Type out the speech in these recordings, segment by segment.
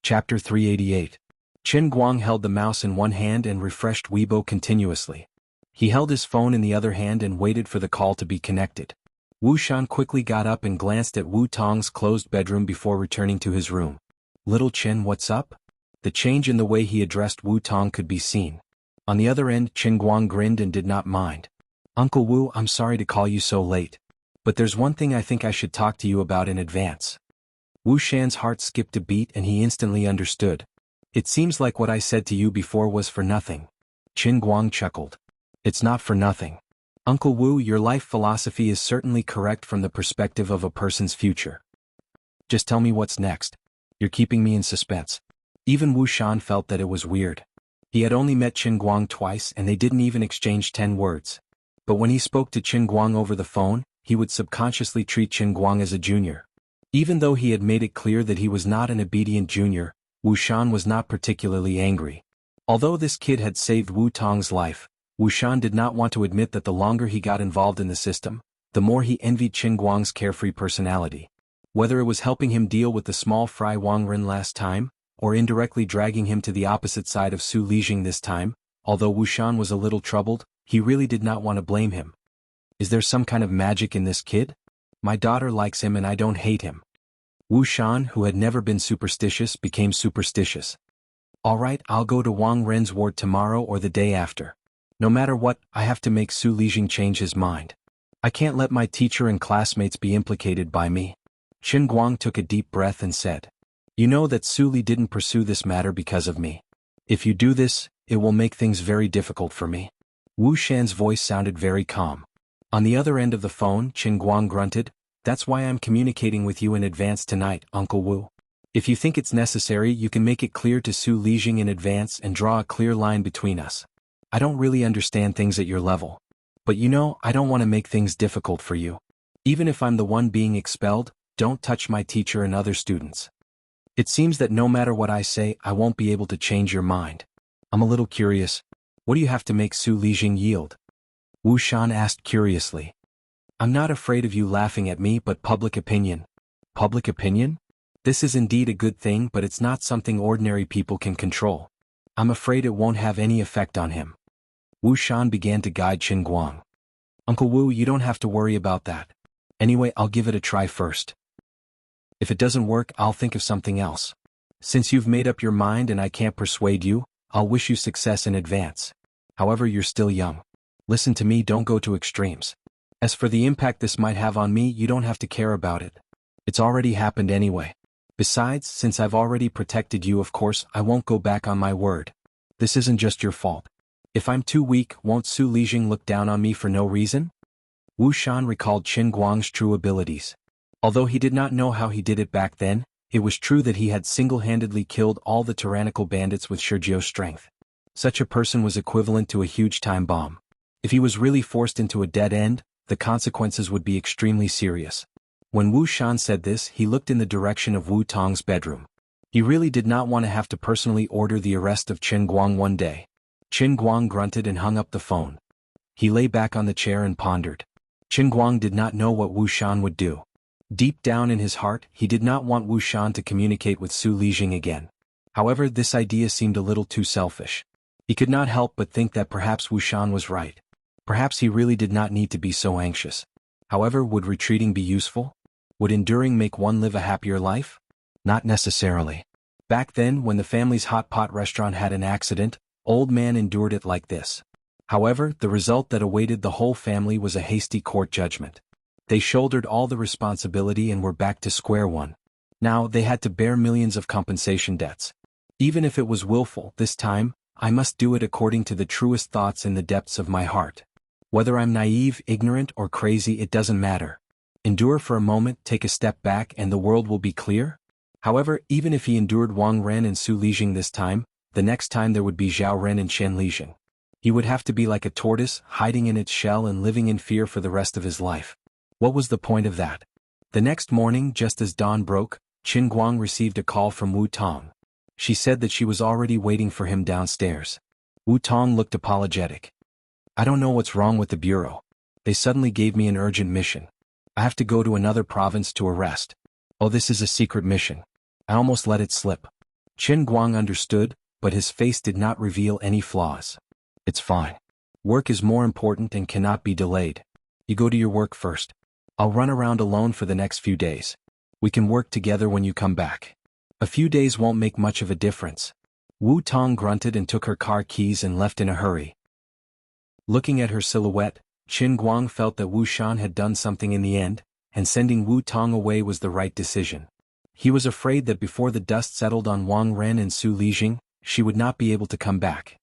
Chapter 388. Qin Guang held the mouse in one hand and refreshed Weibo continuously. He held his phone in the other hand and waited for the call to be connected. Wu Shan quickly got up and glanced at Wu Tong's closed bedroom before returning to his room. "Little Qin, what's up?" The change in the way he addressed Wu Tong could be seen. On the other end, Qin Guang grinned and did not mind. "Uncle Wu, I'm sorry to call you so late. But there's one thing I think I should talk to you about in advance." Wu Shan's heart skipped a beat and he instantly understood. "It seems like what I said to you before was for nothing." Qin Guang chuckled. "It's not for nothing. Uncle Wu, your life philosophy is certainly correct from the perspective of a person's future. Just tell me what's next. You're keeping me in suspense." Even Wu Shan felt that it was weird. He had only met Qin Guang twice and they didn't even exchange 10 words. But when he spoke to Qin Guang over the phone, he would subconsciously treat Qin Guang as a junior. Even though he had made it clear that he was not an obedient junior, Wu Shan was not particularly angry. Although this kid had saved Wu Tong's life, Wu Shan did not want to admit that the longer he got involved in the system, the more he envied Qin Guang's carefree personality. Whether it was helping him deal with the small fry Wang Ren last time, or indirectly dragging him to the opposite side of Su Lijing this time, although Wu Shan was a little troubled, he really did not want to blame him. Is there some kind of magic in this kid? My daughter likes him and I don't hate him. Wu Shan, who had never been superstitious, became superstitious. All right, I'll go to Wang Ren's ward tomorrow or the day after. No matter what, I have to make Su Lijing change his mind. I can't let my teacher and classmates be implicated by me. Qin Guang took a deep breath and said, "You know that Su Li didn't pursue this matter because of me. If you do this, it will make things very difficult for me." Wu Shan's voice sounded very calm. On the other end of the phone, Qin Guang grunted, "That's why I'm communicating with you in advance tonight, Uncle Wu. If you think it's necessary, you can make it clear to Su Lijing in advance and draw a clear line between us. I don't really understand things at your level. But you know, I don't want to make things difficult for you. Even if I'm the one being expelled, don't touch my teacher and other students. It seems that no matter what I say, I won't be able to change your mind. I'm a little curious. What do you have to make Su Lijing yield?" Wu Shan asked curiously. "I'm not afraid of you laughing at me, but public opinion." "Public opinion? This is indeed a good thing, but it's not something ordinary people can control. I'm afraid it won't have any effect on him." Wu Shan began to guide Qin Guang. "Uncle Wu, you don't have to worry about that. Anyway, I'll give it a try first. If it doesn't work, I'll think of something else. Since you've made up your mind and I can't persuade you, I'll wish you success in advance. However, you're still young. Listen to me, don't go to extremes. As for the impact this might have on me, you don't have to care about it. It's already happened anyway. Besides, since I've already protected you, of course, I won't go back on my word. This isn't just your fault. If I'm too weak, won't Su Lijing look down on me for no reason?" Wu Shan recalled Qin Guang's true abilities. Although he did not know how he did it back then, it was true that he had single-handedly killed all the tyrannical bandits with Shijio's strength. Such a person was equivalent to a huge time bomb. If he was really forced into a dead end, the consequences would be extremely serious. When Wu Shan said this, he looked in the direction of Wu Tong's bedroom. He really did not want to have to personally order the arrest of Qin Guang one day. Qin Guang grunted and hung up the phone. He lay back on the chair and pondered. Qin Guang did not know what Wu Shan would do. Deep down in his heart, he did not want Wu Shan to communicate with Su Lijing again. However, this idea seemed a little too selfish. He could not help but think that perhaps Wu Shan was right. Perhaps he really did not need to be so anxious. However, would retreating be useful? Would enduring make one live a happier life? Not necessarily. Back then, when the family's hot pot restaurant had an accident, Old Man endured it like this. However, the result that awaited the whole family was a hasty court judgment. They shouldered all the responsibility and were back to square one. Now, they had to bear millions of compensation debts. Even if it was willful, this time, I must do it according to the truest thoughts in the depths of my heart. Whether I'm naive, ignorant, or crazy, it doesn't matter. Endure for a moment, take a step back, and the world will be clear? However, even if he endured Wang Ren and Su Lijing this time, the next time there would be Zhao Ren and Chen Lijing. He would have to be like a tortoise, hiding in its shell and living in fear for the rest of his life. What was the point of that? The next morning, just as dawn broke, Qin Guang received a call from Wu Tong. She said that she was already waiting for him downstairs. Wu Tong looked apologetic. "I don't know what's wrong with the bureau. They suddenly gave me an urgent mission. I have to go to another province to arrest. Oh, this is a secret mission. I almost let it slip. Qin Guang understood, but his face did not reveal any flaws. It's fine. Work is more important and cannot be delayed. You go to your work first. I'll run around alone for the next few days. We can work together when you come back. A few days won't make much of a difference. Wu Tong grunted and took her car keys and left in a hurry. Looking at her silhouette, Qin Guang felt that Wu Shan had done something in the end, and sending Wu Tong away was the right decision. He was afraid that before the dust settled on Wang Ren and Su Lijing, she would not be able to come back.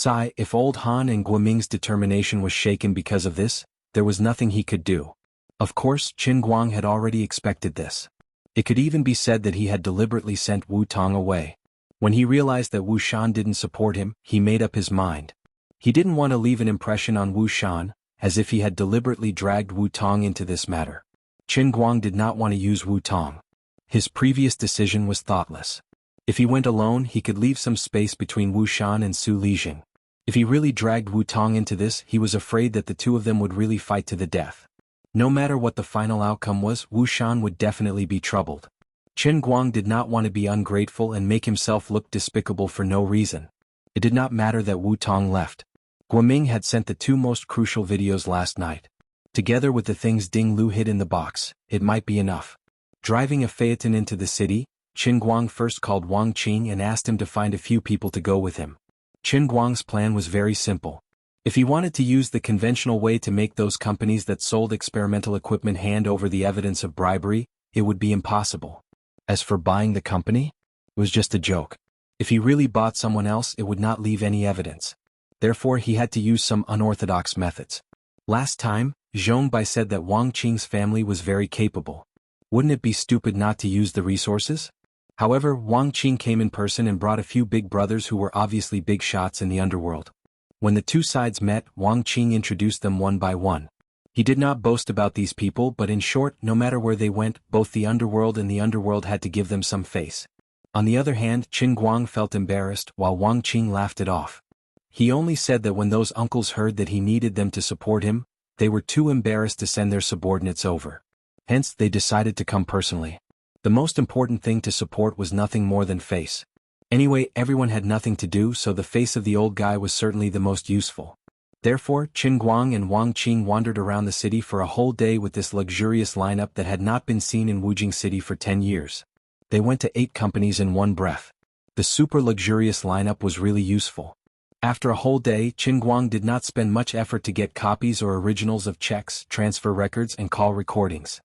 If old Han and Guoming's determination was shaken because of this, there was nothing he could do. Of course, Qin Guang had already expected this. It could even be said that he had deliberately sent Wu Tong away. When he realized that Wu Shan didn't support him, he made up his mind. He didn't want to leave an impression on Wu Shan, as if he had deliberately dragged Wu Tong into this matter. Qin Guang did not want to use Wu Tong. His previous decision was thoughtless. If he went alone, he could leave some space between Wu Shan and Su Lijing. If he really dragged Wu Tong into this, he was afraid that the two of them would really fight to the death. No matter what the final outcome was, Wu Shan would definitely be troubled. Qin Guang did not want to be ungrateful and make himself look despicable for no reason. It did not matter that Wu Tong left. Guoming had sent the two most crucial videos last night. Together with the things Ding Lu hid in the box, it might be enough. Driving a phaeton into the city, Qin Guang first called Wang Qing and asked him to find a few people to go with him. Qin Guang's plan was very simple. If he wanted to use the conventional way to make those companies that sold experimental equipment hand over the evidence of bribery, it would be impossible. As for buying the company, it was just a joke. If he really bought someone else, it would not leave any evidence. Therefore, he had to use some unorthodox methods. Last time, Zhong Bai said that Wang Qing's family was very capable. Wouldn't it be stupid not to use the resources? However, Wang Qing came in person and brought a few big brothers who were obviously big shots in the underworld. When the two sides met, Wang Qing introduced them one by one. He did not boast about these people, but in short, no matter where they went, both the underworld and the underworld had to give them some face. On the other hand, Qin Guang felt embarrassed, while Wang Qing laughed it off. He only said that when those uncles heard that he needed them to support him, they were too embarrassed to send their subordinates over. Hence, they decided to come personally. The most important thing to support was nothing more than face. Anyway, everyone had nothing to do, so the face of the old guy was certainly the most useful. Therefore, Qin Guang and Wang Qing wandered around the city for a whole day with this luxurious lineup that had not been seen in Wujing City for 10 years. They went to 8 companies in one breath. The super luxurious lineup was really useful. After a whole day, Qin Guang did not spend much effort to get copies or originals of checks, transfer records, and call recordings.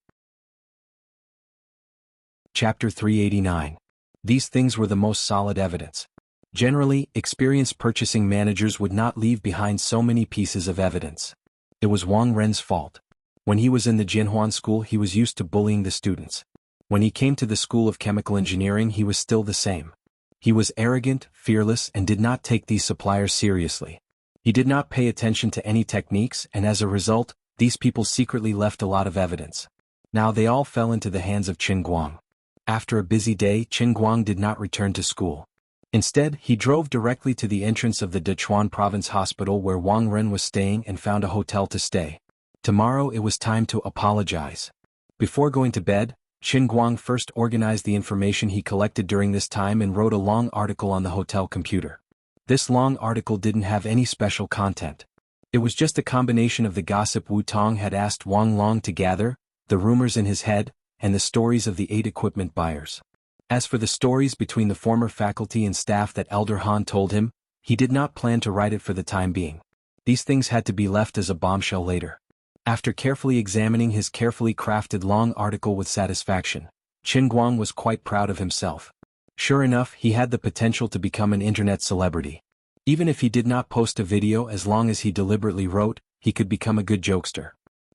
Chapter 389. These things were the most solid evidence. Generally, experienced purchasing managers would not leave behind so many pieces of evidence. It was Wang Ren's fault. When he was in the Jinhuan school, he was used to bullying the students. When he came to the School of Chemical Engineering, he was still the same. He was arrogant, fearless, and did not take these suppliers seriously. He did not pay attention to any techniques, and as a result, these people secretly left a lot of evidence. Now they all fell into the hands of Qin Guang. After a busy day, Qin Guang did not return to school. Instead, he drove directly to the entrance of the Dechuan Province Hospital where Wang Ren was staying and found a hotel to stay. Tomorrow it was time to apologize. Before going to bed, Qin Guang first organized the information he collected during this time and wrote a long article on the hotel computer. This long article didn't have any special content. It was just a combination of the gossip Wu Tong had asked Wang Long to gather, the rumors in his head, and the stories of the 8 equipment buyers. As for the stories between the former faculty and staff that Elder Han told him, he did not plan to write it for the time being. These things had to be left as a bombshell later. After carefully examining his carefully crafted long article with satisfaction, Qin Guang was quite proud of himself. Sure enough, he had the potential to become an internet celebrity. Even if he did not post a video, as long as he deliberately wrote, he could become a good jokester.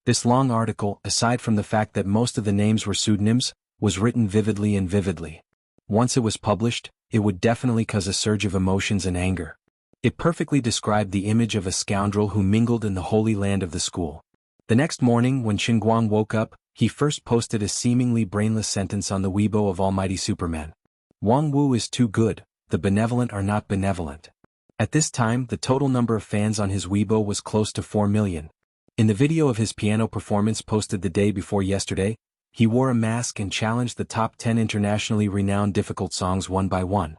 This long article, aside from the fact that most of the names were pseudonyms, was written vividly and vividly. Once it was published, it would definitely cause a surge of emotions and anger. It perfectly described the image of a scoundrel who mingled in the holy land of the school. The next morning, when Qin Guang woke up, he first posted a seemingly brainless sentence on the Weibo of Almighty Superman. Wang Wu is too good, the benevolent are not benevolent. At this time, the total number of fans on his Weibo was close to 4 million. In the video of his piano performance posted the day before yesterday, he wore a mask and challenged the top 10 internationally renowned difficult songs one by one.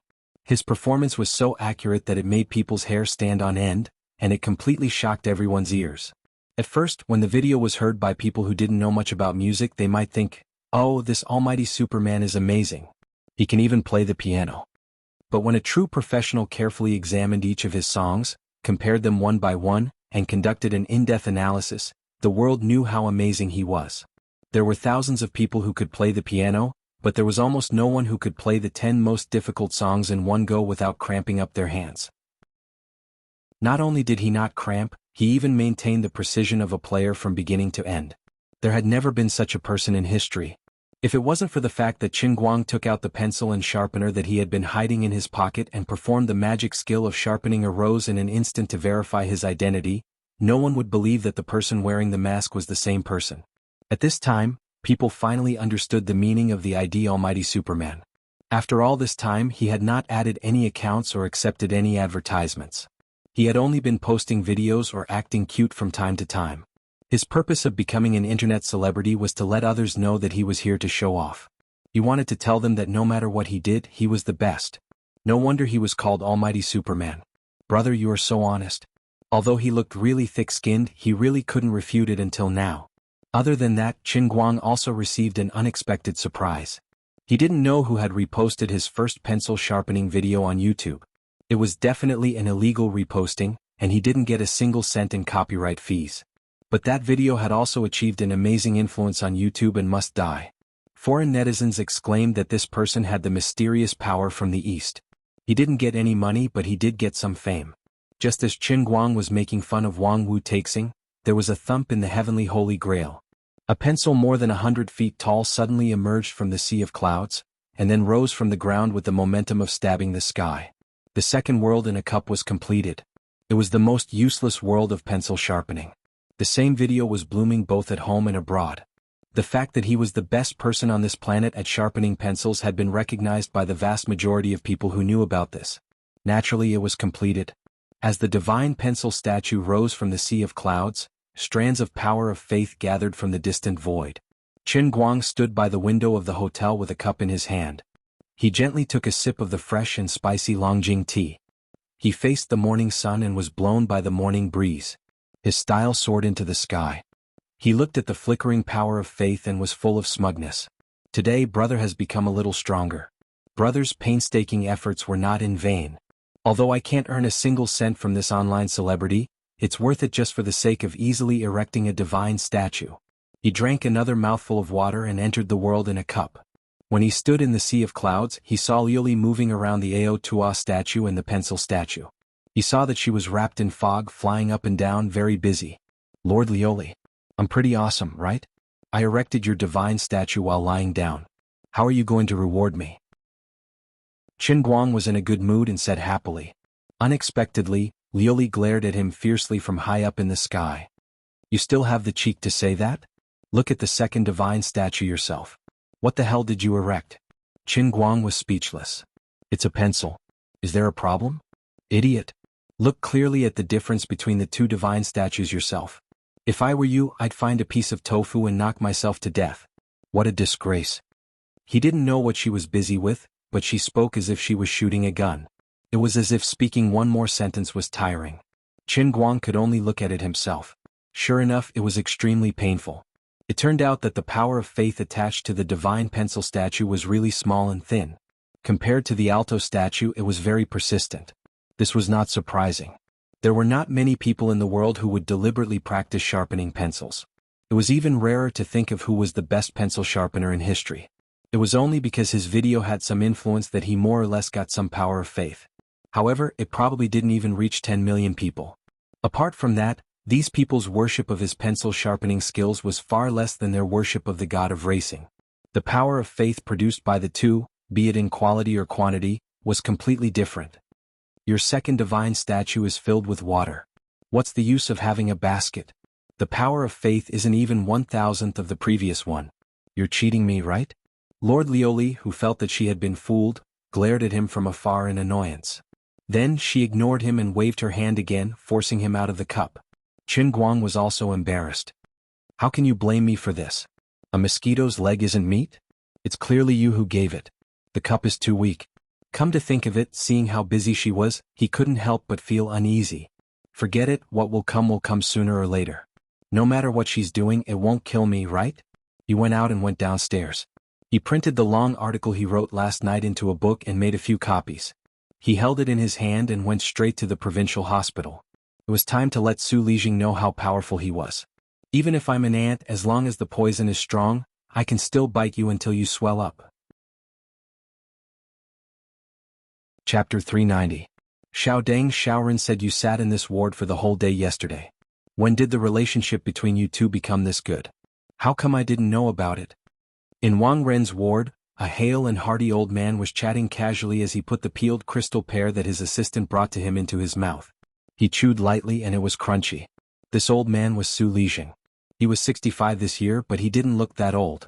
His performance was so accurate that it made people's hair stand on end, and it completely shocked everyone's ears. At first, when the video was heard by people who didn't know much about music, they might think, "Oh, this almighty Superman is amazing. He can even play the piano." But when a true professional carefully examined each of his songs, compared them one by one, and conducted an in-depth analysis, the world knew how amazing he was. There were thousands of people who could play the piano, but there was almost no one who could play the 10 most difficult songs in one go without cramping up their hands. Not only did he not cramp, he even maintained the precision of a player from beginning to end. There had never been such a person in history. If it wasn't for the fact that Qin Guang took out the pencil and sharpener that he had been hiding in his pocket and performed the magic skill of sharpening a rose in an instant to verify his identity, no one would believe that the person wearing the mask was the same person. At this time, people finally understood the meaning of the ID Almighty Superman. After all this time, he had not added any accounts or accepted any advertisements. He had only been posting videos or acting cute from time to time. His purpose of becoming an internet celebrity was to let others know that he was here to show off. He wanted to tell them that no matter what he did, he was the best. No wonder he was called Almighty Superman. Brother, you are so honest. Although he looked really thick-skinned, he really couldn't refute it until now. Other than that, Qin Guang also received an unexpected surprise. He didn't know who had reposted his first pencil sharpening video on YouTube. It was definitely an illegal reposting, and he didn't get a single cent in copyright fees. But that video had also achieved an amazing influence on YouTube and must die. Foreign netizens exclaimed that this person had the mysterious power from the East. He didn't get any money, but he did get some fame. Just as Qin Guang was making fun of Wang Wu Taixing, there was a thump in the heavenly Holy Grail. A pencil more than 100 feet tall suddenly emerged from the sea of clouds, and then rose from the ground with the momentum of stabbing the sky. The second world in a cup was completed. It was the most useless world of pencil sharpening. The same video was blooming both at home and abroad. The fact that he was the best person on this planet at sharpening pencils had been recognized by the vast majority of people who knew about this. Naturally, it was completed. As the divine pencil statue rose from the sea of clouds, strands of power of faith gathered from the distant void. Qin Guang stood by the window of the hotel with a cup in his hand. He gently took a sip of the fresh and spicy Longjing tea. He faced the morning sun and was blown by the morning breeze. His style soared into the sky. He looked at the flickering power of faith and was full of smugness. Today, brother has become a little stronger. Brother's painstaking efforts were not in vain. Although I can't earn a single cent from this online celebrity, it's worth it just for the sake of easily erecting a divine statue. He drank another mouthful of water and entered the world in a cup. When he stood in the sea of clouds, he saw Liuli moving around the Ao Tua statue and the pencil statue. He saw that she was wrapped in fog, flying up and down, very busy. Lord Liuli, I'm pretty awesome, right? I erected your divine statue while lying down. How are you going to reward me? Qin Guang was in a good mood and said happily. Unexpectedly, Liuli glared at him fiercely from high up in the sky. You still have the cheek to say that? Look at the second divine statue yourself. What the hell did you erect? Qin Guang was speechless. It's a pencil. Is there a problem? Idiot. Look clearly at the difference between the two divine statues yourself. If I were you, I'd find a piece of tofu and knock myself to death. What a disgrace. He didn't know what she was busy with, but she spoke as if she was shooting a gun. It was as if speaking one more sentence was tiring. Qin Guang could only look at it himself. Sure enough, it was extremely painful. It turned out that the power of faith attached to the divine pencil statue was really small and thin. Compared to the alto statue, it was very persistent. This was not surprising. There were not many people in the world who would deliberately practice sharpening pencils. It was even rarer to think of who was the best pencil sharpener in history. It was only because his video had some influence that he more or less got some power of faith. However, it probably didn't even reach 10 million people. Apart from that, these people's worship of his pencil sharpening skills was far less than their worship of the god of racing. The power of faith produced by the two, be it in quality or quantity, was completely different. Your second divine statue is filled with water. What's the use of having a basket? The power of faith isn't even 1,000th of the previous one. You're cheating me, right? Lord Liuli, who felt that she had been fooled, glared at him from afar in annoyance. Then she ignored him and waved her hand again, forcing him out of the cup. Qin Guang was also embarrassed. How can you blame me for this? A mosquito's leg isn't meat? It's clearly you who gave it. The cup is too weak. Come to think of it, seeing how busy she was, he couldn't help but feel uneasy. Forget it, what will come sooner or later. No matter what she's doing, it won't kill me, right? He went out and went downstairs. He printed the long article he wrote last night into a book and made a few copies. He held it in his hand and went straight to the provincial hospital. It was time to let Su Lijing know how powerful he was. Even if I'm an ant, as long as the poison is strong, I can still bite you until you swell up. Chapter 390. Xiaodang Xiaoren said you sat in this ward for the whole day yesterday. When did the relationship between you two become this good? How come I didn't know about it? In Wang Ren's ward, a hale and hearty old man was chatting casually as he put the peeled crystal pear that his assistant brought to him into his mouth. He chewed lightly and it was crunchy. This old man was Su Lijing. He was 65 this year, but he didn't look that old.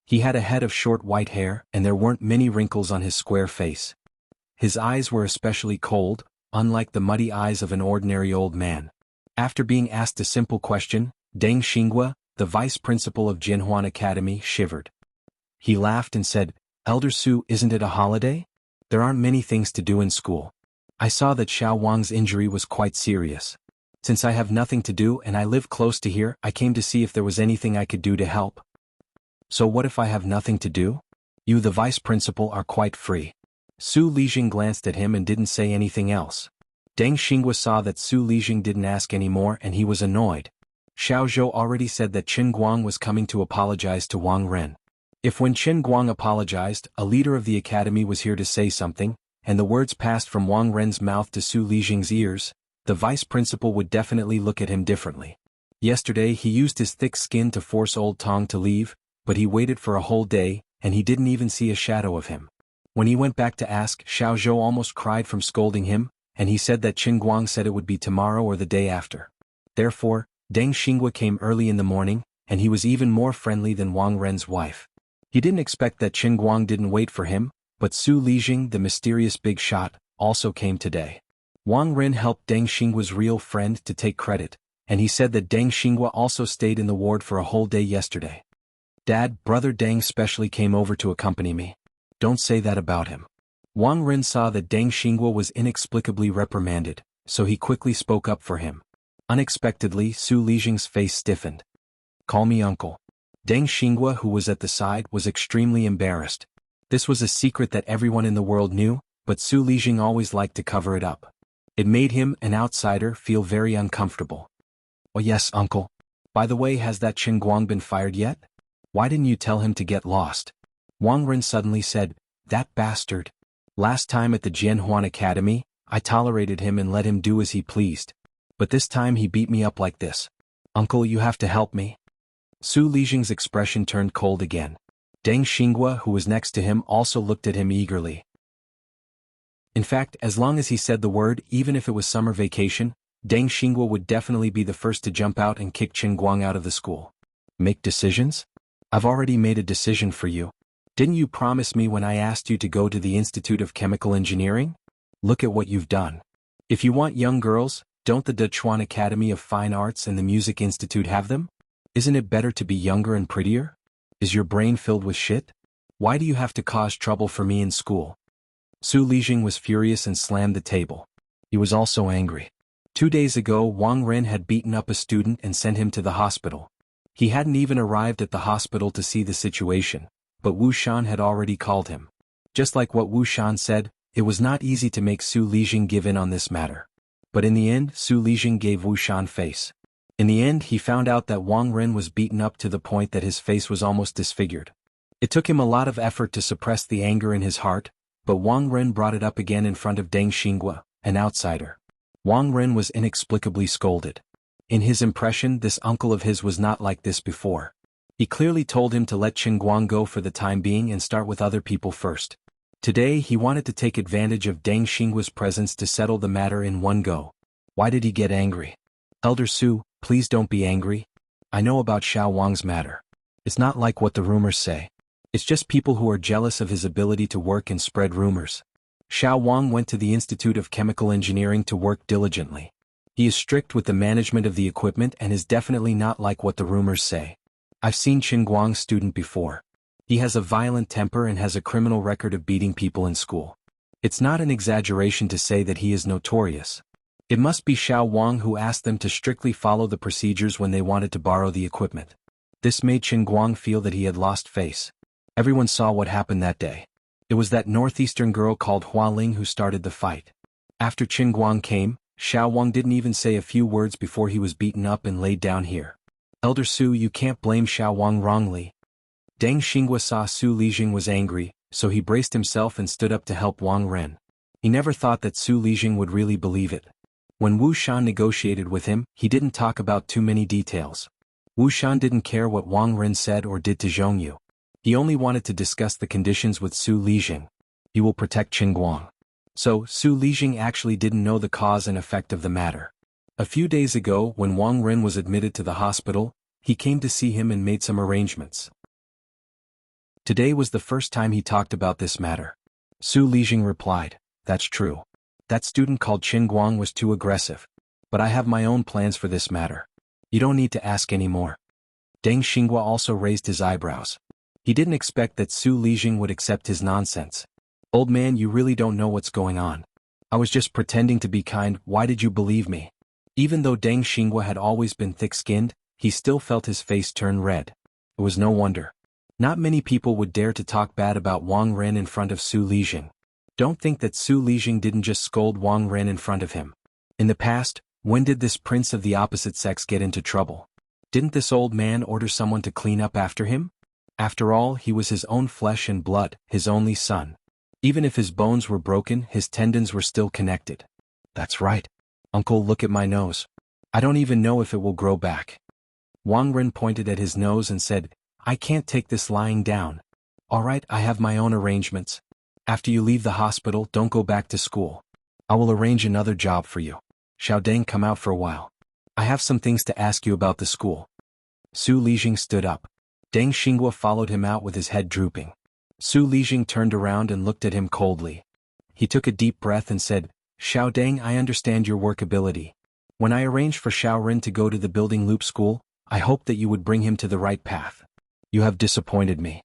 He had a head of short white hair and there weren't many wrinkles on his square face. His eyes were especially cold, unlike the muddy eyes of an ordinary old man. After being asked a simple question, Deng Xinghua, the vice principal of Jinhuan Academy, shivered. He laughed and said, "Elder Su, isn't it a holiday? There aren't many things to do in school. I saw that Xiao Wang's injury was quite serious. Since I have nothing to do and I live close to here, I came to see if there was anything I could do to help." So what if I have nothing to do? You, the vice principal, are quite free. Su Lijing glanced at him and didn't say anything else. Deng Xinghua saw that Su Lijing didn't ask any more and he was annoyed. Xiao Zhou already said that Qin Guang was coming to apologize to Wang Ren. If when Qin Guang apologized, a leader of the academy was here to say something, and the words passed from Wang Ren's mouth to Su Lijing's ears, the vice principal would definitely look at him differently. Yesterday he used his thick skin to force old Tong to leave, but he waited for a whole day, and he didn't even see a shadow of him. When he went back to ask, Xiao Zhou almost cried from scolding him, and he said that Qin Guang said it would be tomorrow or the day after. Therefore, Deng Xinghua came early in the morning, and he was even more friendly than Wang Ren's wife. He didn't expect that Qin Guang didn't wait for him, but Su Lijing, the mysterious big shot, also came today. Wang Ren helped Deng Xinghua's real friend to take credit, and he said that Deng Xinghua also stayed in the ward for a whole day yesterday. Dad, brother Deng specially came over to accompany me. Don't say that about him. Wang Ren saw that Deng Xinghua was inexplicably reprimanded, so he quickly spoke up for him. Unexpectedly, Su Lijing's face stiffened. Call me uncle. Deng Xinghua, who was at the side, was extremely embarrassed. This was a secret that everyone in the world knew, but Su Lijing always liked to cover it up. It made him, an outsider, feel very uncomfortable. Oh yes, uncle. By the way, has that Qin Guang been fired yet? Why didn't you tell him to get lost? Wang Ren suddenly said, that bastard. Last time at the Jianhuan Academy, I tolerated him and let him do as he pleased. But this time he beat me up like this. Uncle, you have to help me. Su Lijing's expression turned cold again. Deng Xinghua, who was next to him, also looked at him eagerly. In fact, as long as he said the word, even if it was summer vacation, Deng Xinghua would definitely be the first to jump out and kick Qin Guang out of the school. Make decisions? I've already made a decision for you. Didn't you promise me when I asked you to go to the Institute of Chemical Engineering? Look at what you've done. If you want young girls, don't the Dechuan Academy of Fine Arts and the Music Institute have them? Isn't it better to be younger and prettier? Is your brain filled with shit? Why do you have to cause trouble for me in school? Su Lijing was furious and slammed the table. He was also angry. 2 days ago, Wang Ren had beaten up a student and sent him to the hospital. He hadn't even arrived at the hospital to see the situation, but Wu Shan had already called him. Just like what Wu Shan said, it was not easy to make Su Lijing give in on this matter. But in the end, Su Lijing gave Wu Shan face. In the end, he found out that Wang Ren was beaten up to the point that his face was almost disfigured. It took him a lot of effort to suppress the anger in his heart, but Wang Ren brought it up again in front of Deng Xinghua, an outsider. Wang Ren was inexplicably scolded. In his impression, this uncle of his was not like this before. He clearly told him to let Qin Guang go for the time being and start with other people first. Today he wanted to take advantage of Deng Xinghua's presence to settle the matter in one go. Why did he get angry? Elder Su, please don't be angry. I know about Xiao Wang's matter. It's not like what the rumors say. It's just people who are jealous of his ability to work and spread rumors. Xiao Wang went to the Institute of Chemical Engineering to work diligently. He is strict with the management of the equipment and is definitely not like what the rumors say. I've seen Qin Guang's student before. He has a violent temper and has a criminal record of beating people in school. It's not an exaggeration to say that he is notorious. It must be Xiao Wang who asked them to strictly follow the procedures when they wanted to borrow the equipment. This made Qin Guang feel that he had lost face. Everyone saw what happened that day. It was that northeastern girl called Hua Ling who started the fight. After Qin Guang came, Xiao Wang didn't even say a few words before he was beaten up and laid down here. Elder Su, you can't blame Xiao Wang wrongly. Deng Xinghua saw Su Lijing was angry, so he braced himself and stood up to help Wang Ren. He never thought that Su Lijing would really believe it. When Wu Shan negotiated with him, he didn't talk about too many details. Wu Shan didn't care what Wang Ren said or did to Zhongyu. He only wanted to discuss the conditions with Su Lijing. He will protect Qin Guang. So, Su Lijing actually didn't know the cause and effect of the matter. A few days ago, when Wang Ren was admitted to the hospital, he came to see him and made some arrangements. Today was the first time he talked about this matter. Su Lijing replied, "That's true. That student called Qin Guang was too aggressive. But I have my own plans for this matter. You don't need to ask any more." Deng Xinghua also raised his eyebrows. He didn't expect that Su Lijing would accept his nonsense. "Old man, you really don't know what's going on. I was just pretending to be kind. Why did you believe me?" Even though Deng Xinghua had always been thick-skinned, he still felt his face turn red. It was no wonder. Not many people would dare to talk bad about Wang Ren in front of Su Lijing. Don't think that Su Lijing didn't just scold Wang Ren in front of him. In the past, when did this prince of the opposite sex get into trouble? Didn't this old man order someone to clean up after him? After all, he was his own flesh and blood, his only son. Even if his bones were broken, his tendons were still connected. "That's right. Uncle, look at my nose. I don't even know if it will grow back." Wang Ren pointed at his nose and said, "I can't take this lying down. All right, I have my own arrangements. After you leave the hospital, don't go back to school. I will arrange another job for you. Xiao Deng, come out for a while. I have some things to ask you about the school." Su Lijing stood up. Deng Xinghua followed him out with his head drooping. Su Lijing turned around and looked at him coldly. He took a deep breath and said, "Xiao Deng, I understand your work ability. When I arranged for Xiao Ren to go to the building loop school, I hoped that you would bring him to the right path. You have disappointed me."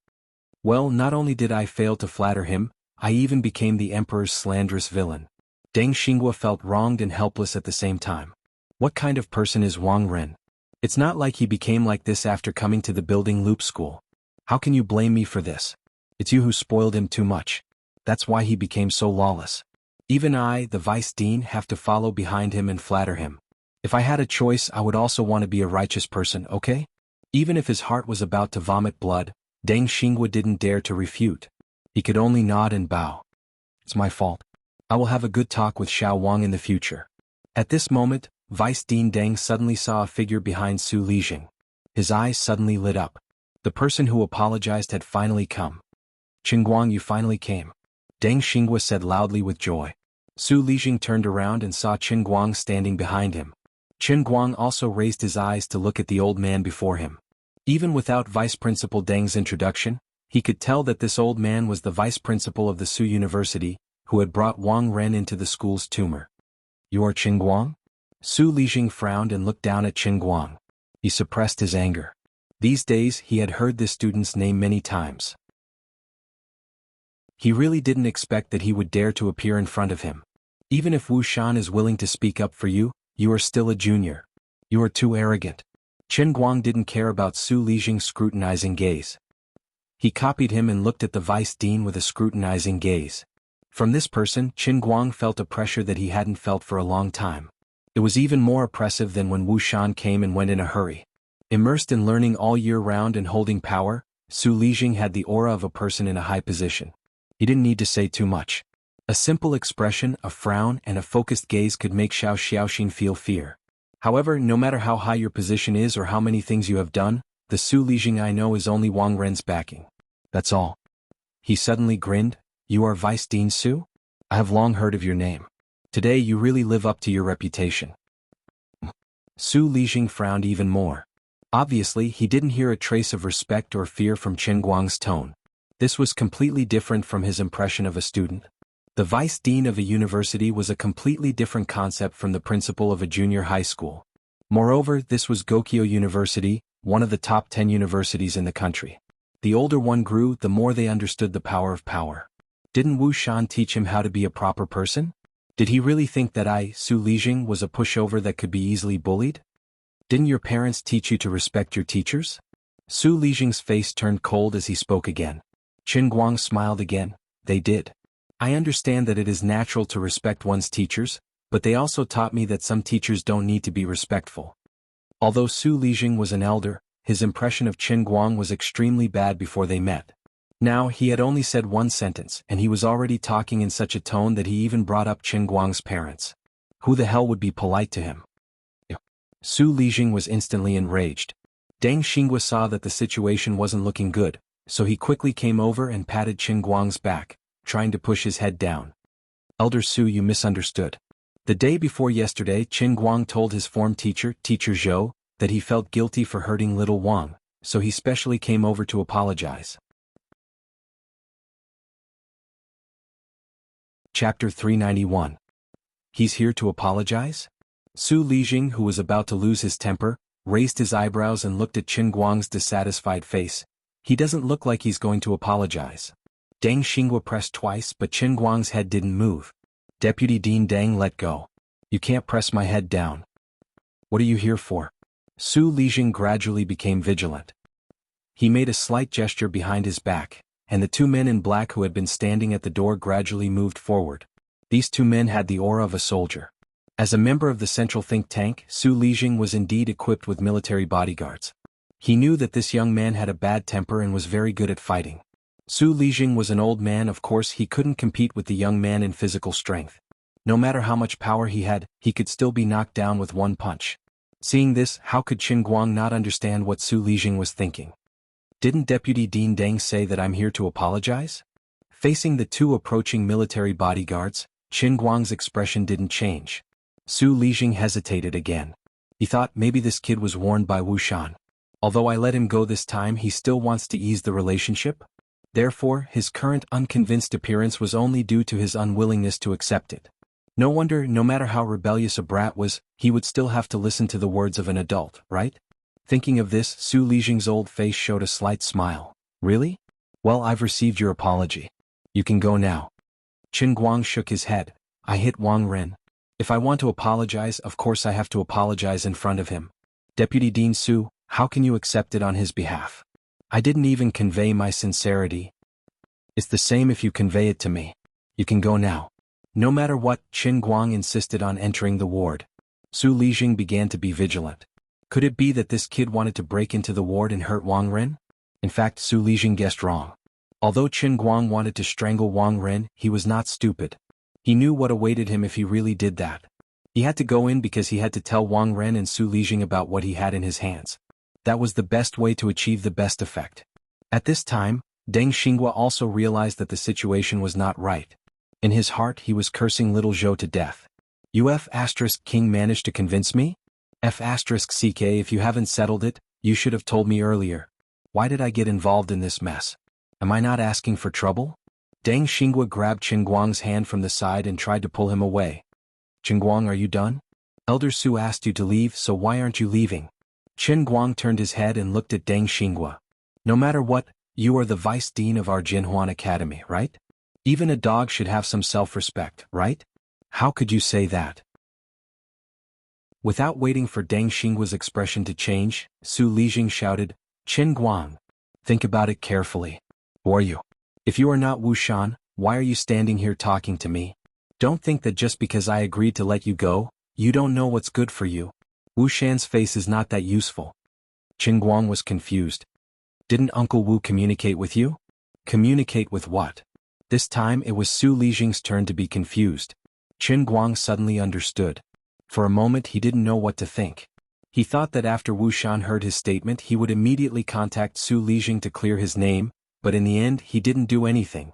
"Well, not only did I fail to flatter him, I even became the emperor's slanderous villain." Deng Xinghua felt wronged and helpless at the same time. What kind of person is Wang Ren? It's not like he became like this after coming to the building loop school. How can you blame me for this? It's you who spoiled him too much. That's why he became so lawless. Even I, the vice dean, have to follow behind him and flatter him. If I had a choice, I would also want to be a righteous person, okay? Even if his heart was about to vomit blood, Deng Xinghua didn't dare to refute. He could only nod and bow. "It's my fault. I will have a good talk with Xiao Wang in the future." At this moment, Vice Dean Deng suddenly saw a figure behind Su Lijing. His eyes suddenly lit up. The person who apologized had finally come. "Qin Guang, you finally came," Deng Xinghua said loudly with joy. Su Lijing turned around and saw Qin Guang standing behind him. Qin Guang also raised his eyes to look at the old man before him. Even without Vice Principal Deng's introduction, he could tell that this old man was the Vice Principal of the Su University, who had brought Wang Ren into the school's tumor. "You are Qin Guang?" Su Lijing frowned and looked down at Qin Guang. He suppressed his anger. These days he had heard this student's name many times. He really didn't expect that he would dare to appear in front of him. "Even if Wu Shan is willing to speak up for you, you are still a junior. You are too arrogant." Qin Guang didn't care about Su Lijing's scrutinizing gaze. He copied him and looked at the vice dean with a scrutinizing gaze. From this person, Qin Guang felt a pressure that he hadn't felt for a long time. It was even more oppressive than when Wu Shan came and went in a hurry. Immersed in learning all year round and holding power, Su Lijing had the aura of a person in a high position. He didn't need to say too much. A simple expression, a frown, and a focused gaze could make Xiao Xiaoxin feel fear. However, no matter how high your position is or how many things you have done, the Su Lijing I know is only Wang Ren's backing. That's all. He suddenly grinned. "You are Vice Dean Su? I have long heard of your name. Today you really live up to your reputation." Su Lijing frowned even more. Obviously, he didn't hear a trace of respect or fear from Qin Guang's tone. This was completely different from his impression of a student. The vice dean of a university was a completely different concept from the principal of a junior high school. Moreover, this was Gokyo University, one of the top 10 universities in the country. The older one grew, the more they understood the power of power. Didn't Wu Shan teach him how to be a proper person? Did he really think that I, Su Lijing, was a pushover that could be easily bullied? Didn't your parents teach you to respect your teachers? Su Lijing's face turned cold as he spoke again. Qin Guang smiled again. They did. I understand that it is natural to respect one's teachers, but they also taught me that some teachers don't need to be respectful. Although Su Lijing was an elder, his impression of Qin Guang was extremely bad before they met. Now he had only said one sentence, and he was already talking in such a tone that he even brought up Qin Guang's parents. Who the hell would be polite to him? Su Lijing was instantly enraged. Deng Xinghua saw that the situation wasn't looking good, so he quickly came over and patted Qin Guang's back, trying to push his head down. Elder Su, you misunderstood. The day before yesterday, Qin Guang told his form teacher, Teacher Zhou, that he felt guilty for hurting little Wang, so he specially came over to apologize. Chapter 391. He's here to apologize? Su Lijing, who was about to lose his temper, raised his eyebrows and looked at Qin Guang's dissatisfied face. He doesn't look like he's going to apologize. Deng Xinghua pressed twice, but Qin Guang's head didn't move. Deputy Dean Deng, let go. You can't press my head down. What are you here for? Su Lijing gradually became vigilant. He made a slight gesture behind his back, and the two men in black who had been standing at the door gradually moved forward. These two men had the aura of a soldier. As a member of the central think tank, Su Lijing was indeed equipped with military bodyguards. He knew that this young man had a bad temper and was very good at fighting. Su Lijing was an old man, of course he couldn't compete with the young man in physical strength. No matter how much power he had, he could still be knocked down with one punch. Seeing this, how could Qin Guang not understand what Su Lijing was thinking? Didn't Deputy Dean Deng say that I'm here to apologize? Facing the two approaching military bodyguards, Qin Guang's expression didn't change. Su Lijing hesitated again. He thought maybe this kid was warned by Wu Shan. Although I let him go this time, he still wants to ease the relationship? Therefore, his current unconvinced appearance was only due to his unwillingness to accept it. No wonder, no matter how rebellious a brat was, he would still have to listen to the words of an adult, right? Thinking of this, Su Lijing's old face showed a slight smile. Really? Well, I've received your apology. You can go now. Qin Guang shook his head. I hit Wang Ren. If I want to apologize, of course I have to apologize in front of him. Deputy Dean Su, how can you accept it on his behalf? I didn't even convey my sincerity. It's the same if you convey it to me. You can go now. No matter what, Qin Guang insisted on entering the ward. Su Lijing began to be vigilant. Could it be that this kid wanted to break into the ward and hurt Wang Ren? In fact, Su Lijing guessed wrong. Although Qin Guang wanted to strangle Wang Ren, he was not stupid. He knew what awaited him if he really did that. He had to go in because he had to tell Wang Ren and Su Lijing about what he had in his hands. That was the best way to achieve the best effect. At this time, Deng Xinghua also realized that the situation was not right. In his heart he was cursing little Zhou to death. King managed to convince me? CK, if you haven't settled it, you should have told me earlier. Why did I get involved in this mess? Am I not asking for trouble? Deng Xinghua grabbed Qin Guang's hand from the side and tried to pull him away. Qin Guang, are you done? Elder Su asked you to leave, so why aren't you leaving? Qin Guang turned his head and looked at Deng Xinghua. No matter what, you are the vice dean of our Jinhuan Academy, right? Even a dog should have some self-respect, right? How could you say that? Without waiting for Deng Xinghua's expression to change, Su Lijing shouted, Qin Guang. Think about it carefully. Who are you? If you are not Wu Shan, why are you standing here talking to me? Don't think that just because I agreed to let you go, you don't know what's good for you. Wu Shan's face is not that useful. Qin Guang was confused. Didn't Uncle Wu communicate with you? Communicate with what? This time it was Su Lijing's turn to be confused. Qin Guang suddenly understood. For a moment he didn't know what to think. He thought that after Wu Shan heard his statement he would immediately contact Su Lijing to clear his name, but in the end he didn't do anything.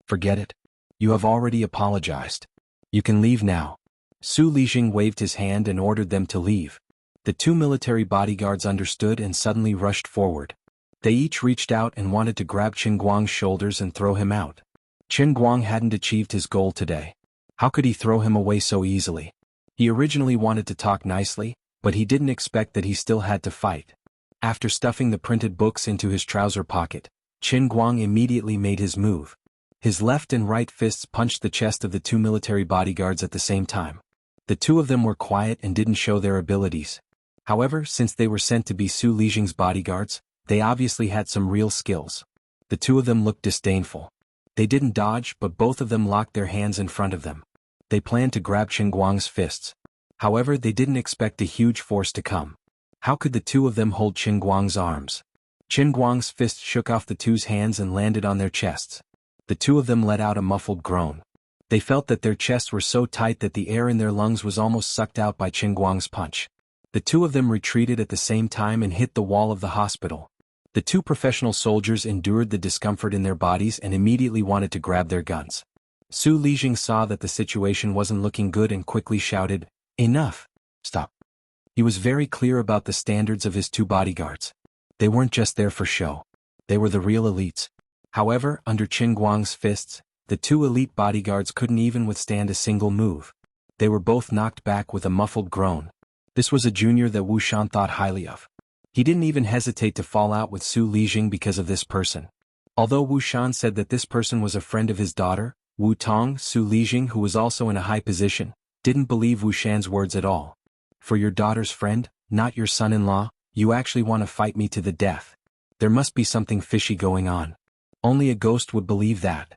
Forget it. You have already apologized. You can leave now. Su Lijing waved his hand and ordered them to leave. The two military bodyguards understood and suddenly rushed forward. They each reached out and wanted to grab Qin Guang's shoulders and throw him out. Qin Guang hadn't achieved his goal today. How could he throw him away so easily? He originally wanted to talk nicely, but he didn't expect that he still had to fight. After stuffing the printed books into his trouser pocket, Qin Guang immediately made his move. His left and right fists punched the chest of the two military bodyguards at the same time. The two of them were quiet and didn't show their abilities. However, since they were sent to be Su Lijing's bodyguards, they obviously had some real skills. The two of them looked disdainful. They didn't dodge, but both of them locked their hands in front of them. They planned to grab Qin Guang's fists. However, they didn't expect a huge force to come. How could the two of them hold Qin Guang's arms? Qin Guang's fist shook off the two's hands and landed on their chests. The two of them let out a muffled groan. They felt that their chests were so tight that the air in their lungs was almost sucked out by Qin Guang's punch. The two of them retreated at the same time and hit the wall of the hospital. The two professional soldiers endured the discomfort in their bodies and immediately wanted to grab their guns. Su Lijing saw that the situation wasn't looking good and quickly shouted, "Enough! Stop!" He was very clear about the standards of his two bodyguards. They weren't just there for show. They were the real elites. However, under Qin Guang's fists, the two elite bodyguards couldn't even withstand a single move. They were both knocked back with a muffled groan. This was a junior that Wu Shan thought highly of. He didn't even hesitate to fall out with Su Lijing because of this person. Although Wu Shan said that this person was a friend of his daughter, Wu Tong, Su Lijing, who was also in a high position, didn't believe Wu Shan's words at all. For your daughter's friend, not your son-in-law, you actually want to fight me to the death. There must be something fishy going on. Only a ghost would believe that.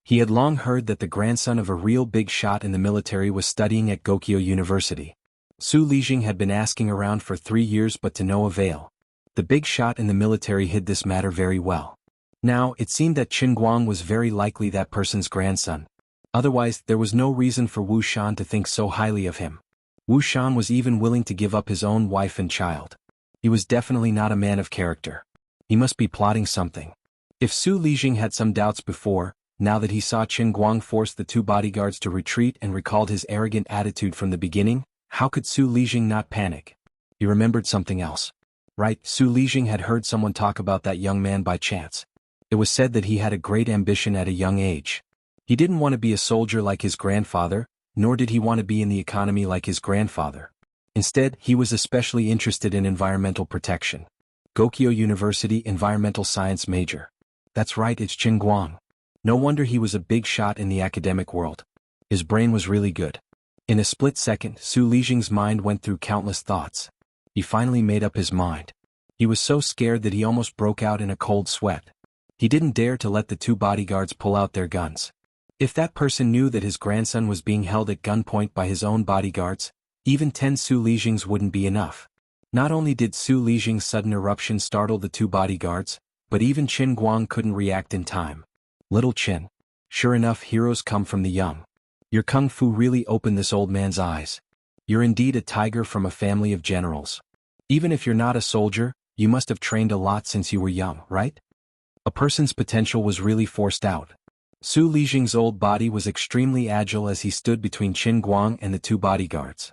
He had long heard that the grandson of a real big shot in the military was studying at Gokyo University. Su Lijing had been asking around for 3 years but to no avail. The big shot in the military hid this matter very well. Now, it seemed that Qin Guang was very likely that person's grandson. Otherwise, there was no reason for Wu Shan to think so highly of him. Wu Shan was even willing to give up his own wife and child. He was definitely not a man of character. He must be plotting something. If Su Lijing had some doubts before, now that he saw Qin Guang force the two bodyguards to retreat and recalled his arrogant attitude from the beginning, how could Su Lijing not panic? He remembered something else. Right, Su Lijing had heard someone talk about that young man by chance. It was said that he had a great ambition at a young age. He didn't want to be a soldier like his grandfather, nor did he want to be in the economy like his grandfather. Instead, he was especially interested in environmental protection. Gokyo University environmental science major. That's right, it's Qin Guang. No wonder he was a big shot in the academic world. His brain was really good. In a split second, Su Lijing's mind went through countless thoughts. He finally made up his mind. He was so scared that he almost broke out in a cold sweat. He didn't dare to let the two bodyguards pull out their guns. If that person knew that his grandson was being held at gunpoint by his own bodyguards, even 10 Su Lijings wouldn't be enough. Not only did Su Lijing's sudden eruption startle the two bodyguards, but even Qin Guang couldn't react in time. Little Qin. Sure enough, heroes come from the young. Your kung fu really opened this old man's eyes. You're indeed a tiger from a family of generals. Even if you're not a soldier, you must have trained a lot since you were young, right? A person's potential was really forced out. Su Lijing's old body was extremely agile as he stood between Qin Guang and the two bodyguards.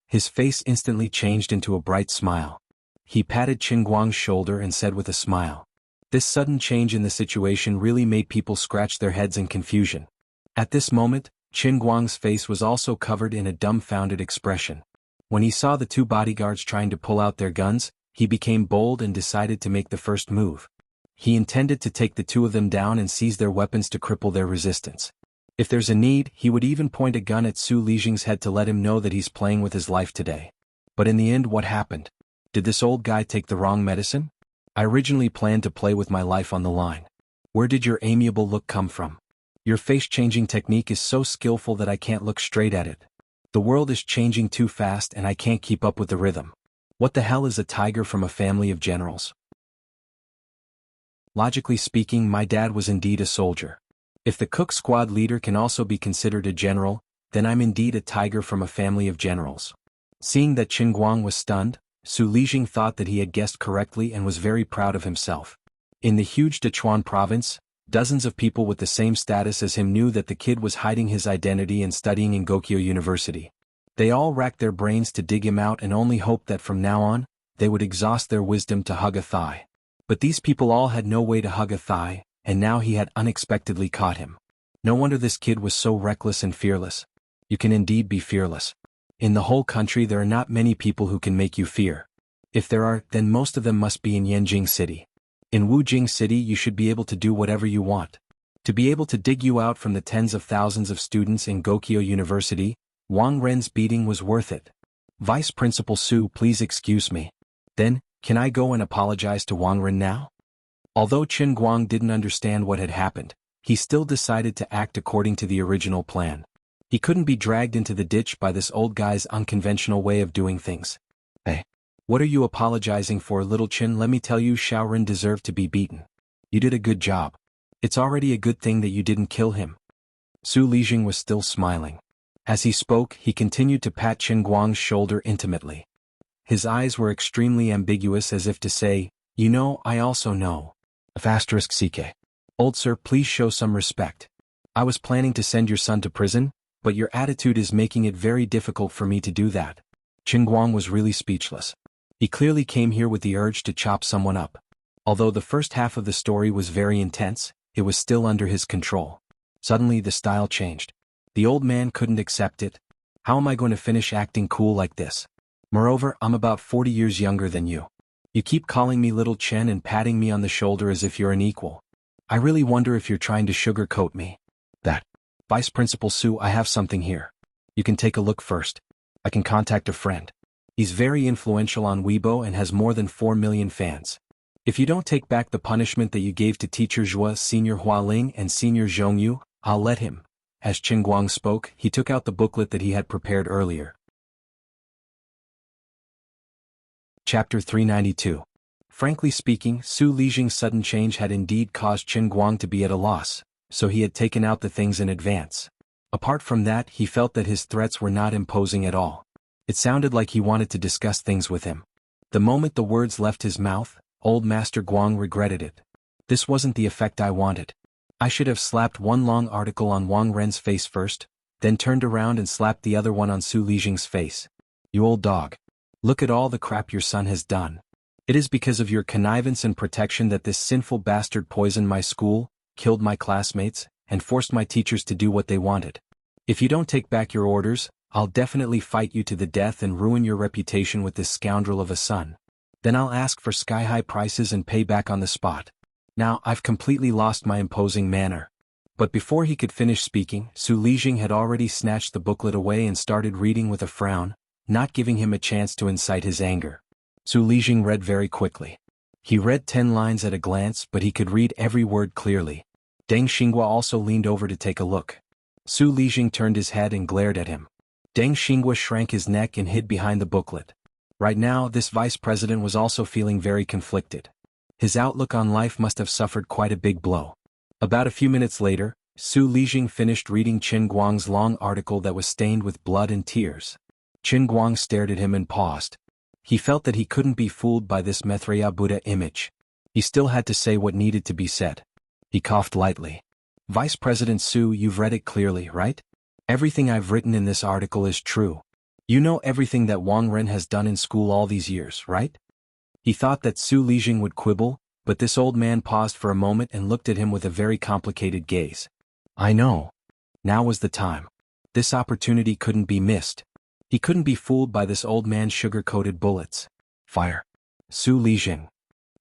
His face instantly changed into a bright smile. He patted Qin Guang's shoulder and said with a smile. This sudden change in the situation really made people scratch their heads in confusion. At this moment, Qin Guang's face was also covered in a dumbfounded expression. When he saw the two bodyguards trying to pull out their guns, he became bold and decided to make the first move. He intended to take the two of them down and seize their weapons to cripple their resistance. If there's a need, he would even point a gun at Su Lijing's head to let him know that he's playing with his life today. But in the end, what happened? Did this old guy take the wrong medicine? I originally planned to play with my life on the line. Where did your amiable look come from? Your face-changing technique is so skillful that I can't look straight at it. The world is changing too fast and I can't keep up with the rhythm. What the hell is a tiger from a family of generals? Logically speaking, my dad was indeed a soldier. If the cook squad leader can also be considered a general, then I'm indeed a tiger from a family of generals. Seeing that Qin Guang was stunned, Su Lijing thought that he had guessed correctly and was very proud of himself. In the huge Sichuan province, dozens of people with the same status as him knew that the kid was hiding his identity and studying in Gokyo University. They all racked their brains to dig him out and only hoped that from now on, they would exhaust their wisdom to hug a thigh. But these people all had no way to hug a thigh, and now he had unexpectedly caught him. No wonder this kid was so reckless and fearless. You can indeed be fearless. In the whole country there are not many people who can make you fear. If there are, then most of them must be in Yanjing City. In Wujing City you should be able to do whatever you want. To be able to dig you out from the tens of thousands of students in Gokyo University, Wang Ren's beating was worth it. Vice Principal Su, please excuse me. Then, can I go and apologize to Wang Ren now? Although Qin Guang didn't understand what had happened, he still decided to act according to the original plan. He couldn't be dragged into the ditch by this old guy's unconventional way of doing things. Hey, what are you apologizing for, little Qin? Let me tell you, Xiaoren deserved to be beaten. You did a good job. It's already a good thing that you didn't kill him. Su Lijing was still smiling. As he spoke, he continued to pat Qin Guang's shoulder intimately. His eyes were extremely ambiguous, as if to say, you know, I also know. *CK. Old sir, please show some respect. I was planning to send your son to prison, but your attitude is making it very difficult for me to do that. Qin Guang was really speechless. He clearly came here with the urge to chop someone up. Although the first half of the story was very intense, it was still under his control. Suddenly the style changed. The old man couldn't accept it. How am I going to finish acting cool like this? Moreover, I'm about 40 years younger than you. You keep calling me little Chen and patting me on the shoulder as if you're an equal. I really wonder if you're trying to sugarcoat me. That. Vice Principal Su, I have something here. You can take a look first. I can contact a friend. He's very influential on Weibo and has more than 4 million fans. If you don't take back the punishment that you gave to Teacher Zhua, Senior Hualing and Senior Zhongyu, I'll let him. As Qin Guang spoke, he took out the booklet that he had prepared earlier. Chapter 392. Frankly speaking, Su Lijing's sudden change had indeed caused Qin Guang to be at a loss, so he had taken out the things in advance. Apart from that, he felt that his threats were not imposing at all. It sounded like he wanted to discuss things with him. The moment the words left his mouth, old Master Guang regretted it. This wasn't the effect I wanted. I should have slapped one long article on Wang Ren's face first, then turned around and slapped the other one on Su Lijing's face. You old dog. Look at all the crap your son has done. It is because of your connivance and protection that this sinful bastard poisoned my school, killed my classmates, and forced my teachers to do what they wanted. If you don't take back your orders, I'll definitely fight you to the death and ruin your reputation with this scoundrel of a son. Then I'll ask for sky-high prices and pay back on the spot. Now I've completely lost my imposing manner. But before he could finish speaking, Su Lijing had already snatched the booklet away and started reading with a frown, not giving him a chance to incite his anger. Su Lijing read very quickly. He read 10 lines at a glance, but he could read every word clearly. Deng Xinghua also leaned over to take a look. Su Lijing turned his head and glared at him. Deng Xinghua shrank his neck and hid behind the booklet. Right now, this vice president was also feeling very conflicted. His outlook on life must have suffered quite a big blow. About a few minutes later, Su Lijing finished reading Qin Guang's long article that was stained with blood and tears. Qin Guang stared at him and paused. He felt that he couldn't be fooled by this Maitreya Buddha image. He still had to say what needed to be said. He coughed lightly. Vice President Su, you've read it clearly, right? Everything I've written in this article is true. You know everything that Wang Ren has done in school all these years, right? He thought that Su Lijing would quibble, but this old man paused for a moment and looked at him with a very complicated gaze. I know. Now was the time. This opportunity couldn't be missed. He couldn't be fooled by this old man's sugar-coated bullets. Fire. Su Lijing.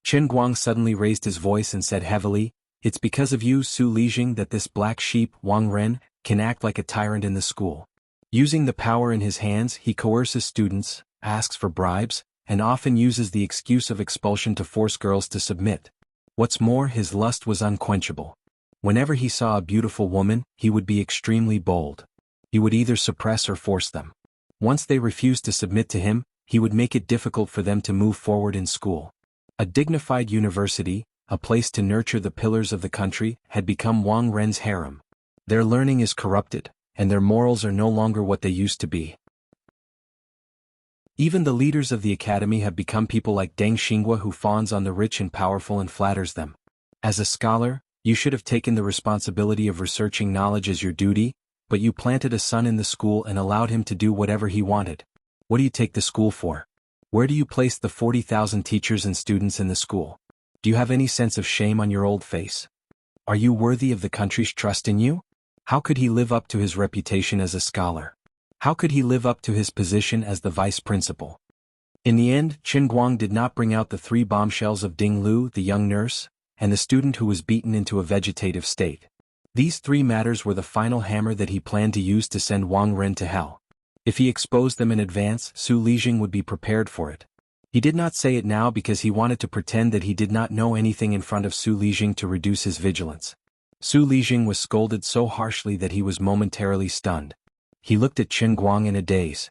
Qin Guang suddenly raised his voice and said heavily, it's because of you, Su Lijing, that this black sheep, Wang Ren, can act like a tyrant in the school. Using the power in his hands, he coerces students, asks for bribes, and often uses the excuse of expulsion to force girls to submit. What's more, his lust was unquenchable. Whenever he saw a beautiful woman, he would be extremely bold. He would either suppress or force them. Once they refused to submit to him, he would make it difficult for them to move forward in school. A dignified university, a place to nurture the pillars of the country, had become Wang Ren's harem. Their learning is corrupted, and their morals are no longer what they used to be. Even the leaders of the academy have become people like Deng Xinghua, who fawns on the rich and powerful and flatters them. As a scholar, you should have taken the responsibility of researching knowledge as your duty, but you planted a son in the school and allowed him to do whatever he wanted. What do you take the school for? Where do you place the 40,000 teachers and students in the school? Do you have any sense of shame on your old face? Are you worthy of the country's trust in you? How could he live up to his reputation as a scholar? How could he live up to his position as the vice principal? In the end, Qin Guang did not bring out the 3 bombshells of Ding Lu, the young nurse, and the student who was beaten into a vegetative state. These 3 matters were the final hammer that he planned to use to send Wang Ren to hell. If he exposed them in advance, Su Lijing would be prepared for it. He did not say it now because he wanted to pretend that he did not know anything in front of Su Lijing to reduce his vigilance. Su Lijing was scolded so harshly that he was momentarily stunned. He looked at Qin Guang in a daze.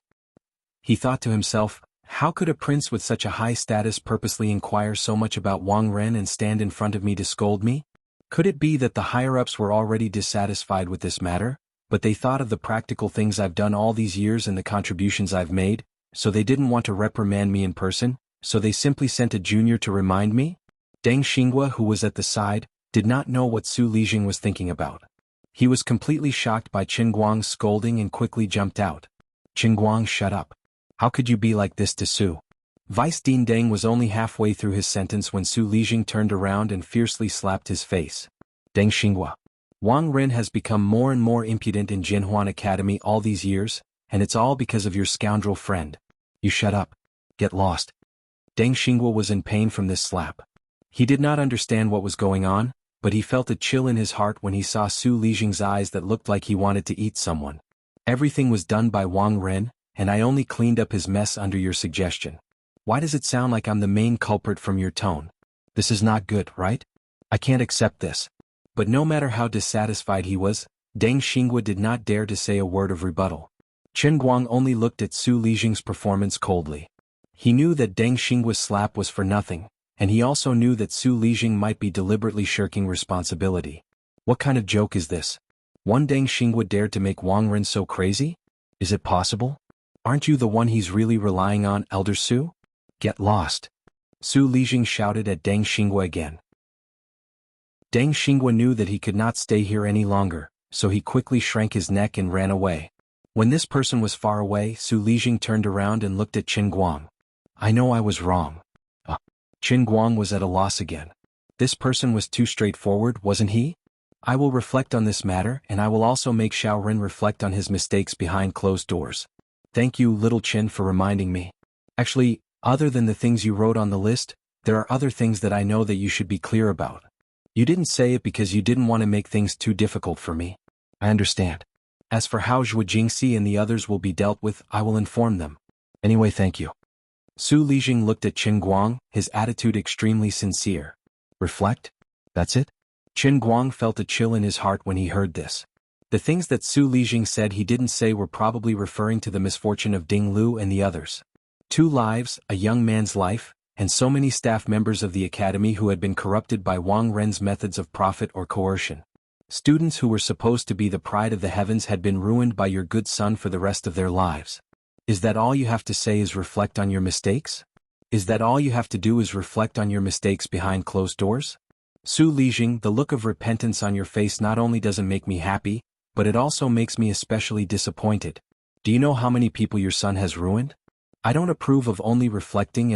He thought to himself, how could a prince with such a high status purposely inquire so much about Wang Ren and stand in front of me to scold me? Could it be that the higher-ups were already dissatisfied with this matter, but they thought of the practical things I've done all these years and the contributions I've made, so they didn't want to reprimand me in person, so they simply sent a junior to remind me? Deng Xinghua, who was at the side, did not know what Su Lijing was thinking about. He was completely shocked by Qin Guang's scolding and quickly jumped out. Qin Guang, shut up. How could you be like this to Su? Vice Dean Deng was only halfway through his sentence when Su Lijing turned around and fiercely slapped his face. Deng Xinghua. Wang Ren has become more and more impudent in Jinhuan Academy all these years, and it's all because of your scoundrel friend. You shut up. Get lost. Deng Xinghua was in pain from this slap. He did not understand what was going on, but he felt a chill in his heart when he saw Su Lijing's eyes that looked like he wanted to eat someone. Everything was done by Wang Ren, and I only cleaned up his mess under your suggestion. Why does it sound like I'm the main culprit from your tone? This is not good, right? I can't accept this. But no matter how dissatisfied he was, Deng Xinghua did not dare to say a word of rebuttal. Qin Guang only looked at Su Lijing's performance coldly. He knew that Deng Xinghua's slap was for nothing, and he also knew that Su Lijing might be deliberately shirking responsibility. What kind of joke is this? One Deng Xinghua dared to make Wang Ren so crazy? Is it possible? Aren't you the one he's really relying on, Elder Su? Get lost. Su Lijing shouted at Deng Xinghua again. Deng Xinghua knew that he could not stay here any longer, so he quickly shrank his neck and ran away. When this person was far away, Su Lijing turned around and looked at Qin Guang. I know I was wrong. Qin Guang was at a loss again. This person was too straightforward, wasn't he? I will reflect on this matter, and I will also make Xiao Ren reflect on his mistakes behind closed doors. Thank you, little Qin, for reminding me. Actually, other than the things you wrote on the list, there are other things that I know that you should be clear about. You didn't say it because you didn't want to make things too difficult for me. I understand. As for how Zhuo Jingxi and the others will be dealt with, I will inform them. Anyway, thank you. Su Lijing looked at Qin Guang, his attitude extremely sincere. Reflect? That's it? Qin Guang felt a chill in his heart when he heard this. The things that Su Lijing said he didn't say were probably referring to the misfortune of Ding Lu and the others. 2 lives, a young man's life, and so many staff members of the academy who had been corrupted by Wang Ren's methods of profit or coercion. Students who were supposed to be the pride of the heavens had been ruined by your good son for the rest of their lives. Is that all you have to say is reflect on your mistakes? Is that all you have to do is reflect on your mistakes behind closed doors? Su Lijing, the look of repentance on your face not only doesn't make me happy, but it also makes me especially disappointed. Do you know how many people your son has ruined? I don't approve of only reflecting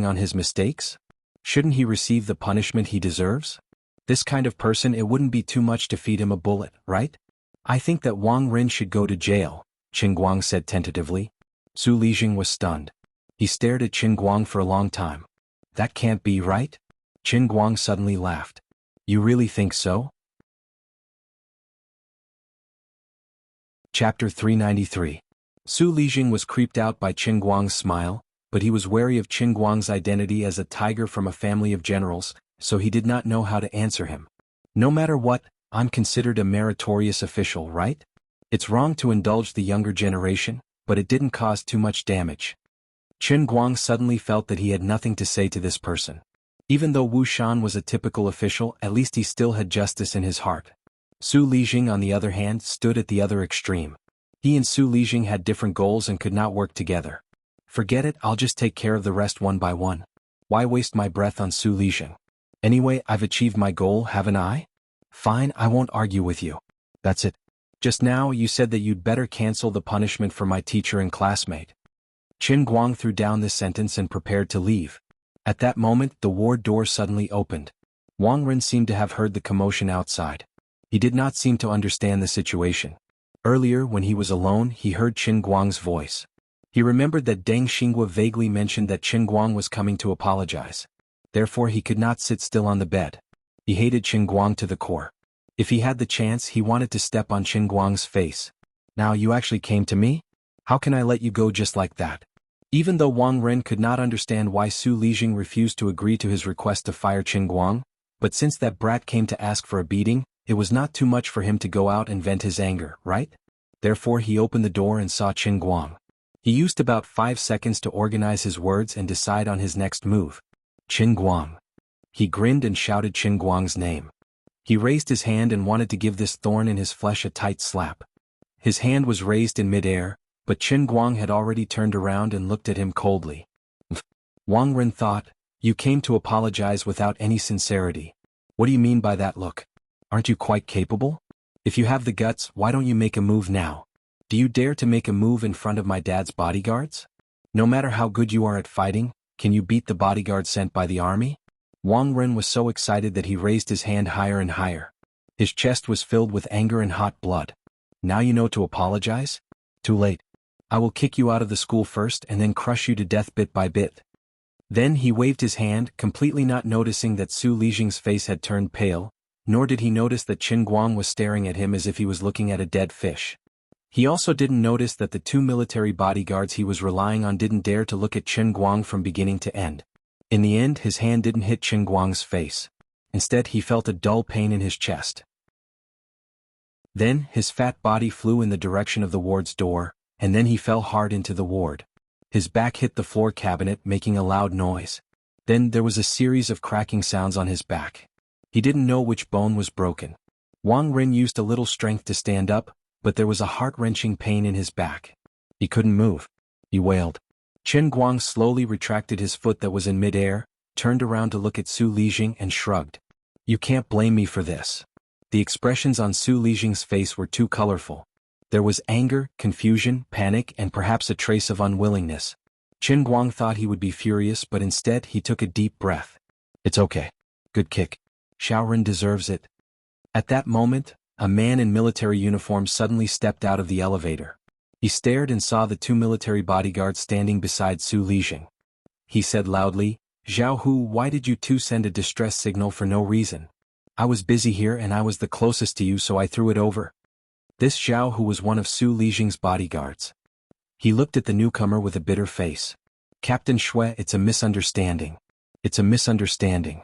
on his mistakes. Shouldn't he receive the punishment he deserves? This kind of person, it wouldn't be too much to feed him a bullet, right? I think that Wang Ren should go to jail, Qin Guang said tentatively. Su Lijing was stunned. He stared at Qin Guang for a long time. That can't be right? Qin Guang suddenly laughed. You really think so? Chapter 393. Su Lijing was creeped out by Qin Guang's smile, but he was wary of Qin Guang's identity as a tiger from a family of generals, so he did not know how to answer him. No matter what, I'm considered a meritorious official, right? It's wrong to indulge the younger generation, but it didn't cause too much damage. Qin Guang suddenly felt that he had nothing to say to this person. Even though Wu Shan was a typical official, at least he still had justice in his heart. Su Lijing, on the other hand, stood at the other extreme. He and Su Lijing had different goals and could not work together. Forget it, I'll just take care of the rest one by one. Why waste my breath on Su Lijing? Anyway, I've achieved my goal, haven't I? Fine, I won't argue with you. That's it. Just now you said that you'd better cancel the punishment for my teacher and classmate. Qin Guang threw down this sentence and prepared to leave. At that moment, the ward door suddenly opened. Wang Ren seemed to have heard the commotion outside. He did not seem to understand the situation. Earlier, when he was alone, he heard Qin Guang's voice. He remembered that Deng Xinghua vaguely mentioned that Qin Guang was coming to apologize. Therefore he could not sit still on the bed. He hated Qin Guang to the core. If he had the chance, he wanted to step on Qin Guang's face. Now you actually came to me? How can I let you go just like that? Even though Wang Ren could not understand why Su Lijing refused to agree to his request to fire Qin Guang, but since that brat came to ask for a beating, it was not too much for him to go out and vent his anger, right? Therefore he opened the door and saw Qin Guang. He used about 5 seconds to organize his words and decide on his next move. Qin Guang. He grinned and shouted Qin Guang's name. He raised his hand and wanted to give this thorn in his flesh a tight slap. His hand was raised in midair, but Qin Guang had already turned around and looked at him coldly. Wang Ren thought, you came to apologize without any sincerity. What do you mean by that look? Aren't you quite capable? If you have the guts, why don't you make a move now? Do you dare to make a move in front of my dad's bodyguards? No matter how good you are at fighting, can you beat the bodyguard sent by the army? Wang Ren was so excited that he raised his hand higher and higher. His chest was filled with anger and hot blood. Now you know to apologize? Too late. I will kick you out of the school first and then crush you to death bit by bit. Then he waved his hand, completely not noticing that Su Lijing's face had turned pale, nor did he notice that Qin Guang was staring at him as if he was looking at a dead fish. He also didn't notice that the 2 military bodyguards he was relying on didn't dare to look at Qin Guang from beginning to end. In the end, his hand didn't hit Qin Guang's face. Instead, he felt a dull pain in his chest. Then, his fat body flew in the direction of the ward's door, and then he fell hard into the ward. His back hit the floor cabinet, making a loud noise. Then there was a series of cracking sounds on his back. He didn't know which bone was broken. Wang Ren used a little strength to stand up, but there was a heart-wrenching pain in his back. He couldn't move. He wailed. Qin Guang slowly retracted his foot that was in midair, turned around to look at Su Lijing and shrugged. You can't blame me for this. The expressions on Su Lijing's face were too colorful. There was anger, confusion, panic, and perhaps a trace of unwillingness. Qin Guang thought he would be furious, but instead he took a deep breath. It's okay. Good kick. Xiaoren deserves it. At that moment, a man in military uniform suddenly stepped out of the elevator. He stared and saw the 2 military bodyguards standing beside Su Lijing. He said loudly, Zhao Hu, why did you two send a distress signal for no reason? I was busy here and I was the closest to you, so I threw it over. This Zhao Hu was one of Su Lijing's bodyguards. He looked at the newcomer with a bitter face. Captain Xue, it's a misunderstanding. It's a misunderstanding.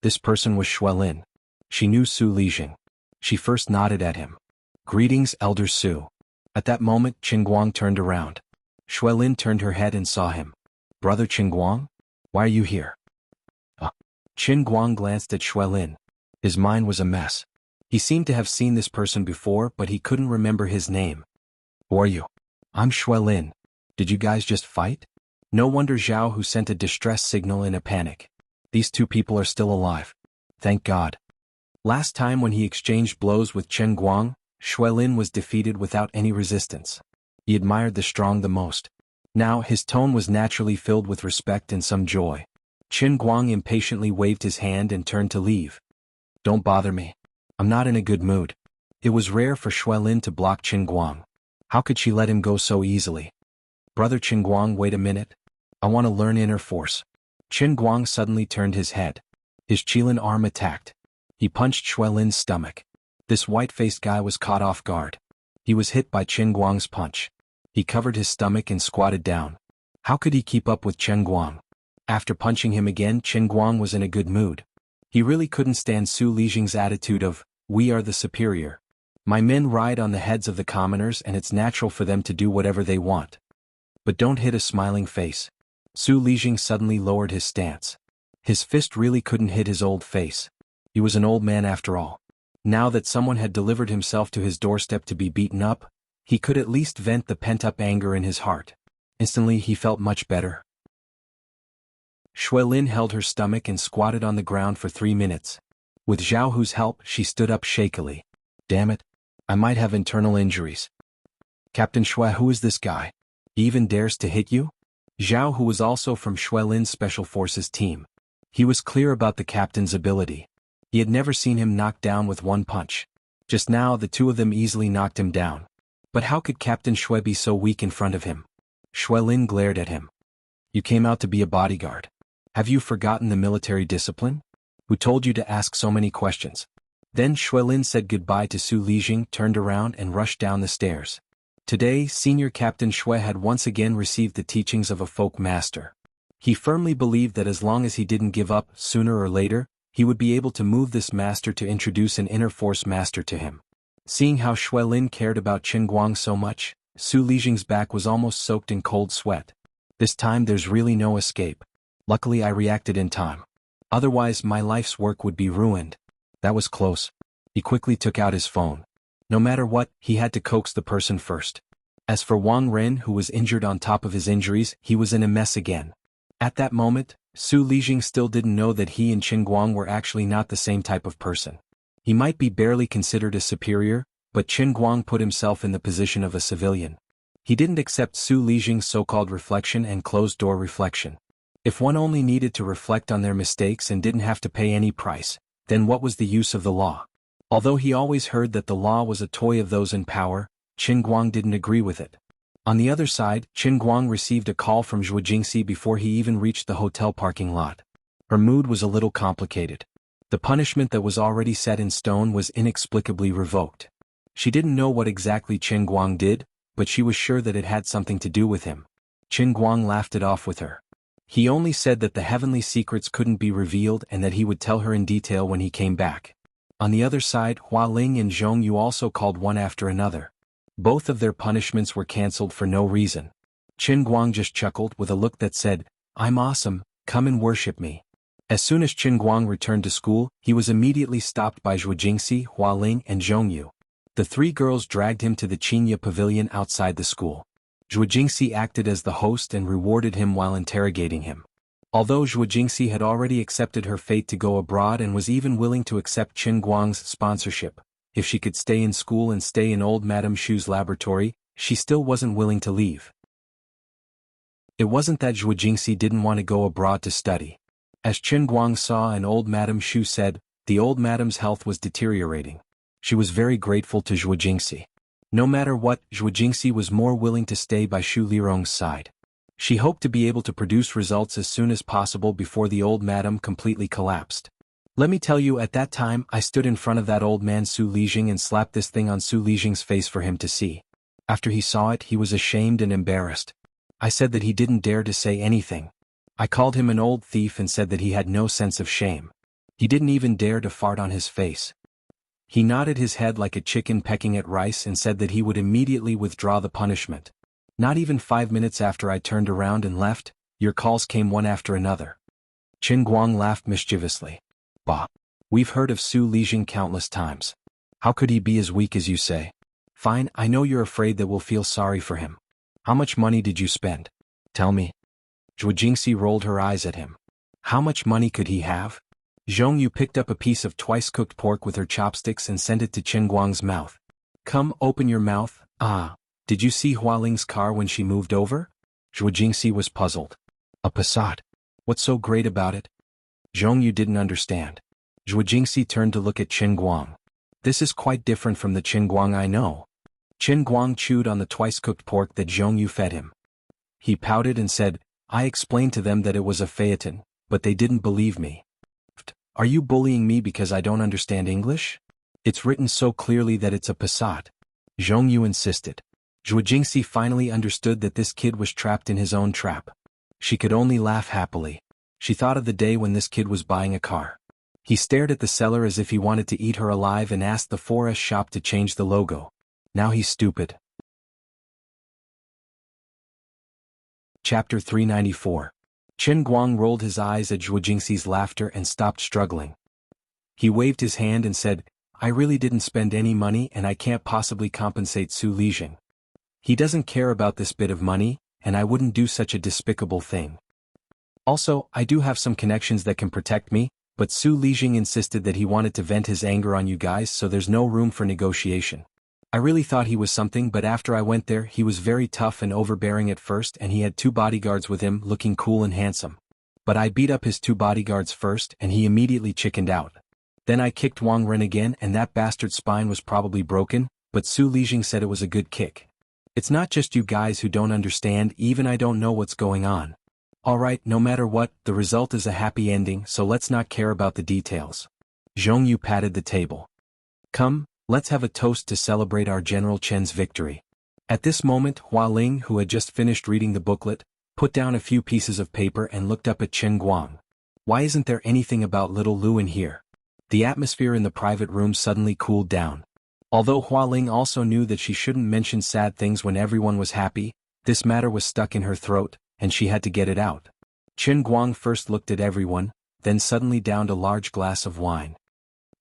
This person was Xuelin. She knew Su Lijing. She first nodded at him. Greetings, Elder Su. At that moment, Qin Guang turned around. Xuelin turned her head and saw him. Brother Qin Guang? Why are you here? Qin Guang glanced at Xuelin. His mind was a mess. He seemed to have seen this person before, but he couldn't remember his name. Who are you? I'm Xuelin. Did you guys just fight? No wonder Zhao Hu sent a distress signal in a panic. These 2 people are still alive. Thank God. Last time when he exchanged blows with Qin Guang, Xuelin was defeated without any resistance. He admired the strong the most. Now his tone was naturally filled with respect and some joy. Qin Guang impatiently waved his hand and turned to leave. Don't bother me. I'm not in a good mood. It was rare for Xuelin to block Qin Guang. How could she let him go so easily? Brother Qin Guang, wait a minute. I want to learn inner force. Qin Guang suddenly turned his head. His Qilin arm attacked. He punched Xuelin's stomach. This white-faced guy was caught off guard. He was hit by Qin Guang's punch. He covered his stomach and squatted down. How could he keep up with Qin Guang? After punching him again, Qin Guang was in a good mood. He really couldn't stand Su Lijing's attitude of, we are the superior. My men ride on the heads of the commoners and it's natural for them to do whatever they want. But don't hit a smiling face. Su Lijing suddenly lowered his stance. His fist really couldn't hit his old face. He was an old man after all. Now that someone had delivered himself to his doorstep to be beaten up, he could at least vent the pent-up anger in his heart. Instantly he felt much better. Xuelin held her stomach and squatted on the ground for 3 minutes. With Zhao Hu's help, she stood up shakily. Damn it. I might have internal injuries. Captain Xue, who is this guy? He even dares to hit you? Zhao Hu was also from Xuelin's Special Forces team. He was clear about the captain's ability. He had never seen him knocked down with one punch. Just now the 2 of them easily knocked him down. But how could Captain Xue be so weak in front of him? Lin glared at him. You came out to be a bodyguard. Have you forgotten the military discipline? Who told you to ask so many questions? Then Lin said goodbye to Su Lijing, turned around and rushed down the stairs. Today, Senior Captain Shui had once again received the teachings of a folk master. He firmly believed that as long as he didn't give up, sooner or later, he would be able to move this master to introduce an inner force master to him. Seeing how Lin cared about Qin Guang so much, Su Lijing's back was almost soaked in cold sweat. This time there's really no escape. Luckily I reacted in time. Otherwise my life's work would be ruined. That was close. He quickly took out his phone. No matter what, he had to coax the person first. As for Wang Ren, who was injured on top of his injuries, he was in a mess again. At that moment, Su Lijing still didn't know that he and Qin Guang were actually not the same type of person. He might be barely considered a superior, but Qin Guang put himself in the position of a civilian. He didn't accept Su Lijing's so-called reflection and closed-door reflection. If one only needed to reflect on their mistakes and didn't have to pay any price, then what was the use of the law? Although he always heard that the law was a toy of those in power, Qin Guang didn't agree with it. On the other side, Qin Guang received a call from Zhuo Jingxi before he even reached the hotel parking lot. Her mood was a little complicated. The punishment that was already set in stone was inexplicably revoked. She didn't know what exactly Qin Guang did, but she was sure that it had something to do with him. Qin Guang laughed it off with her. He only said that the heavenly secrets couldn't be revealed and that he would tell her in detail when he came back. On the other side, Hua Ling and Zhong Yu also called one after another. Both of their punishments were cancelled for no reason. Qin Guang just chuckled with a look that said, "I'm awesome, come and worship me." As soon as Qin Guang returned to school, he was immediately stopped by Zhuo Jingxi, Hua Ling and Zhong Yu. The three girls dragged him to the Qinya pavilion outside the school. Zhuo Jingxi acted as the host and rewarded him while interrogating him. Although Zhuo Jingxi had already accepted her fate to go abroad and was even willing to accept Qin Guang's sponsorship, if she could stay in school and stay in old Madame Shu's laboratory, she still wasn't willing to leave. It wasn't that Zhuo Jingxi didn't want to go abroad to study. As Qin Guang saw and old Madame Shu said, the old Madame's health was deteriorating. She was very grateful to Zhuo Jingxi. No matter what, Zhuo Jingxi was more willing to stay by Shu Lirong's side. She hoped to be able to produce results as soon as possible before the old Madame completely collapsed. Let me tell you, at that time I stood in front of that old man Su Lijing and slapped this thing on Su Lijing's face for him to see. After he saw it, he was ashamed and embarrassed. I said that he didn't dare to say anything. I called him an old thief and said that he had no sense of shame. He didn't even dare to fart on his face. He nodded his head like a chicken pecking at rice and said that he would immediately withdraw the punishment. Not even 5 minutes after I turned around and left, your calls came one after another. Qin Guang laughed mischievously. Bah. We've heard of Su Lijing countless times. How could he be as weak as you say? Fine, I know you're afraid that we'll feel sorry for him. How much money did you spend? Tell me. Zhuo Jingxi rolled her eyes at him. How much money could he have? Zhong Yu picked up a piece of twice-cooked pork with her chopsticks and sent it to Qin Guang's mouth. Come, open your mouth. Ah, did you see Hua Ling's car when she moved over? Zhuo Jingxi was puzzled. A Passat. What's so great about it? Zhong Yu didn't understand. Zhuo Jingxi turned to look at Qin Guang. This is quite different from the Qin Guang I know. Qin Guang chewed on the twice-cooked pork that Zhong Yu fed him. He pouted and said, I explained to them that it was a Phaeton, but they didn't believe me. Are you bullying me because I don't understand English? It's written so clearly that it's a Passat. Zhong Yu insisted. Zhuo Jingxi finally understood that this kid was trapped in his own trap. She could only laugh happily. She thought of the day when this kid was buying a car. He stared at the seller as if he wanted to eat her alive and asked the 4S shop to change the logo. Now he's stupid. Chapter 394. Qin Guang rolled his eyes at Zhuo Jingxi's laughter and stopped struggling. He waved his hand and said, I really didn't spend any money and I can't possibly compensate Su Lijing. He doesn't care about this bit of money, and I wouldn't do such a despicable thing. Also, I do have some connections that can protect me, but Su Lijing insisted that he wanted to vent his anger on you guys, so there's no room for negotiation. I really thought he was something, but after I went there he was very tough and overbearing at first, and he had 2 bodyguards with him looking cool and handsome. But I beat up his 2 bodyguards first and he immediately chickened out. Then I kicked Wang Ren again and that bastard's spine was probably broken, but Su Lijing said it was a good kick. It's not just you guys who don't understand, even I don't know what's going on. Alright, no matter what, the result is a happy ending, so let's not care about the details. Zhongyu patted the table. Come, let's have a toast to celebrate our General Chen's victory. At this moment, Hua Ling, who had just finished reading the booklet, put down a few pieces of paper and looked up at Chen Guang. Why isn't there anything about little Lu in here? The atmosphere in the private room suddenly cooled down. Although Hua Ling also knew that she shouldn't mention sad things when everyone was happy, this matter was stuck in her throat, and she had to get it out. Chen Guang first looked at everyone, then suddenly downed a large glass of wine.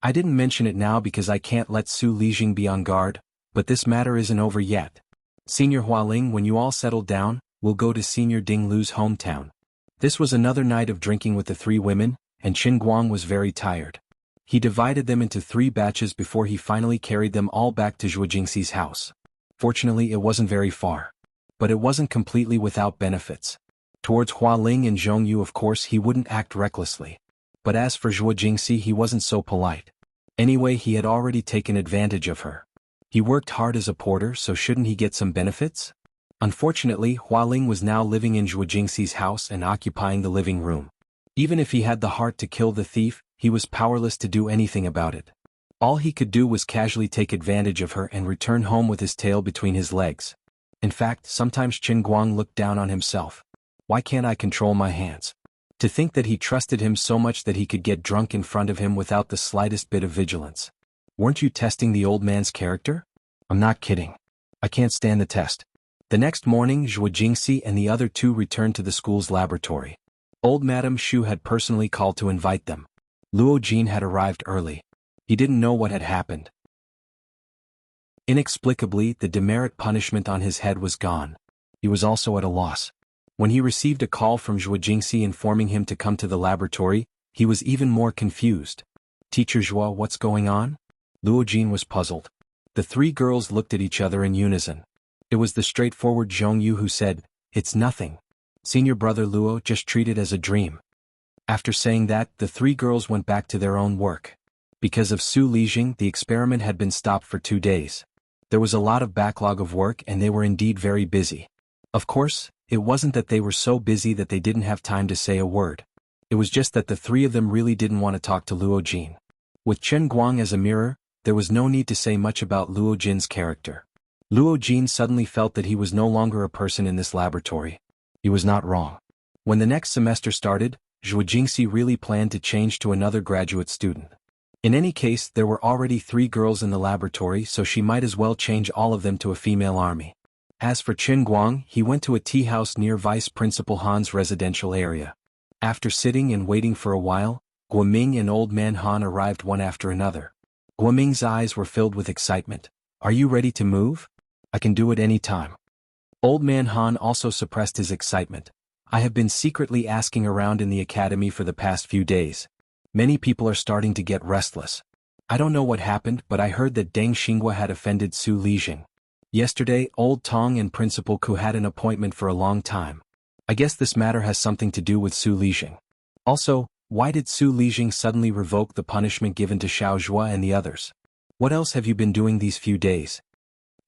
I didn't mention it now because I can't let Su Lijing be on guard, but this matter isn't over yet. Senior Hua Ling, when you all settle down, we'll go to Senior Ding Lu's hometown. This was another night of drinking with the three women, and Chen Guang was very tired. He divided them into 3 batches before he finally carried them all back to Zhuo Jingxi's house. Fortunately, it wasn't very far. But it wasn't completely without benefits. Towards Hua Ling and Zhongyu, of course, he wouldn't act recklessly. But as for Zhuo Jingxi, he wasn't so polite. Anyway, he had already taken advantage of her. He worked hard as a porter, so shouldn't he get some benefits? Unfortunately, Hua Ling was now living in Zhuo Jingxi's house and occupying the living room. Even if he had the heart to kill the thief, he was powerless to do anything about it. All he could do was casually take advantage of her and return home with his tail between his legs. In fact, sometimes Chen Guang looked down on himself. Why can't I control my hands? To think that he trusted him so much that he could get drunk in front of him without the slightest bit of vigilance. Weren't you testing the old man's character? I'm not kidding. I can't stand the test. The next morning, Zhuo Jingxi and the other 2 returned to the school's laboratory. Old Madame Xu had personally called to invite them. Luo Jin had arrived early. He didn't know what had happened. Inexplicably, the demerit punishment on his head was gone. He was also at a loss. When he received a call from Zhuo Jingxi informing him to come to the laboratory, he was even more confused. Teacher Zhuo, what's going on? Luo Jin was puzzled. The 3 girls looked at each other in unison. It was the straightforward Zhongyu who said, "It's nothing. Senior brother Luo, just treat it as a dream." After saying that, the 3 girls went back to their own work. Because of Su Lijing, the experiment had been stopped for 2 days. There was a lot of backlog of work and they were indeed very busy. Of course, it wasn't that they were so busy that they didn't have time to say a word. It was just that the 3 of them really didn't want to talk to Luo Jin. With Chen Guang as a mirror, there was no need to say much about Luo Jin's character. Luo Jin suddenly felt that he was no longer a person in this laboratory. He was not wrong. When the next semester started, Zhuo Jingxi really planned to change to another graduate student. In any case, there were already 3 girls in the laboratory, so she might as well change all of them to a female army. As for Chen Guang, he went to a tea house near Vice Principal Han's residential area. After sitting and waiting for a while, Guoming and Old Man Han arrived one after another. Guoming's eyes were filled with excitement. "Are you ready to move? I can do it any time." Old Man Han also suppressed his excitement. "I have been secretly asking around in the academy for the past few days. Many people are starting to get restless. I don't know what happened, but I heard that Deng Xinghua had offended Su Lijing. Yesterday, Old Tong and Principal Ku had an appointment for a long time. I guess this matter has something to do with Su Lijing. Also, why did Su Lijing suddenly revoke the punishment given to Xiao Zhua and the others? What else have you been doing these few days?"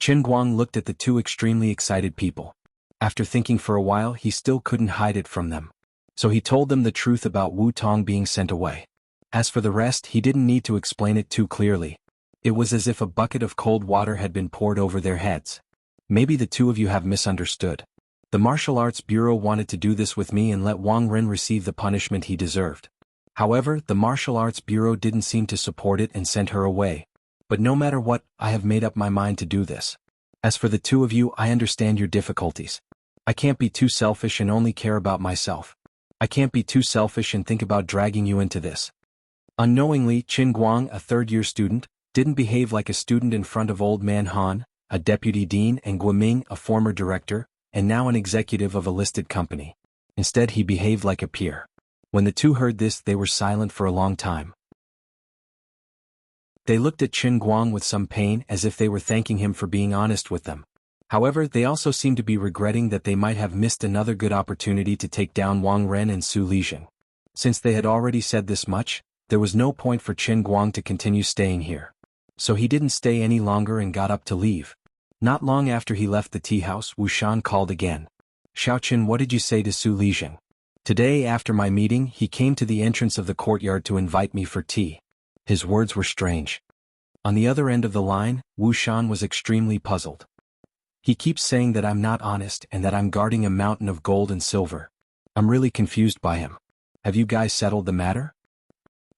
Chen Guang looked at the 2 extremely excited people. After thinking for a while, he still couldn't hide it from them. So he told them the truth about Wu Tong being sent away. As for the rest, he didn't need to explain it too clearly. It was as if a bucket of cold water had been poured over their heads. "Maybe the 2 of you have misunderstood. The Martial Arts Bureau wanted to do this with me and let Wang Ren receive the punishment he deserved. However, the Martial Arts Bureau didn't seem to support it and sent her away. But no matter what, I have made up my mind to do this. As for the 2 of you, I understand your difficulties. I can't be too selfish and only care about myself. I can't be too selfish and think about dragging you into this." Unknowingly, Chen Guang, a 3rd-year student, didn't behave like a student in front of Old Man Han, a deputy dean, and Guoming, a former director, and now an executive of a listed company. Instead, he behaved like a peer. When the 2 heard this, they were silent for a long time. They looked at Chen Guang with some pain, as if they were thanking him for being honest with them. However, they also seemed to be regretting that they might have missed another good opportunity to take down Wang Ren and Su Lijing. Since they had already said this much, there was no point for Chen Guang to continue staying here. So he didn't stay any longer and got up to leave. Not long after he left the tea house, Wuxian called again. Xiaoqin, what did you say to Su Lijing? Today after my meeting, he came to the entrance of the courtyard to invite me for tea. His words were strange. On the other end of the line, Wuxian was extremely puzzled. He keeps saying that I'm not honest and that I'm guarding a mountain of gold and silver. I'm really confused by him. Have you guys settled the matter?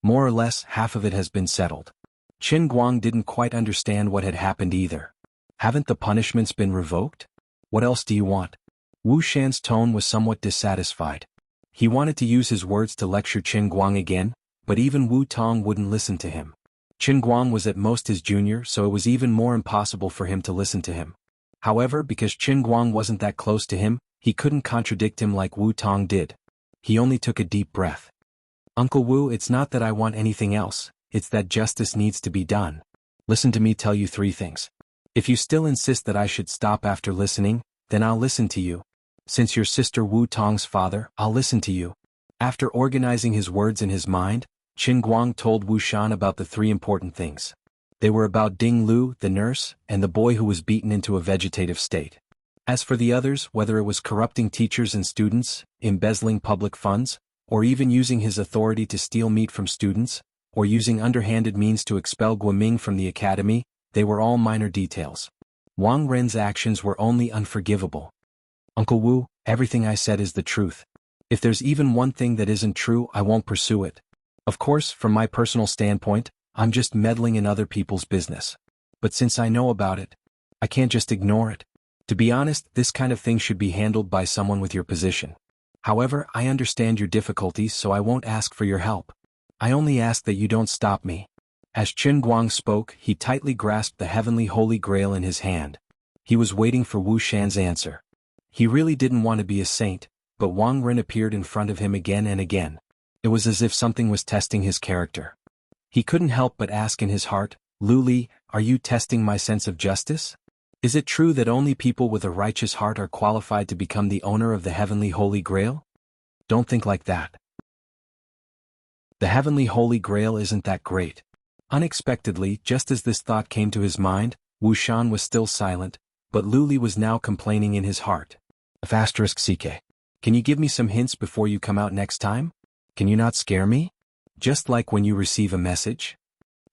More or less, half of it has been settled. Qin Guang didn't quite understand what had happened either. Haven't the punishments been revoked? What else do you want? Wu Shan's tone was somewhat dissatisfied. He wanted to use his words to lecture Qin Guang again, but even Wu Tong wouldn't listen to him. Qin Guang was at most his junior, so it was even more impossible for him to listen to him. However, because Qin Guang wasn't that close to him, he couldn't contradict him like Wu Tong did. He only took a deep breath. Uncle Wu, it's not that I want anything else, it's that justice needs to be done. Listen to me tell you 3 things. If you still insist that I should stop after listening, then I'll listen to you. Since you're sister Wu Tong's father, I'll listen to you. After organizing his words in his mind, Qin Guang told Wu Shan about the 3 important things. They were about Ding Lu, the nurse, and the boy who was beaten into a vegetative state. As for the others, whether it was corrupting teachers and students, embezzling public funds, or even using his authority to steal meat from students, or using underhanded means to expel Guoming from the academy, they were all minor details. Wang Ren's actions were only unforgivable. Uncle Wu, everything I said is the truth. If there's even one thing that isn't true, I won't pursue it. Of course, from my personal standpoint, I'm just meddling in other people's business. But since I know about it, I can't just ignore it. To be honest, this kind of thing should be handled by someone with your position. However, I understand your difficulties, so I won't ask for your help. I only ask that you don't stop me. As Qin Guang spoke, he tightly grasped the heavenly holy grail in his hand. He was waiting for Wu Shan's answer. He really didn't want to be a saint, but Wang Ren appeared in front of him again and again. It was as if something was testing his character. He couldn't help but ask in his heart, Lu Li, are you testing my sense of justice? Is it true that only people with a righteous heart are qualified to become the owner of the heavenly holy grail? Don't think like that. The heavenly holy grail isn't that great. Unexpectedly, just as this thought came to his mind, Wu Shan was still silent, but Lu Li was now complaining in his heart. *CK. Can you give me some hints before you come out next time? Can you not scare me? Just like when you receive a message?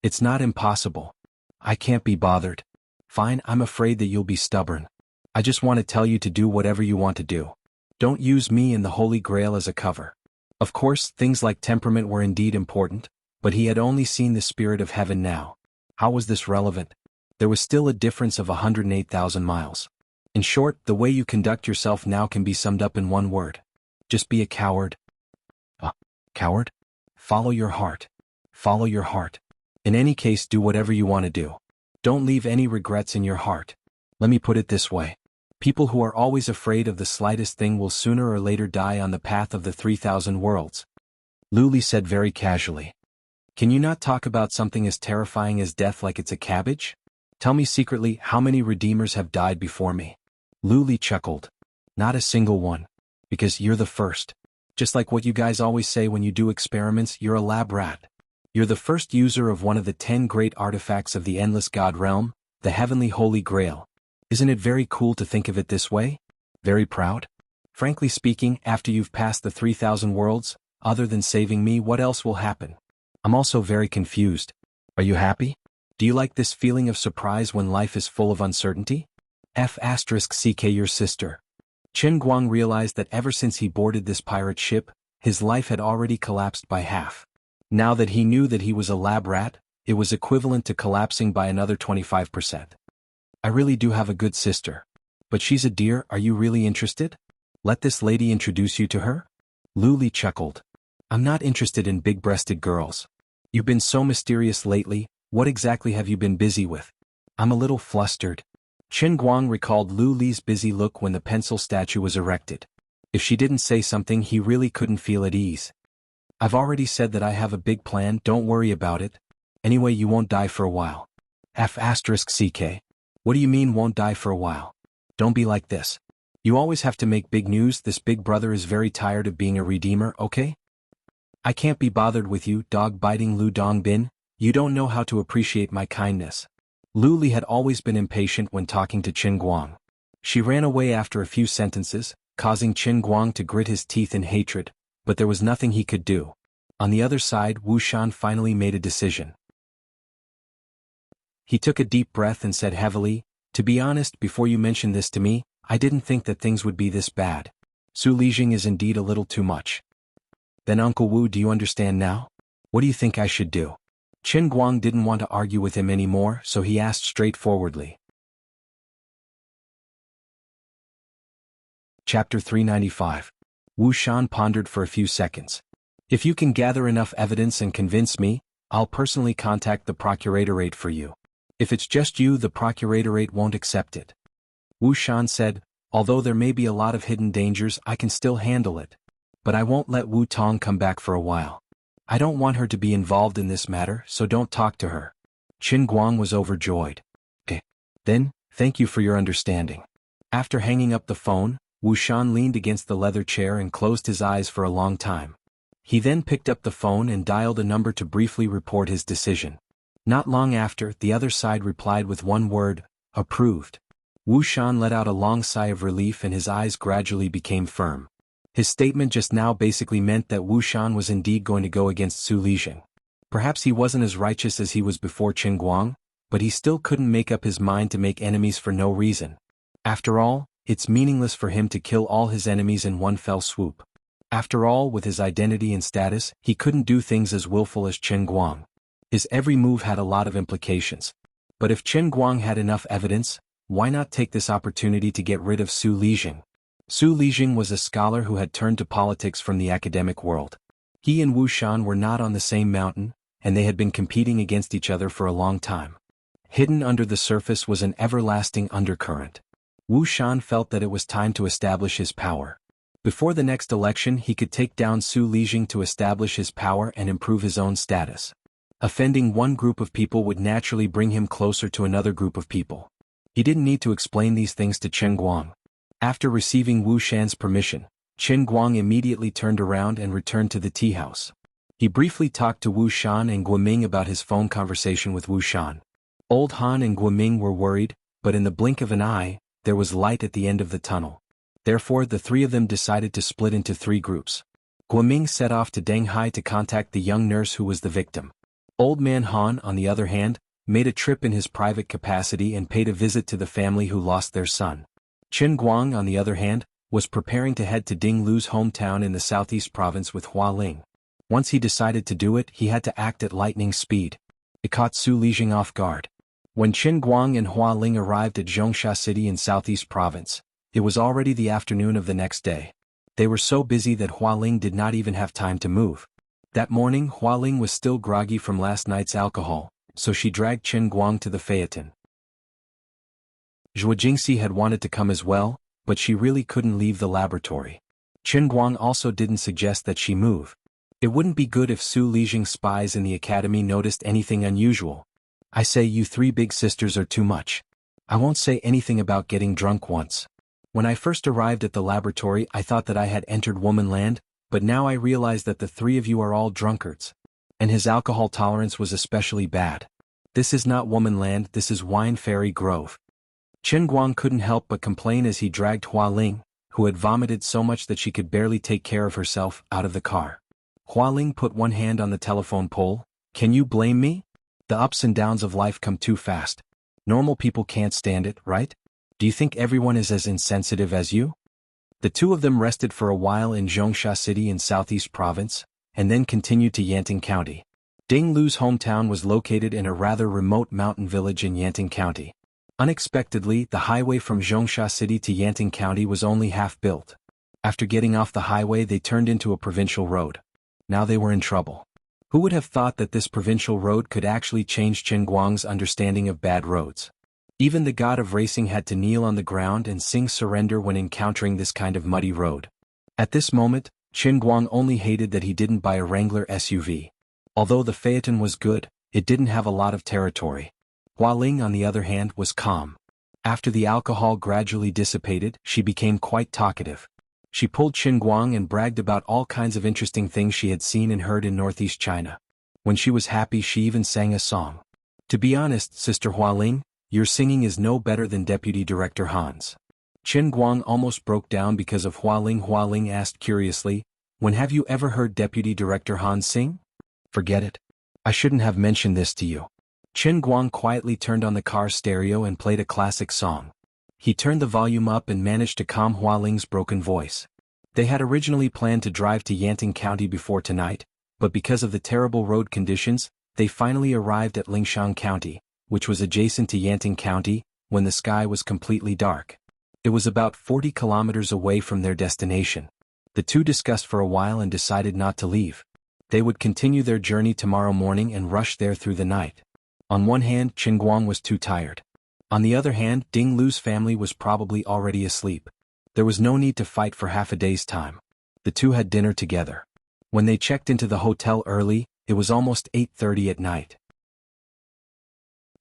It's not impossible. I can't be bothered. Fine, I'm afraid that you'll be stubborn. I just want to tell you to do whatever you want to do. Don't use me and the Holy Grail as a cover. Of course, things like temperament were indeed important, but he had only seen the spirit of heaven now. How was this relevant? There was still a difference of 108,000 miles. In short, the way you conduct yourself now can be summed up in one word. Just be a coward. Coward? Follow your heart. Follow your heart. In any case, do whatever you want to do. Don't leave any regrets in your heart. Let me put it this way. People who are always afraid of the slightest thing will sooner or later die on the path of the 3,000 worlds. Lu Li said very casually. Can you not talk about something as terrifying as death like it's a cabbage? Tell me secretly, how many redeemers have died before me? Lu Li chuckled. Not a single one. Because you're the first. Just like what you guys always say when you do experiments, you're a lab rat. You're the first user of one of the 10 great artifacts of the Endless God Realm, the Heavenly Holy Grail. Isn't it very cool to think of it this way? Very proud? Frankly speaking, after you've passed the 3,000 worlds, other than saving me, what else will happen? I'm also very confused. Are you happy? Do you like this feeling of surprise when life is full of uncertainty? *CK your sister. Qin Guang realized that ever since he boarded this pirate ship, his life had already collapsed by half. Now that he knew that he was a lab rat, it was equivalent to collapsing by another 25%. I really do have a good sister. But she's a dear, are you really interested? Let this lady introduce you to her? Lu Li chuckled. I'm not interested in big-breasted girls. You've been so mysterious lately, what exactly have you been busy with? I'm a little flustered. Qin Guang recalled Lu Li's busy look when the pencil statue was erected. If she didn't say something, he really couldn't feel at ease. I've already said that I have a big plan, don't worry about it. Anyway, you won't die for a while. *CK. What do you mean won't die for a while? Don't be like this. You always have to make big news, this big brother is very tired of being a redeemer, okay? I can't be bothered with you, dog-biting Lu Dongbin, you don't know how to appreciate my kindness. Lu Li had always been impatient when talking to Qin Guang. She ran away after a few sentences, causing Qin Guang to grit his teeth in hatred, but there was nothing he could do. On the other side, Wu Shan finally made a decision. He took a deep breath and said heavily, "To be honest, before you mentioned this to me, I didn't think that things would be this bad. Su Lijing is indeed a little too much." "Then Uncle Wu, do you understand now? What do you think I should do?" Qin Guang didn't want to argue with him anymore, so he asked straightforwardly. Chapter 395. Wu Shan pondered for a few seconds. "If you can gather enough evidence and convince me, I'll personally contact the procuratorate for you. If it's just you, the procuratorate won't accept it." Wu Shan said, "Although there may be a lot of hidden dangers, I can still handle it. But I won't let Wu Tong come back for a while. I don't want her to be involved in this matter, so don't talk to her." Qin Guang was overjoyed. Then, thank you for your understanding." After hanging up the phone, Wu Shan leaned against the leather chair and closed his eyes for a long time. He then picked up the phone and dialed a number to briefly report his decision. Not long after, the other side replied with one word, "Approved." Wu Shan let out a long sigh of relief and his eyes gradually became firm. His statement just now basically meant that Wu Shan was indeed going to go against Su Lijing. Perhaps he wasn't as righteous as he was before Qin Guang, but he still couldn't make up his mind to make enemies for no reason. After all, it's meaningless for him to kill all his enemies in one fell swoop. After all, with his identity and status, he couldn't do things as willful as Qin Guang. His every move had a lot of implications. But if Qin Guang had enough evidence, why not take this opportunity to get rid of Su Lijing? Su Lijing was a scholar who had turned to politics from the academic world. He and Wu Shan were not on the same mountain, and they had been competing against each other for a long time. Hidden under the surface was an everlasting undercurrent. Wu Shan felt that it was time to establish his power. Before the next election, he could take down Su Lijing to establish his power and improve his own status. Offending one group of people would naturally bring him closer to another group of people. He didn't need to explain these things to Qin Guang. After receiving Wu Shan's permission, Qin Guang immediately turned around and returned to the tea house. He briefly talked to Wu Shan and Guoming about his phone conversation with Wu Shan. Old Han and Guoming were worried, but in the blink of an eye, there was light at the end of the tunnel. Therefore, the three of them decided to split into three groups. Guoming set off to Denghai to contact the young nurse who was the victim. Old Man Han, on the other hand, made a trip in his private capacity and paid a visit to the family who lost their son. Qin Guang, on the other hand, was preparing to head to Ding Lu's hometown in the southeast province with Hua Ling. Once he decided to do it, he had to act at lightning speed. It caught Su Lijing off guard. When Qin Guang and Hua Ling arrived at Zhongsha City in southeast province, it was already the afternoon of the next day. They were so busy that Hua Ling did not even have time to move. That morning, Hua Ling was still groggy from last night's alcohol, so she dragged Qin Guang to the phaeton. Zhuo Jingxi had wanted to come as well, but she really couldn't leave the laboratory. Qin Guang also didn't suggest that she move. It wouldn't be good if Su Lijing's spies in the academy noticed anything unusual. "I say you three big sisters are too much. I won't say anything about getting drunk once. When I first arrived at the laboratory, I thought that I had entered womanland, but now I realize that the three of you are all drunkards. And his alcohol tolerance was especially bad. This is not womanland, this is Wine Fairy Grove." Qin Guang couldn't help but complain as he dragged Hua Ling, who had vomited so much that she could barely take care of herself, out of the car. Hua Ling put one hand on the telephone pole. "Can you blame me? The ups and downs of life come too fast. Normal people can't stand it, right? Do you think everyone is as insensitive as you?" The two of them rested for a while in Zhongsha City in southeast province, and then continued to Yanting County. Ding Lu's hometown was located in a rather remote mountain village in Yanting County. Unexpectedly, the highway from Zhongsha City to Yanting County was only half built. After getting off the highway, they turned into a provincial road. Now they were in trouble. Who would have thought that this provincial road could actually change Qin Guang's understanding of bad roads? Even the god of racing had to kneel on the ground and sing surrender when encountering this kind of muddy road. At this moment, Qin Guang only hated that he didn't buy a Wrangler SUV. Although the phaeton was good, it didn't have a lot of territory. Hua Ling, on the other hand, was calm. After the alcohol gradually dissipated, she became quite talkative. She pulled Qin Guang and bragged about all kinds of interesting things she had seen and heard in northeast China. When she was happy, she even sang a song. To be honest, Sister Hualing, your singing is no better than Deputy Director Han's. Chen Guang almost broke down because of Hualing. Hualing asked curiously, when have you ever heard Deputy Director Han sing? Forget it. I shouldn't have mentioned this to you. Chen Guang quietly turned on the car stereo and played a classic song. He turned the volume up and managed to calm Hualing's broken voice. They had originally planned to drive to Yanting County before tonight, but because of the terrible road conditions, they finally arrived at Lingshan County, which was adjacent to Yanting County, when the sky was completely dark. It was about 40 kilometers away from their destination. The two discussed for a while and decided not to leave. They would continue their journey tomorrow morning and rush there through the night. On one hand, Chen Guang was too tired. On the other hand, Ding Lu's family was probably already asleep. There was no need to fight for half a day's time. The two had dinner together. When they checked into the hotel early, it was almost 8:30 at night.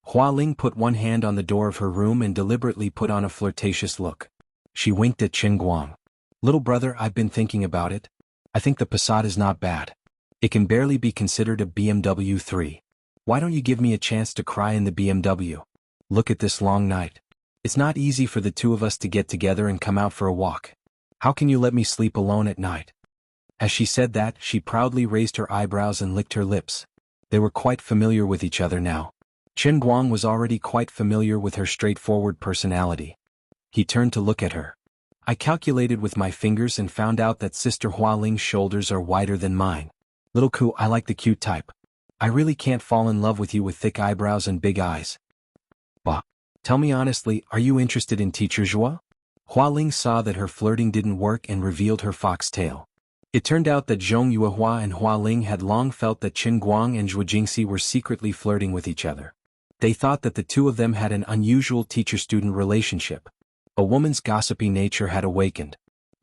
Hualing put one hand on the door of her room and deliberately put on a flirtatious look. She winked at Chen Guang. Little brother, I've been thinking about it. I think the Passat is not bad. It can barely be considered a BMW 3. Why don't you give me a chance to cry in the BMW? Look at this long night. It's not easy for the two of us to get together and come out for a walk. How can you let me sleep alone at night? As she said that, she proudly raised her eyebrows and licked her lips. They were quite familiar with each other now. Chen Guang was already quite familiar with her straightforward personality. He turned to look at her. I calculated with my fingers and found out that Sister Hualing's shoulders are wider than mine. Little Ku, I like the cute type. I really can't fall in love with you with thick eyebrows and big eyes. Bah. Tell me honestly, are you interested in Teacher Zhua? Hualing saw that her flirting didn't work and revealed her foxtail. It turned out that Zhong Yuehua and Hualing had long felt that Chen Guang and Zhuo Jingxi were secretly flirting with each other. They thought that the two of them had an unusual teacher-student relationship. A woman's gossipy nature had awakened.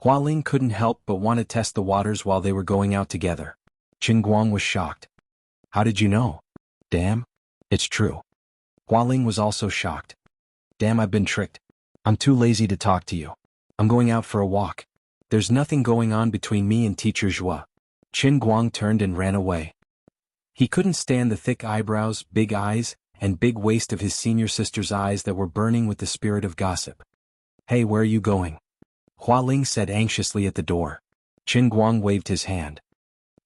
Hualing couldn't help but want to test the waters while they were going out together. Chen Guang was shocked. How did you know? Damn. It's true. Hualing was also shocked. Damn, I've been tricked. I'm too lazy to talk to you. I'm going out for a walk. There's nothing going on between me and Teacher Zhua. Chen Guang turned and ran away. He couldn't stand the thick eyebrows, big eyes, and big waist of his senior sister's eyes that were burning with the spirit of gossip. Hey, where are you going? Hualing said anxiously at the door. Chen Guang waved his hand.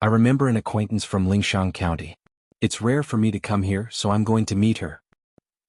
I remember an acquaintance from Lingshan County. It's rare for me to come here, so I'm going to meet her.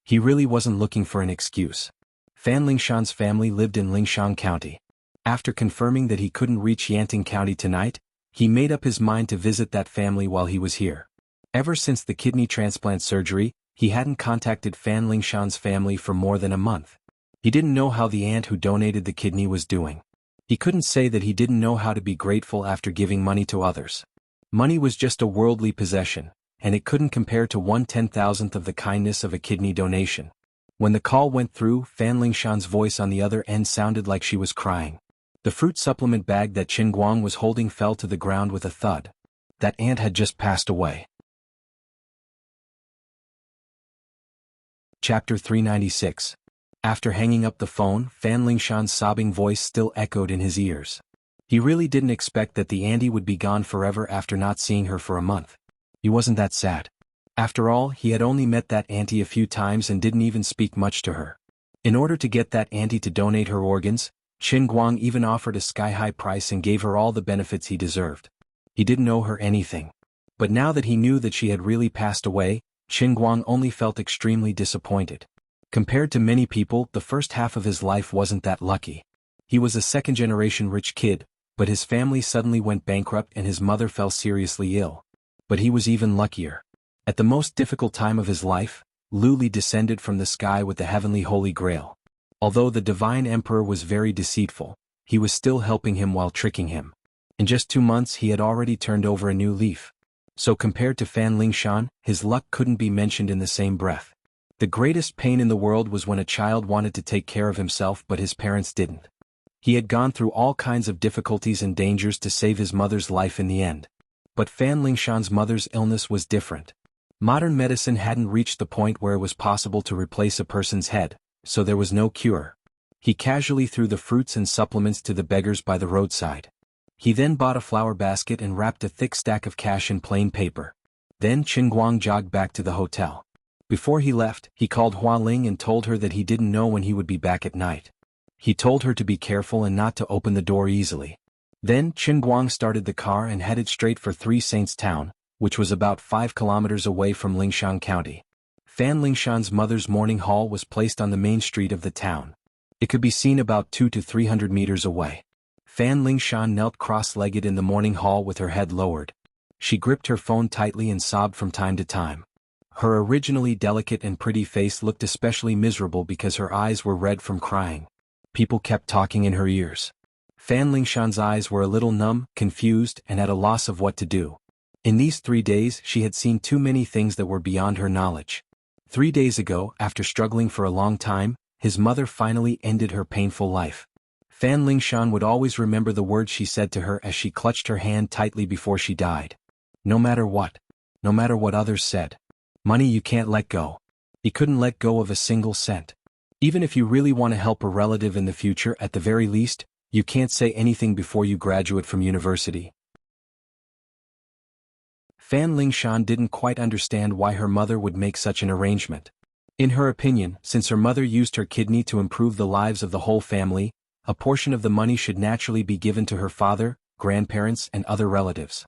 He really wasn't looking for an excuse. Fan Lingshan's family lived in Lingshan County. After confirming that he couldn't reach Yanting County tonight, he made up his mind to visit that family while he was here. Ever since the kidney transplant surgery, he hadn't contacted Fan Lingshan's family for more than a month. He didn't know how the aunt who donated the kidney was doing. He couldn't say that he didn't know how to be grateful after giving money to others. Money was just a worldly possession, and it couldn't compare to 1/10,000th of the kindness of a kidney donation. When the call went through, Fan Lingshan's voice on the other end sounded like she was crying. The fruit supplement bag that Chen Guang was holding fell to the ground with a thud. That aunt had just passed away. Chapter 396. After hanging up the phone, Fan Lingshan's sobbing voice still echoed in his ears. He really didn't expect that the auntie would be gone forever after not seeing her for a month. He wasn't that sad. After all, he had only met that auntie a few times and didn't even speak much to her. In order to get that auntie to donate her organs, Chen Guang even offered a sky-high price and gave her all the benefits he deserved. He didn't owe her anything. But now that he knew that she had really passed away, Chen Guang only felt extremely disappointed. Compared to many people, the first half of his life wasn't that lucky. He was a second-generation rich kid, but his family suddenly went bankrupt and his mother fell seriously ill. But he was even luckier. At the most difficult time of his life, Lu Li descended from the sky with the heavenly Holy Grail. Although the divine emperor was very deceitful, he was still helping him while tricking him. In just 2 months he had already turned over a new leaf. So compared to Fan Lingshan, his luck couldn't be mentioned in the same breath. The greatest pain in the world was when a child wanted to take care of himself but his parents didn't. He had gone through all kinds of difficulties and dangers to save his mother's life in the end. But Fan Lingshan's mother's illness was different. Modern medicine hadn't reached the point where it was possible to replace a person's head, so there was no cure. He casually threw the fruits and supplements to the beggars by the roadside. He then bought a flower basket and wrapped a thick stack of cash in plain paper. Then Chen Guang jogged back to the hotel. Before he left, he called Hua Ling and told her that he didn't know when he would be back at night. He told her to be careful and not to open the door easily. Then Qin Guang started the car and headed straight for Three Saints Town, which was about 5 kilometers away from Lingshan County. Fan Lingshan's mother's mourning hall was placed on the main street of the town. It could be seen about 200 to 300 meters away. Fan Lingshan knelt cross-legged in the mourning hall with her head lowered. She gripped her phone tightly and sobbed from time to time. Her originally delicate and pretty face looked especially miserable because her eyes were red from crying. People kept talking in her ears. Fan Lingshan's eyes were a little numb, confused, and at a loss of what to do. In these 3 days she had seen too many things that were beyond her knowledge. 3 days ago, after struggling for a long time, his mother finally ended her painful life. Fan Lingshan would always remember the words she said to her as she clutched her hand tightly before she died. No matter what others said. Money you can't let go. He couldn't let go of a single cent. Even if you really want to help a relative in the future, at the very least, you can't say anything before you graduate from university. Fan Lingshan didn't quite understand why her mother would make such an arrangement. In her opinion, since her mother used her kidney to improve the lives of the whole family, a portion of the money should naturally be given to her father, grandparents, and other relatives.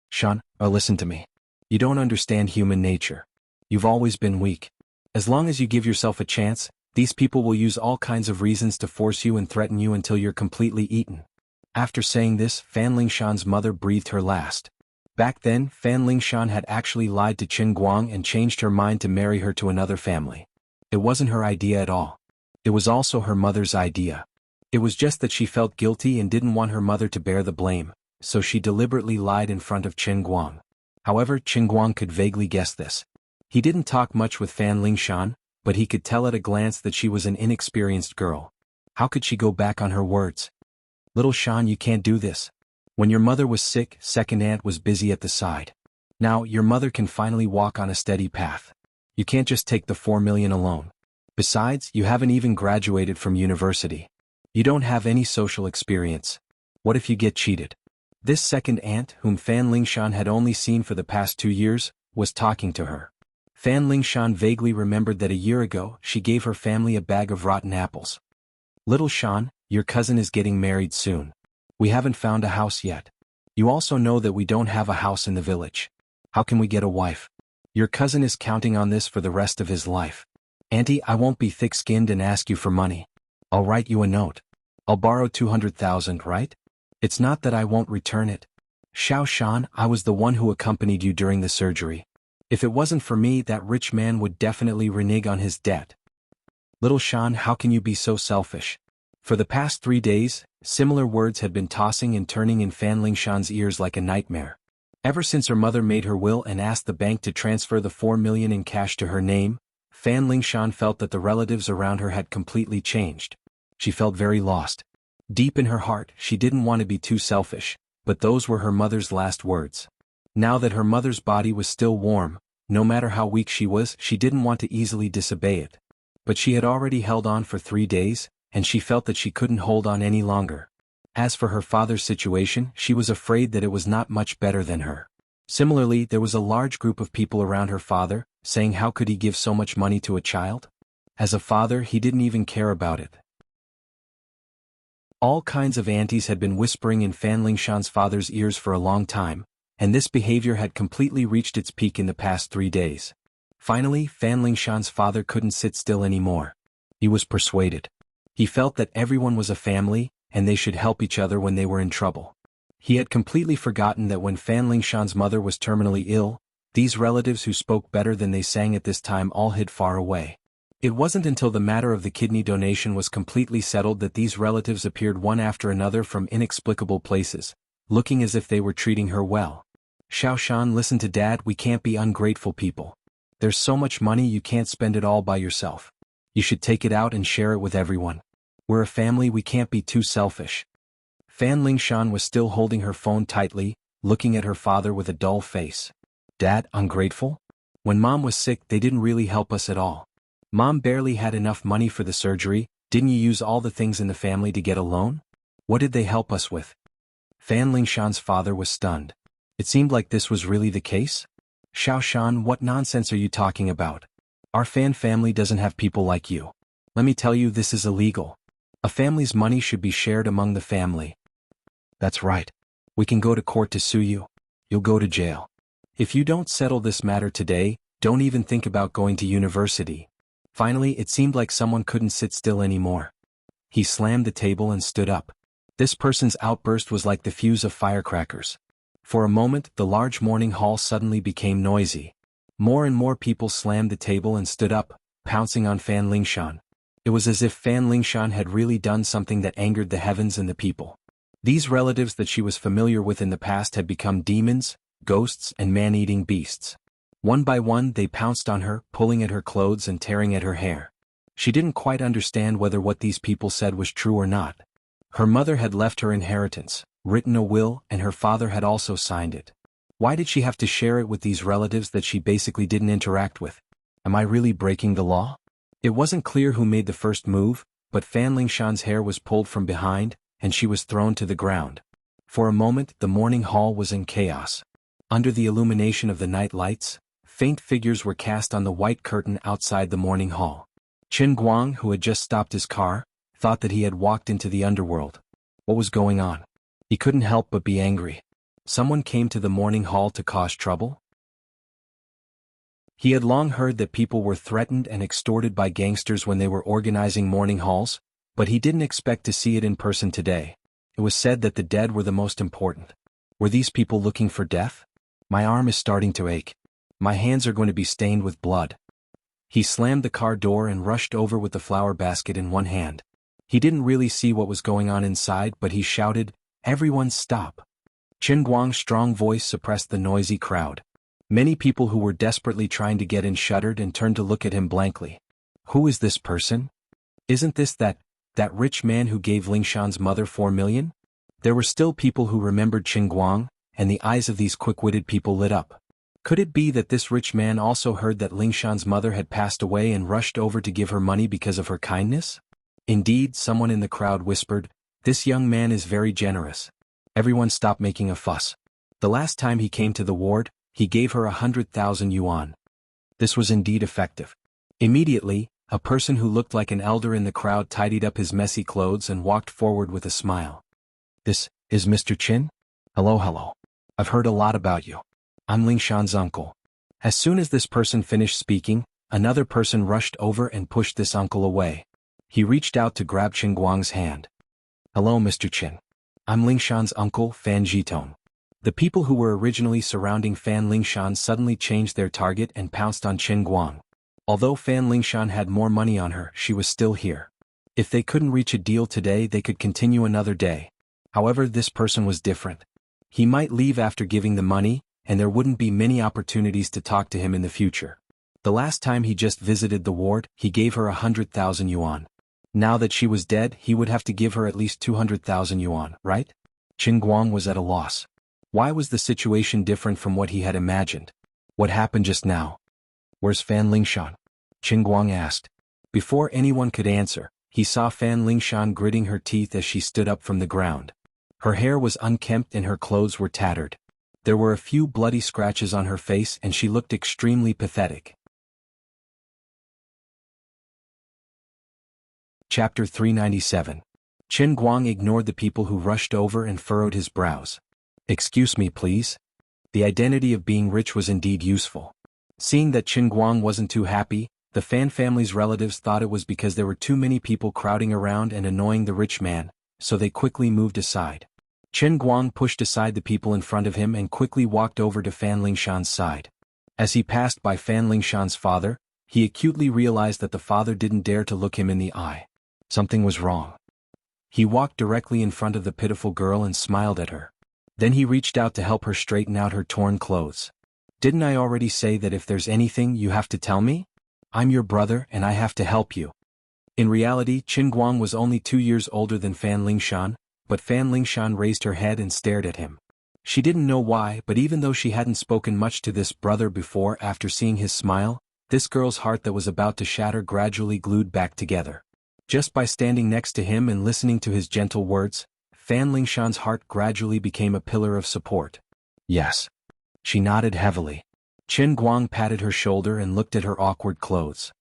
Shan, listen to me. You don't understand human nature. You've always been weak. As long as you give yourself a chance, these people will use all kinds of reasons to force you and threaten you until you're completely eaten. After saying this, Fan Lingshan's mother breathed her last. Back then, Fan Lingshan had actually lied to Qin Guang and changed her mind to marry her to another family. It wasn't her idea at all. It was also her mother's idea. It was just that she felt guilty and didn't want her mother to bear the blame, so she deliberately lied in front of Qin Guang. However, Qin Guang could vaguely guess this. He didn't talk much with Fan Lingshan, but he could tell at a glance that she was an inexperienced girl. How could she go back on her words? Little Shan, you can't do this. When your mother was sick, second aunt was busy at the side. Now, your mother can finally walk on a steady path. You can't just take the 4 million alone. Besides, you haven't even graduated from university. You don't have any social experience. What if you get cheated? This second aunt, whom Fan Lingshan had only seen for the past 2 years, was talking to her. Fan Lingshan vaguely remembered that a year ago she gave her family a bag of rotten apples. Little Shan, your cousin is getting married soon. We haven't found a house yet. You also know that we don't have a house in the village. How can we get a wife? Your cousin is counting on this for the rest of his life. Auntie, I won't be thick-skinned and ask you for money. I'll write you a note. I'll borrow 200,000, right? It's not that I won't return it. Xiao Shan, I was the one who accompanied you during the surgery. If it wasn't for me, that rich man would definitely renege on his debt. Little Shan, how can you be so selfish? For the past 3 days, similar words had been tossing and turning in Fan Lingshan's ears like a nightmare. Ever since her mother made her will and asked the bank to transfer the 4 million in cash to her name, Fan Lingshan felt that the relatives around her had completely changed. She felt very lost. Deep in her heart, she didn't want to be too selfish, but those were her mother's last words. Now that her mother's body was still warm, no matter how weak she was, she didn't want to easily disobey it. But she had already held on for 3 days, and she felt that she couldn't hold on any longer. As for her father's situation, she was afraid that it was not much better than her. Similarly, there was a large group of people around her father, saying how could he give so much money to a child? As a father, he didn't even care about it. All kinds of aunties had been whispering in Fan Lingshan's father's ears for a long time, and this behavior had completely reached its peak in the past 3 days. Finally, Fan Lingshan's father couldn't sit still anymore. He was persuaded. He felt that everyone was a family, and they should help each other when they were in trouble. He had completely forgotten that when Fan Lingshan's mother was terminally ill, these relatives who spoke better than they sang at this time all hid far away. It wasn't until the matter of the kidney donation was completely settled that these relatives appeared one after another from inexplicable places, looking as if they were treating her well. Xiao Shan, listen to Dad, we can't be ungrateful people. There's so much money you can't spend it all by yourself. You should take it out and share it with everyone. We're a family, we can't be too selfish. Fan Lingshan was still holding her phone tightly, looking at her father with a dull face. Dad, ungrateful? When Mom was sick, they didn't really help us at all. Mom barely had enough money for the surgery. Didn't you use all the things in the family to get a loan? What did they help us with? Fan Lingshan's father was stunned. It seemed like this was really the case. Xiao Shan, what nonsense are you talking about? Our Fan family doesn't have people like you. Let me tell you, this is illegal. A family's money should be shared among the family. That's right. We can go to court to sue you. You'll go to jail. If you don't settle this matter today, don't even think about going to university. Finally, it seemed like someone couldn't sit still anymore. He slammed the table and stood up. This person's outburst was like the fuse of firecrackers. For a moment, the large morning hall suddenly became noisy. More and more people slammed the table and stood up, pouncing on Fan Lingshan. It was as if Fan Lingshan had really done something that angered the heavens and the people. These relatives that she was familiar with in the past had become demons, ghosts, and man-eating beasts. One by one they pounced on her, pulling at her clothes and tearing at her hair. She didn't quite understand whether what these people said was true or not. Her mother had left her inheritance, written a will, and her father had also signed it. Why did she have to share it with these relatives that she basically didn't interact with? Am I really breaking the law? It wasn't clear who made the first move, but Fan Lingshan's hair was pulled from behind, and she was thrown to the ground. For a moment, the morning hall was in chaos. Under the illumination of the night lights, faint figures were cast on the white curtain outside the morning hall. Qin Guang, who had just stopped his car, thought that he had walked into the underworld. What was going on? He couldn't help but be angry. Someone came to the morning hall to cause trouble? He had long heard that people were threatened and extorted by gangsters when they were organizing morning halls, but he didn't expect to see it in person today. It was said that the dead were the most important. Were these people looking for death? My arm is starting to ache. My hands are going to be stained with blood. He slammed the car door and rushed over with the flower basket in one hand. He didn't really see what was going on inside, but he shouted, "Everyone stop!" Qin Guang's strong voice suppressed the noisy crowd. Many people who were desperately trying to get in shuddered and turned to look at him blankly. Who is this person? Isn't this that rich man who gave Lingshan's mother 4 million? There were still people who remembered Qin Guang, and the eyes of these quick-witted people lit up. Could it be that this rich man also heard that Lingshan's mother had passed away and rushed over to give her money because of her kindness? Indeed, someone in the crowd whispered, "This young man is very generous." Everyone stopped making a fuss. The last time he came to the ward, he gave her 100,000 yuan. This was indeed effective. Immediately, a person who looked like an elder in the crowd tidied up his messy clothes and walked forward with a smile. "This is Mr. Qin? Hello. I've heard a lot about you. I'm Lingshan's uncle." As soon as this person finished speaking, another person rushed over and pushed this uncle away. He reached out to grab Qin Guang's hand. "Hello, Mr. Qin. I'm Lingshan's uncle, Fan Jitong." The people who were originally surrounding Fan Lingshan suddenly changed their target and pounced on Qin Guang. Although Fan Lingshan had more money on her, she was still here. If they couldn't reach a deal today, they could continue another day. However, this person was different. He might leave after giving the money, and there wouldn't be many opportunities to talk to him in the future. The last time he just visited the ward, he gave her 100,000 yuan. Now that she was dead, he would have to give her at least 200,000 yuan, right? Qin Guang was at a loss. Why was the situation different from what he had imagined? What happened just now? "Where's Fan Lingshan?" Qin Guang asked. Before anyone could answer, he saw Fan Lingshan gritting her teeth as she stood up from the ground. Her hair was unkempt and her clothes were tattered. There were a few bloody scratches on her face and she looked extremely pathetic. Chapter 397. Qin Guang ignored the people who rushed over and furrowed his brows. "Excuse me, please." The identity of being rich was indeed useful. Seeing that Qin Guang wasn't too happy, the Fan family's relatives thought it was because there were too many people crowding around and annoying the rich man, so they quickly moved aside. Qin Guang pushed aside the people in front of him and quickly walked over to Fan Lingshan's side. As he passed by Fan Lingshan's father, he acutely realized that the father didn't dare to look him in the eye. Something was wrong. He walked directly in front of the pitiful girl and smiled at her. Then he reached out to help her straighten out her torn clothes. "Didn't I already say that if there's anything you have to tell me? I'm your brother and I have to help you." In reality, Qin Guang was only 2 years older than Fan Lingshan, but Fan Lingshan raised her head and stared at him. She didn't know why, but even though she hadn't spoken much to this brother before, after seeing his smile, this girl's heart that was about to shatter gradually glued back together. Just by standing next to him and listening to his gentle words, Fan Lingshan's heart gradually became a pillar of support. Yes. She nodded heavily. Chen Guang patted her shoulder and looked at her awkward clothes.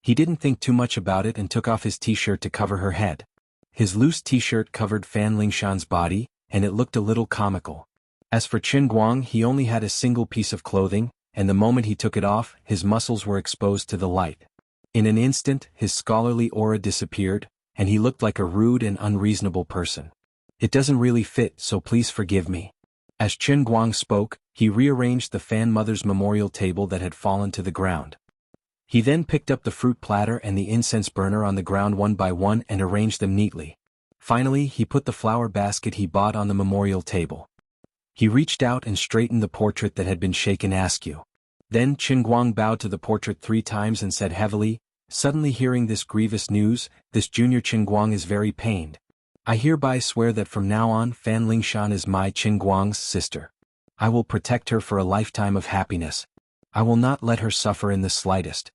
He didn't think too much about it and took off his t-shirt to cover her head. His loose t-shirt covered Fan Lingshan's body, and it looked a little comical. As for Chen Guang, he only had a single piece of clothing, and the moment he took it off, his muscles were exposed to the light. In an instant, his scholarly aura disappeared, and he looked like a rude and unreasonable person. It doesn't really fit, so please forgive me. As Chen Guang spoke, he rearranged the fan mother's memorial table that had fallen to the ground. He then picked up the fruit platter and the incense burner on the ground one by one and arranged them neatly. Finally, he put the flower basket he bought on the memorial table. He reached out and straightened the portrait that had been shaken askew. Then Chen Guang bowed to the portrait 3 times and said heavily, "Suddenly hearing this grievous news, this junior Chen Guang is very pained. I hereby swear that from now on Fan Lingshan is my Chen Guang's sister. I will protect her for a lifetime of happiness. I will not let her suffer in the slightest."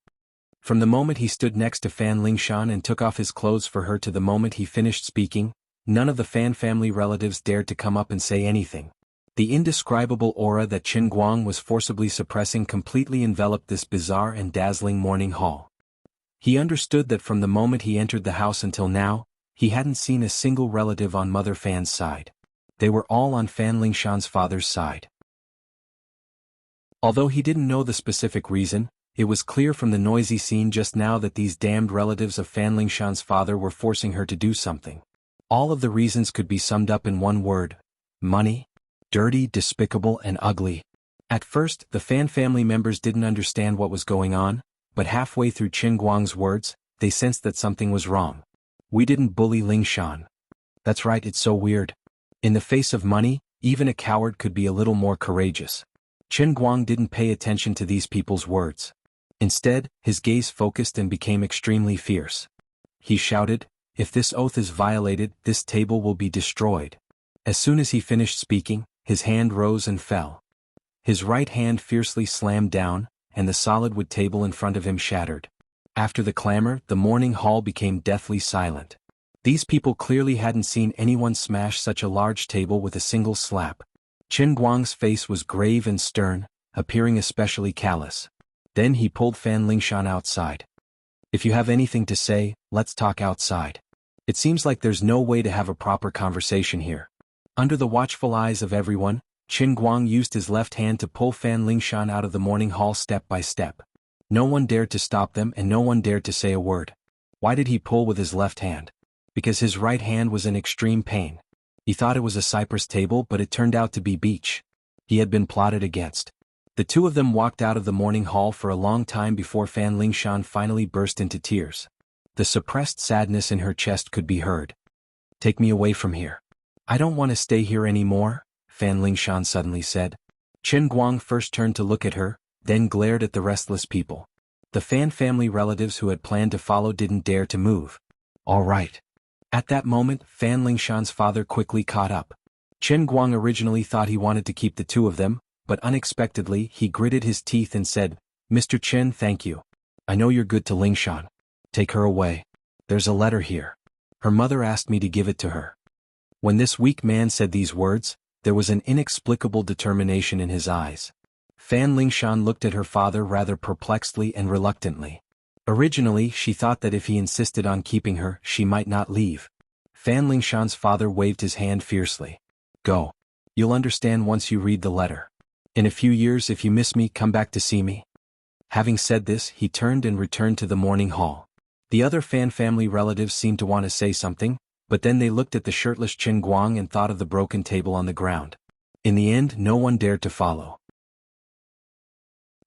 From the moment he stood next to Fan Lingshan and took off his clothes for her to the moment he finished speaking, none of the Fan family relatives dared to come up and say anything. The indescribable aura that Chen Guang was forcibly suppressing completely enveloped this bizarre and dazzling morning hall. He understood that from the moment he entered the house until now, he hadn't seen a single relative on Mother Fan's side. They were all on Fan Lingshan's father's side. Although he didn't know the specific reason, it was clear from the noisy scene just now that these damned relatives of Fan Lingshan's father were forcing her to do something. All of the reasons could be summed up in one word: money. Dirty, despicable, and ugly. At first, the Fan family members didn't understand what was going on, but halfway through Chen Guang's words, they sensed that something was wrong. "We didn't bully Lingshan. That's right, it's so weird. In the face of money, even a coward could be a little more courageous." Chen Guang didn't pay attention to these people's words. Instead, his gaze focused and became extremely fierce. He shouted, "If this oath is violated, this table will be destroyed." As soon as he finished speaking, his hand rose and fell. His right hand fiercely slammed down, and the solid wood table in front of him shattered. After the clamor, the morning hall became deathly silent. These people clearly hadn't seen anyone smash such a large table with a single slap. Chen Guang's face was grave and stern, appearing especially callous. Then he pulled Fan Lingshan outside. "If you have anything to say, let's talk outside. It seems like there's no way to have a proper conversation here." Under the watchful eyes of everyone, Chen Guang used his left hand to pull Fan Lingshan out of the morning hall step by step. No one dared to stop them and no one dared to say a word. Why did he pull with his left hand? Because his right hand was in extreme pain. He thought it was a cypress table, but it turned out to be beech. He had been plotted against. The two of them walked out of the morning hall for a long time before Fan Lingshan finally burst into tears. The suppressed sadness in her chest could be heard. "Take me away from here. I don't want to stay here anymore," Fan Lingshan suddenly said. Chen Guang first turned to look at her, then glared at the restless people. The Fan family relatives who had planned to follow didn't dare to move. "All right." At that moment, Fan Lingshan's father quickly caught up. Chen Guang originally thought he wanted to keep the two of them, but unexpectedly he gritted his teeth and said, "Mr. Chen, thank you. I know you're good to Lingshan. Take her away. There's a letter here. Her mother asked me to give it to her." When this weak man said these words, there was an inexplicable determination in his eyes. Fan Lingshan looked at her father rather perplexedly and reluctantly. Originally, she thought that if he insisted on keeping her, she might not leave. Fan Lingshan's father waved his hand fiercely. "Go. You'll understand once you read the letter. In a few years, if you miss me, come back to see me." Having said this, he turned and returned to the morning hall. The other Fan family relatives seemed to want to say something, but then they looked at the shirtless Chen Guang and thought of the broken table on the ground. In the end, no one dared to follow.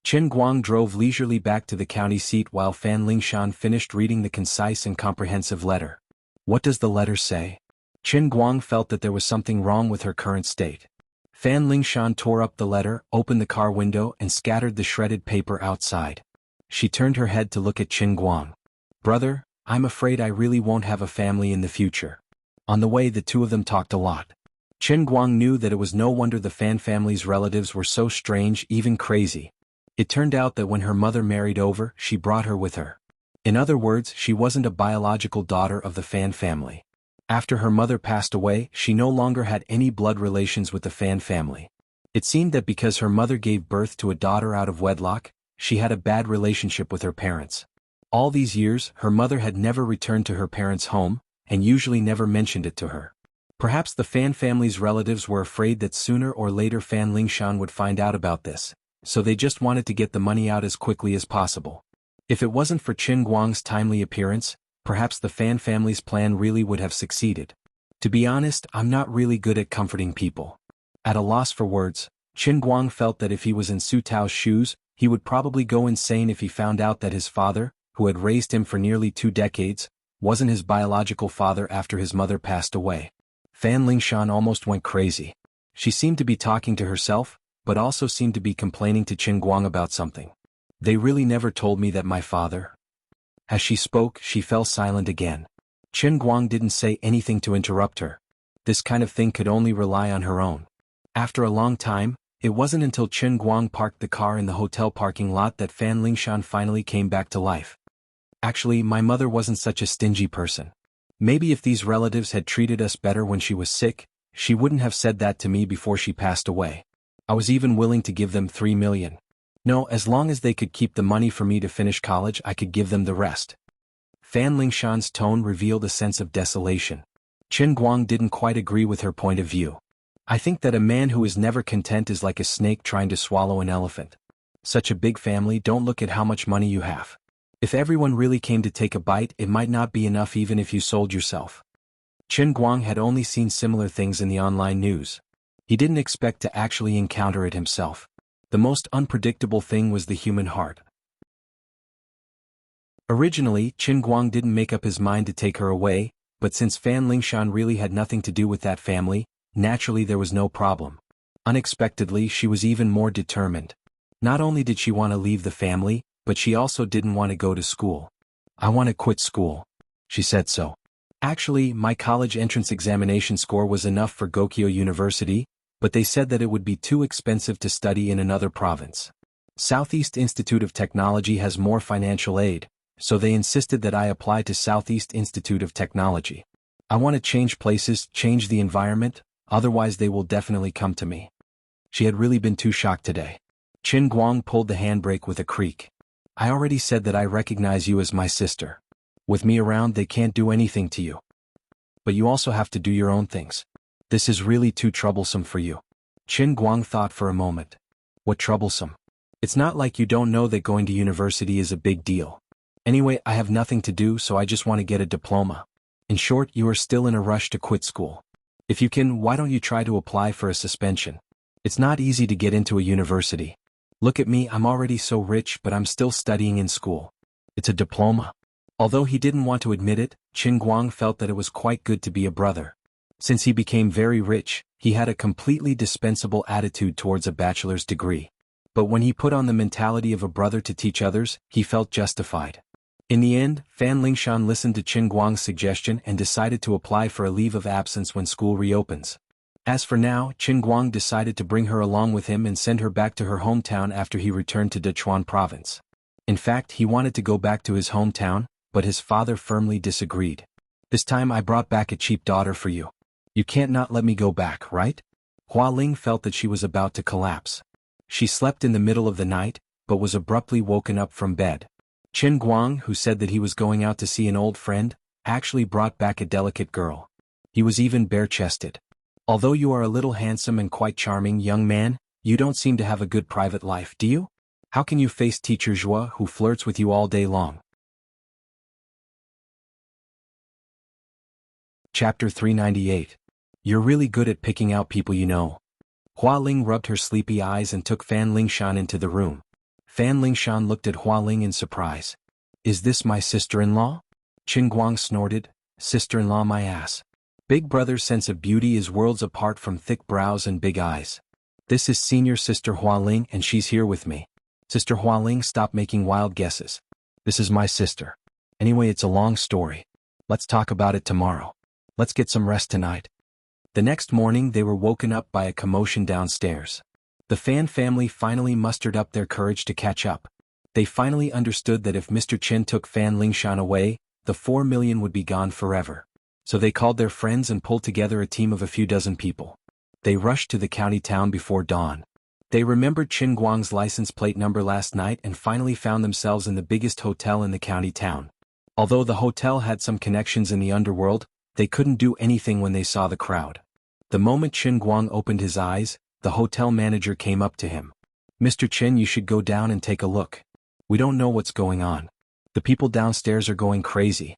Chen Guang drove leisurely back to the county seat while Fan Lingshan finished reading the concise and comprehensive letter. What does the letter say? Chen Guang felt that there was something wrong with her current state. Fan Lingshan tore up the letter, opened the car window and scattered the shredded paper outside. She turned her head to look at Chen Guang. "Brother, I'm afraid I really won't have a family in the future." On the way, the two of them talked a lot. Chen Guang knew that it was no wonder the Fan family's relatives were so strange, even crazy. It turned out that when her mother married over, she brought her with her. In other words, she wasn't a biological daughter of the Fan family. After her mother passed away, she no longer had any blood relations with the Fan family. It seemed that because her mother gave birth to a daughter out of wedlock, she had a bad relationship with her parents. All these years, her mother had never returned to her parents' home, and usually never mentioned it to her. Perhaps the Fan family's relatives were afraid that sooner or later Fan Lingshan would find out about this, so they just wanted to get the money out as quickly as possible. If it wasn't for Qin Guang's timely appearance, perhaps the Fan family's plan really would have succeeded. To be honest, I'm not really good at comforting people. At a loss for words, Qin Guang felt that if he was in Su Tao's shoes, he would probably go insane if he found out that his father, who had raised him for nearly 2 decades, wasn't his biological father after his mother passed away. Fan Lingshan almost went crazy. She seemed to be talking to herself, but also seemed to be complaining to Qin Guang about something. They really never told me that my father. As she spoke, she fell silent again. Qin Guang didn't say anything to interrupt her. This kind of thing could only rely on her own. After a long time, it wasn't until Qin Guang parked the car in the hotel parking lot that Fan Lingshan finally came back to life. Actually, my mother wasn't such a stingy person. Maybe if these relatives had treated us better when she was sick, she wouldn't have said that to me before she passed away. I was even willing to give them 3 million. No, as long as they could keep the money for me to finish college, I could give them the rest. Fan Lingshan's tone revealed a sense of desolation. Qin Guang didn't quite agree with her point of view. I think that a man who is never content is like a snake trying to swallow an elephant. Such a big family, don't look at how much money you have. If everyone really came to take a bite, it might not be enough even if you sold yourself. Qin Guang had only seen similar things in the online news. He didn't expect to actually encounter it himself. The most unpredictable thing was the human heart. Originally, Qin Guang didn't make up his mind to take her away, but since Fan Lingshan really had nothing to do with that family, naturally there was no problem. Unexpectedly, she was even more determined. Not only did she want to leave the family, but she also didn't want to go to school. I want to quit school. She said so. Actually, my college entrance examination score was enough for Gokyo University, but they said that it would be too expensive to study in another province. Southeast Institute of Technology has more financial aid, so they insisted that I apply to Southeast Institute of Technology. I want to change places, change the environment, otherwise they will definitely come to me. She had really been too shocked today. Qin Guang pulled the handbrake with a creak. I already said that I recognize you as my sister. With me around, they can't do anything to you. But you also have to do your own things. This is really too troublesome for you. Qin Guang thought for a moment. What troublesome? It's not like you don't know that going to university is a big deal. Anyway, I have nothing to do, so I just want to get a diploma. In short, you are still in a rush to quit school. If you can, why don't you try to apply for a suspension? It's not easy to get into a university. Look at me, I'm already so rich, but I'm still studying in school. It's a diploma. Although he didn't want to admit it, Qin Guang felt that it was quite good to be a brother. Since he became very rich, he had a completely dispensable attitude towards a bachelor's degree. But when he put on the mentality of a brother to teach others, he felt justified. In the end, Fan Lingshan listened to Qin Guang's suggestion and decided to apply for a leave of absence when school reopens. As for now, Qin Guang decided to bring her along with him and send her back to her hometown after he returned to Dechuan province. In fact, he wanted to go back to his hometown, but his father firmly disagreed. This time I brought back a cheap daughter for you. You can't not let me go back, right? Hua Ling felt that she was about to collapse. She slept in the middle of the night, but was abruptly woken up from bed. Qin Guang, who said that he was going out to see an old friend, actually brought back a delicate girl. He was even bare-chested. Although you are a little handsome and quite charming, young man, you don't seem to have a good private life, do you? How can you face Teacher Zhua, who flirts with you all day long? Chapter 398. You're really good at picking out people you know. Hua Ling rubbed her sleepy eyes and took Fan Lingshan into the room. Fan Lingshan looked at Hua Ling in surprise. Is this my sister-in-law? Qin Guang snorted. Sister-in-law my ass. Big brother's sense of beauty is worlds apart from thick brows and big eyes. This is senior sister Hua Ling and she's here with me. Sister Hua Ling, stop making wild guesses. This is my sister. Anyway, it's a long story. Let's talk about it tomorrow. Let's get some rest tonight. The next morning they were woken up by a commotion downstairs. The Fan family finally mustered up their courage to catch up. They finally understood that if Mr. Chen took Fan Lingshan away, the 4 million would be gone forever. So they called their friends and pulled together a team of a few dozen people. They rushed to the county town before dawn. They remembered Qin Guang's license plate number last night and finally found themselves in the biggest hotel in the county town. Although the hotel had some connections in the underworld, they couldn't do anything when they saw the crowd. The moment Qin Guang opened his eyes, the hotel manager came up to him. "Mr. Qin, you should go down and take a look. We don't know what's going on. The people downstairs are going crazy."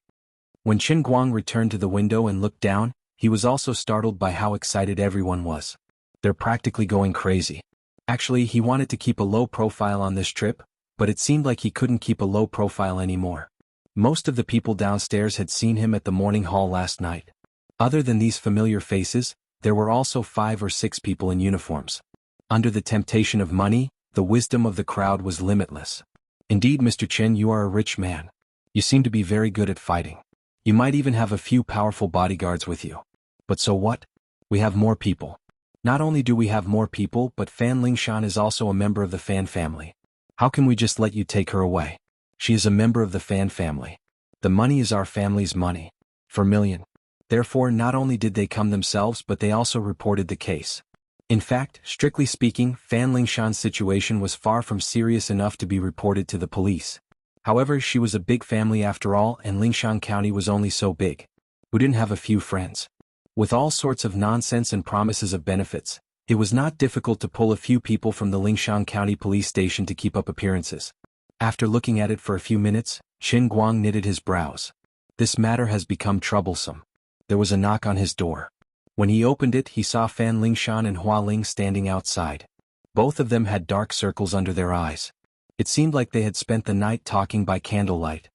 When Qin Guang returned to the window and looked down, he was also startled by how excited everyone was. "They're practically going crazy." Actually, he wanted to keep a low profile on this trip, but it seemed like he couldn't keep a low profile anymore. Most of the people downstairs had seen him at the morning hall last night. Other than these familiar faces, there were also 5 or 6 people in uniforms. Under the temptation of money, the wisdom of the crowd was limitless. "Indeed, Mr. Qin, you are a rich man. You seem to be very good at fighting. You might even have a few powerful bodyguards with you. But so what? We have more people. Not only do we have more people, but Fan Lingshan is also a member of the Fan family. How can we just let you take her away? She is a member of the Fan family. The money is our family's money. For million." Therefore, not only did they come themselves, but they also reported the case. In fact, strictly speaking, Fan Lingshan's situation was far from serious enough to be reported to the police. However, she was a big family after all, and Lingshan County was only so big. Who didn't have a few friends? With all sorts of nonsense and promises of benefits, it was not difficult to pull a few people from the Lingshan County police station to keep up appearances. After looking at it for a few minutes, Qin Guang knitted his brows. This matter has become troublesome. There was a knock on his door. When he opened it, he saw Fan Lingshan and Hua Ling standing outside. Both of them had dark circles under their eyes. It seemed like they had spent the night talking by candlelight.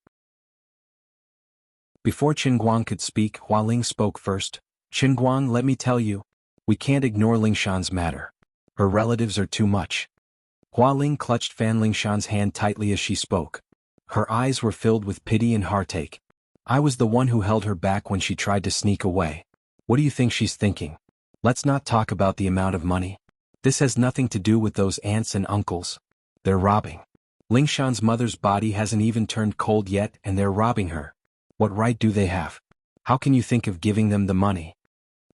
Before Qin Guang could speak, Hua Ling spoke first. "Qin Guang, let me tell you, we can't ignore Lingshan's matter. Her relatives are too much." Hua Ling clutched Fan Lingshan's hand tightly as she spoke. Her eyes were filled with pity and heartache. "I was the one who held her back when she tried to sneak away. What do you think she's thinking? Let's not talk about the amount of money. This has nothing to do with those aunts and uncles. They're robbing. Lingshan's mother's body hasn't even turned cold yet, and they're robbing her. What right do they have? How can you think of giving them the money?"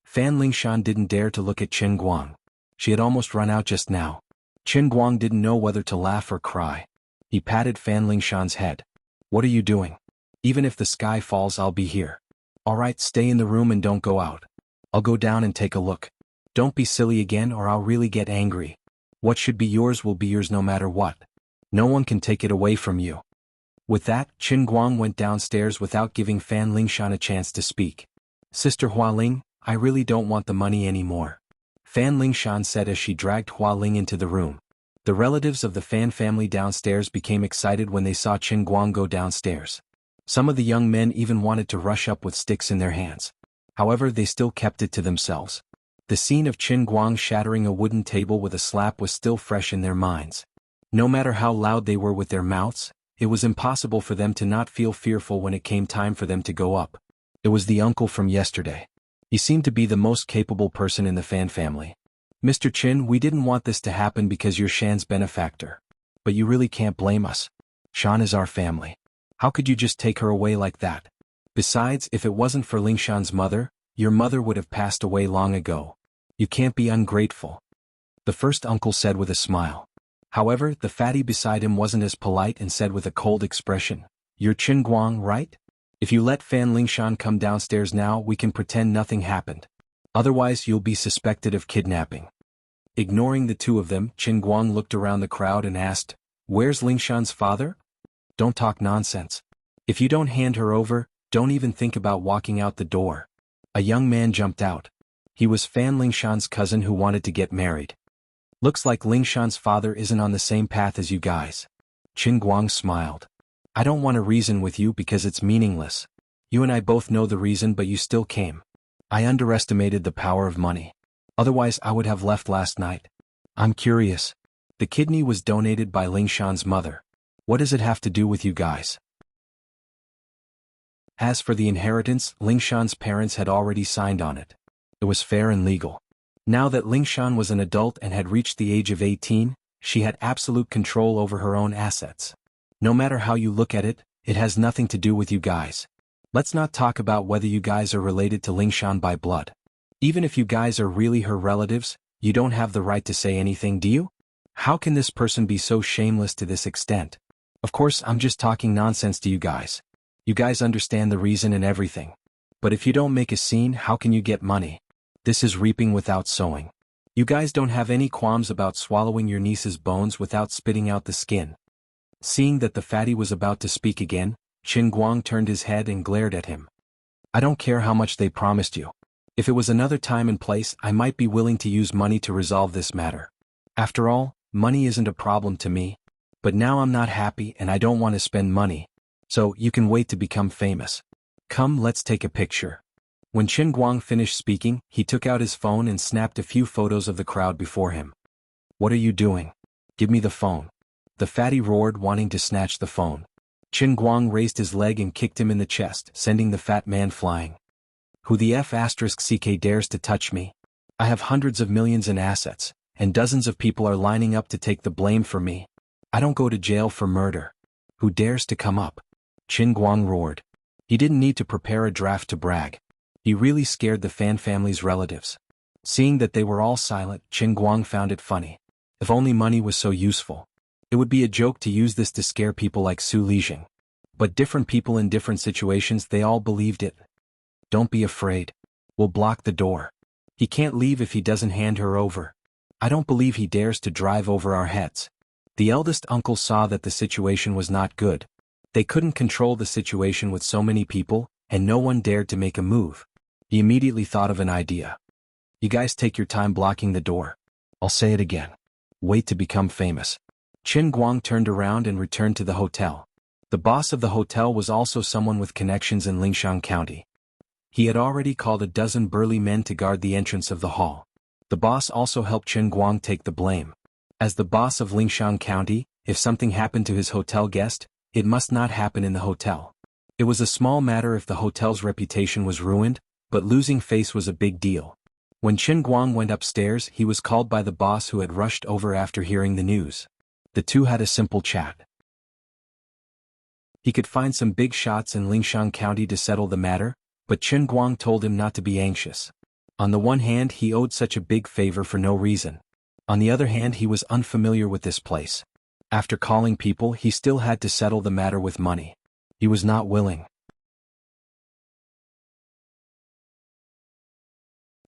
Fan Lingshan didn't dare to look at Qin Guang. She had almost run out just now. Qin Guang didn't know whether to laugh or cry. He patted Fan Lingshan's head. "What are you doing? Even if the sky falls, I'll be here. All right, stay in the room and don't go out. I'll go down and take a look. Don't be silly again or I'll really get angry. What should be yours will be yours no matter what. No one can take it away from you." With that, Qin Guang went downstairs without giving Fan Lingshan a chance to speak. "Sister Hua Ling, I really don't want the money anymore," Fan Lingshan said as she dragged Hua Ling into the room. The relatives of the Fan family downstairs became excited when they saw Qin Guang go downstairs. Some of the young men even wanted to rush up with sticks in their hands. However, they still kept it to themselves. The scene of Qin Guang shattering a wooden table with a slap was still fresh in their minds. No matter how loud they were with their mouths, it was impossible for them to not feel fearful when it came time for them to go up. It was the uncle from yesterday. He seemed to be the most capable person in the Fan family. "Mr. Qin, we didn't want this to happen because you're Shan's benefactor. But you really can't blame us. Shan is our family. How could you just take her away like that? Besides, if it wasn't for Lingshan's mother, your mother would have passed away long ago. You can't be ungrateful," the first uncle said with a smile. However, the fatty beside him wasn't as polite and said with a cold expression, "You're Qin Guang, right? If you let Fan Lingshan come downstairs now, we can pretend nothing happened. Otherwise, you'll be suspected of kidnapping." Ignoring the two of them, Qin Guang looked around the crowd and asked, "Where's Lingshan's father?" "Don't talk nonsense. If you don't hand her over, don't even think about walking out the door." A young man jumped out. He was Fan Lingshan's cousin who wanted to get married. "Looks like Lingshan's father isn't on the same path as you guys." Qin Guang smiled. "I don't want to reason with you because it's meaningless. You and I both know the reason, but you still came. I underestimated the power of money. Otherwise I would have left last night. I'm curious. The kidney was donated by Lingshan's mother. What does it have to do with you guys?" As for the inheritance, Lingshan's parents had already signed on it. It was fair and legal. Now that Lingshan was an adult and had reached the age of 18, she had absolute control over her own assets. No matter how you look at it, it has nothing to do with you guys. Let's not talk about whether you guys are related to Lingshan by blood. Even if you guys are really her relatives, you don't have the right to say anything, do you? How can this person be so shameless to this extent? Of course, I'm just talking nonsense to you guys. You guys understand the reason and everything. But if you don't make a scene, how can you get money? This is reaping without sowing. You guys don't have any qualms about swallowing your niece's bones without spitting out the skin. Seeing that the fatty was about to speak again, Qin Guang turned his head and glared at him. I don't care how much they promised you. If it was another time and place, I might be willing to use money to resolve this matter. After all, money isn't a problem to me. But now I'm not happy and I don't want to spend money. So, you can wait to become famous. Come, let's take a picture. When Qin Guang finished speaking, he took out his phone and snapped a few photos of the crowd before him. What are you doing? Give me the phone. The fatty roared, wanting to snatch the phone. Qin Guang raised his leg and kicked him in the chest, sending the fat man flying. Who the F***ck dares to touch me? I have hundreds of millions in assets, and dozens of people are lining up to take the blame for me. I don't go to jail for murder. Who dares to come up? Qin Guang roared. He didn't need to prepare a draft to brag. He really scared the Fan family's relatives. Seeing that they were all silent, Qin Guang found it funny. If only money was so useful. It would be a joke to use this to scare people like Su Lijing. But different people in different situations, they all believed it. Don't be afraid. We'll block the door. He can't leave if he doesn't hand her over. I don't believe he dares to drive over our heads. The eldest uncle saw that the situation was not good. They couldn't control the situation with so many people, and no one dared to make a move. He immediately thought of an idea. You guys take your time blocking the door. I'll say it again. Wait to become famous. Qin Guang turned around and returned to the hotel. The boss of the hotel was also someone with connections in Lingshan County. He had already called a dozen burly men to guard the entrance of the hall. The boss also helped Qin Guang take the blame. As the boss of Lingshan County, if something happened to his hotel guest, it must not happen in the hotel. It was a small matter if the hotel's reputation was ruined, but losing face was a big deal. When Qin Guang went upstairs, he was called by the boss who had rushed over after hearing the news. The two had a simple chat. He could find some big shots in Lingshan County to settle the matter, but Qin Guang told him not to be anxious. On the one hand, he owed such a big favor for no reason. On the other hand, he was unfamiliar with this place. After calling people, he still had to settle the matter with money. He was not willing.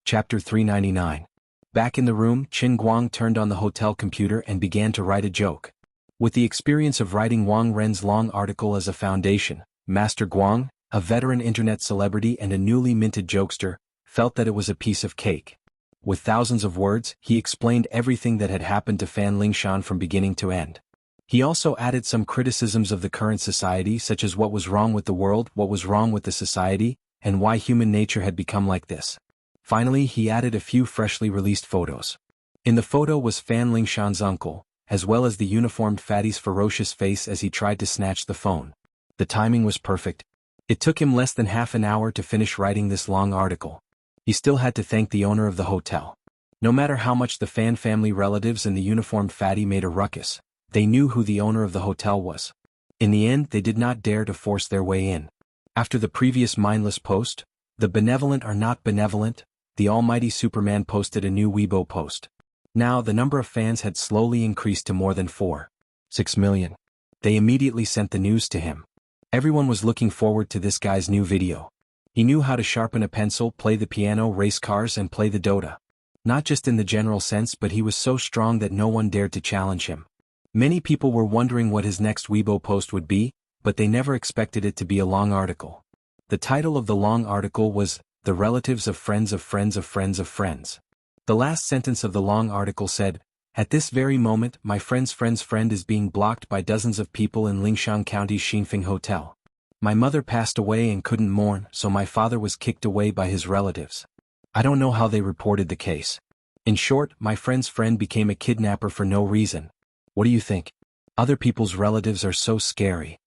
Chapter 399. Back in the room, Qin Guang turned on the hotel computer and began to write a joke. With the experience of writing Wang Ren's long article as a foundation, Master Guang, a veteran internet celebrity and a newly minted jokester, felt that it was a piece of cake. With thousands of words, he explained everything that had happened to Fan Lingshan from beginning to end. He also added some criticisms of the current society, such as what was wrong with the world, what was wrong with the society, and why human nature had become like this. Finally, he added a few freshly released photos. In the photo was Fan Lingshan's uncle, as well as the uniformed fatty's ferocious face as he tried to snatch the phone. The timing was perfect. It took him less than half an hour to finish writing this long article. He still had to thank the owner of the hotel. No matter how much the Fan family relatives and the uniformed fatty made a ruckus, they knew who the owner of the hotel was. In the end, they did not dare to force their way in. After the previous mindless post, "The benevolent are not benevolent," the almighty Superman posted a new Weibo post. Now the number of fans had slowly increased to more than 4.6 million. They immediately sent the news to him. Everyone was looking forward to this guy's new video. He knew how to sharpen a pencil, play the piano, race cars, and play the Dota. Not just in the general sense, but he was so strong that no one dared to challenge him. Many people were wondering what his next Weibo post would be, but they never expected it to be a long article. The title of the long article was, "The Relatives of Friends of Friends of Friends of Friends." The last sentence of the long article said, "At this very moment, my friend's friend's friend is being blocked by dozens of people in Lingshan County's Xinfeng Hotel. My mother passed away and couldn't mourn, so my father was kicked away by his relatives. I don't know how they reported the case. In short, my friend's friend became a kidnapper for no reason. What do you think? Other people's relatives are so scary."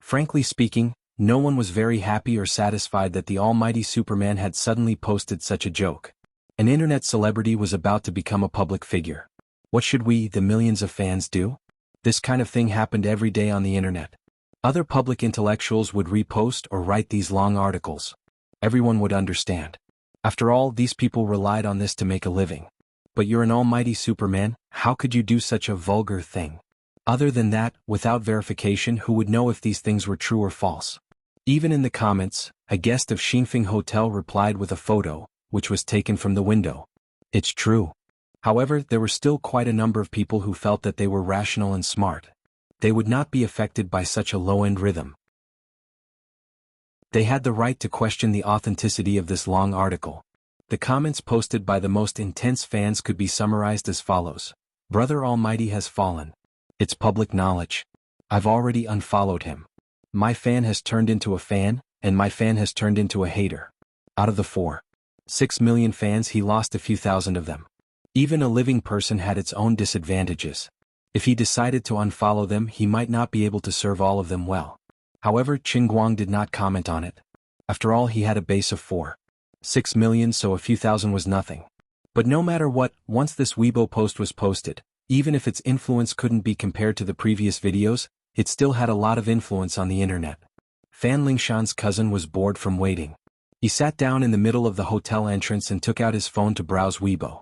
Frankly speaking, no one was very happy or satisfied that the almighty Superman had suddenly posted such a joke. An internet celebrity was about to become a public figure. What should we, the millions of fans, do? This kind of thing happened every day on the internet. Other public intellectuals would repost or write these long articles. Everyone would understand. After all, these people relied on this to make a living. But you're an almighty Superman, how could you do such a vulgar thing? Other than that, without verification, who would know if these things were true or false? Even in the comments, a guest of Xinfeng Hotel replied with a photo, which was taken from the window. It's true. However, there were still quite a number of people who felt that they were rational and smart. They would not be affected by such a low-end rhythm. They had the right to question the authenticity of this long article. The comments posted by the most intense fans could be summarized as follows. Brother Almighty has fallen. It's public knowledge. I've already unfollowed him. My fan has turned into a fan, and my fan has turned into a hater. Out of the 4.6 million fans, he lost a few thousand of them. Even a living person had its own disadvantages. If he decided to unfollow them, he might not be able to serve all of them well. However, Qin Guang did not comment on it. After all, he had a base of 4.6 million, so a few thousand was nothing. But no matter what, once this Weibo post was posted, even if its influence couldn't be compared to the previous videos, it still had a lot of influence on the internet. Fan Lingshan's cousin was bored from waiting. He sat down in the middle of the hotel entrance and took out his phone to browse Weibo.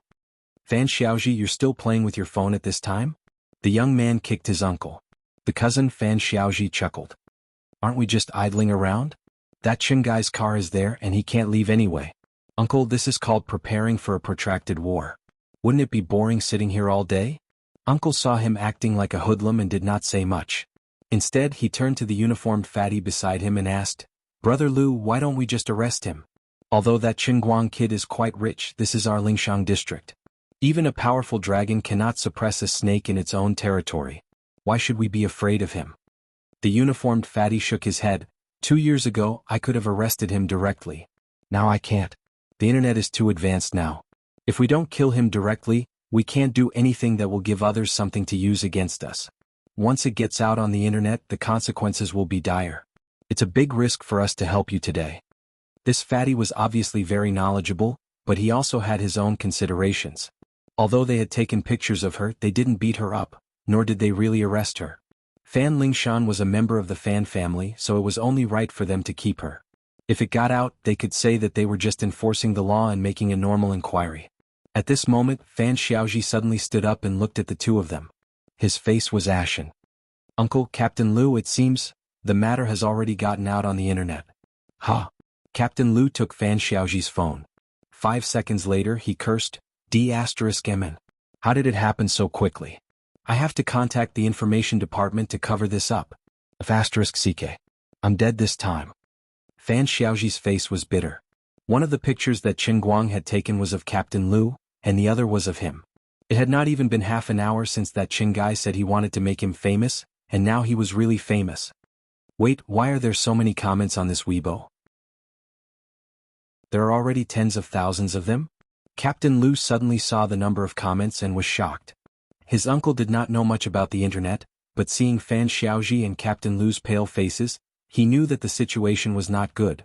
Fan Xiaoji, you're still playing with your phone at this time? The young man kicked his uncle. The cousin Fan Xiaoji chuckled. Aren't we just idling around? That Chen guy's car is there and he can't leave anyway. Uncle, this is called preparing for a protracted war. Wouldn't it be boring sitting here all day? Uncle saw him acting like a hoodlum and did not say much. Instead, he turned to the uniformed fatty beside him and asked, Brother Lu, why don't we just arrest him? Although that Qinguang kid is quite rich, this is our Lingshan district. Even a powerful dragon cannot suppress a snake in its own territory. Why should we be afraid of him? The uniformed fatty shook his head. 2 years ago, I could have arrested him directly. Now I can't. The internet is too advanced now. If we don't kill him directly, we can't do anything that will give others something to use against us. Once it gets out on the internet, the consequences will be dire. It's a big risk for us to help you today. This fatty was obviously very knowledgeable, but he also had his own considerations. Although they had taken pictures of her, they didn't beat her up, nor did they really arrest her. Fan Lingshan was a member of the Fan family, so it was only right for them to keep her. If it got out, they could say that they were just enforcing the law and making a normal inquiry. At this moment, Fan Xiaoji suddenly stood up and looked at the two of them. His face was ashen. Uncle, Captain Lu, it seems the matter has already gotten out on the internet. Ha! Captain Lu took Fan Xiaoji's phone. 5 seconds later, he cursed, D*MN. How did it happen so quickly? I have to contact the information department to cover this up. *CK. I'm dead this time. Fan Xiaoji's face was bitter. One of the pictures that Qin Guang had taken was of Captain Lu, and the other was of him. It had not even been half an hour since that Qin guy said he wanted to make him famous, and now he was really famous. Wait, why are there so many comments on this Weibo? There are already tens of thousands of them? Captain Lu suddenly saw the number of comments and was shocked. His uncle did not know much about the internet, but seeing Fan Xiaoji and Captain Lu's pale faces, he knew that the situation was not good.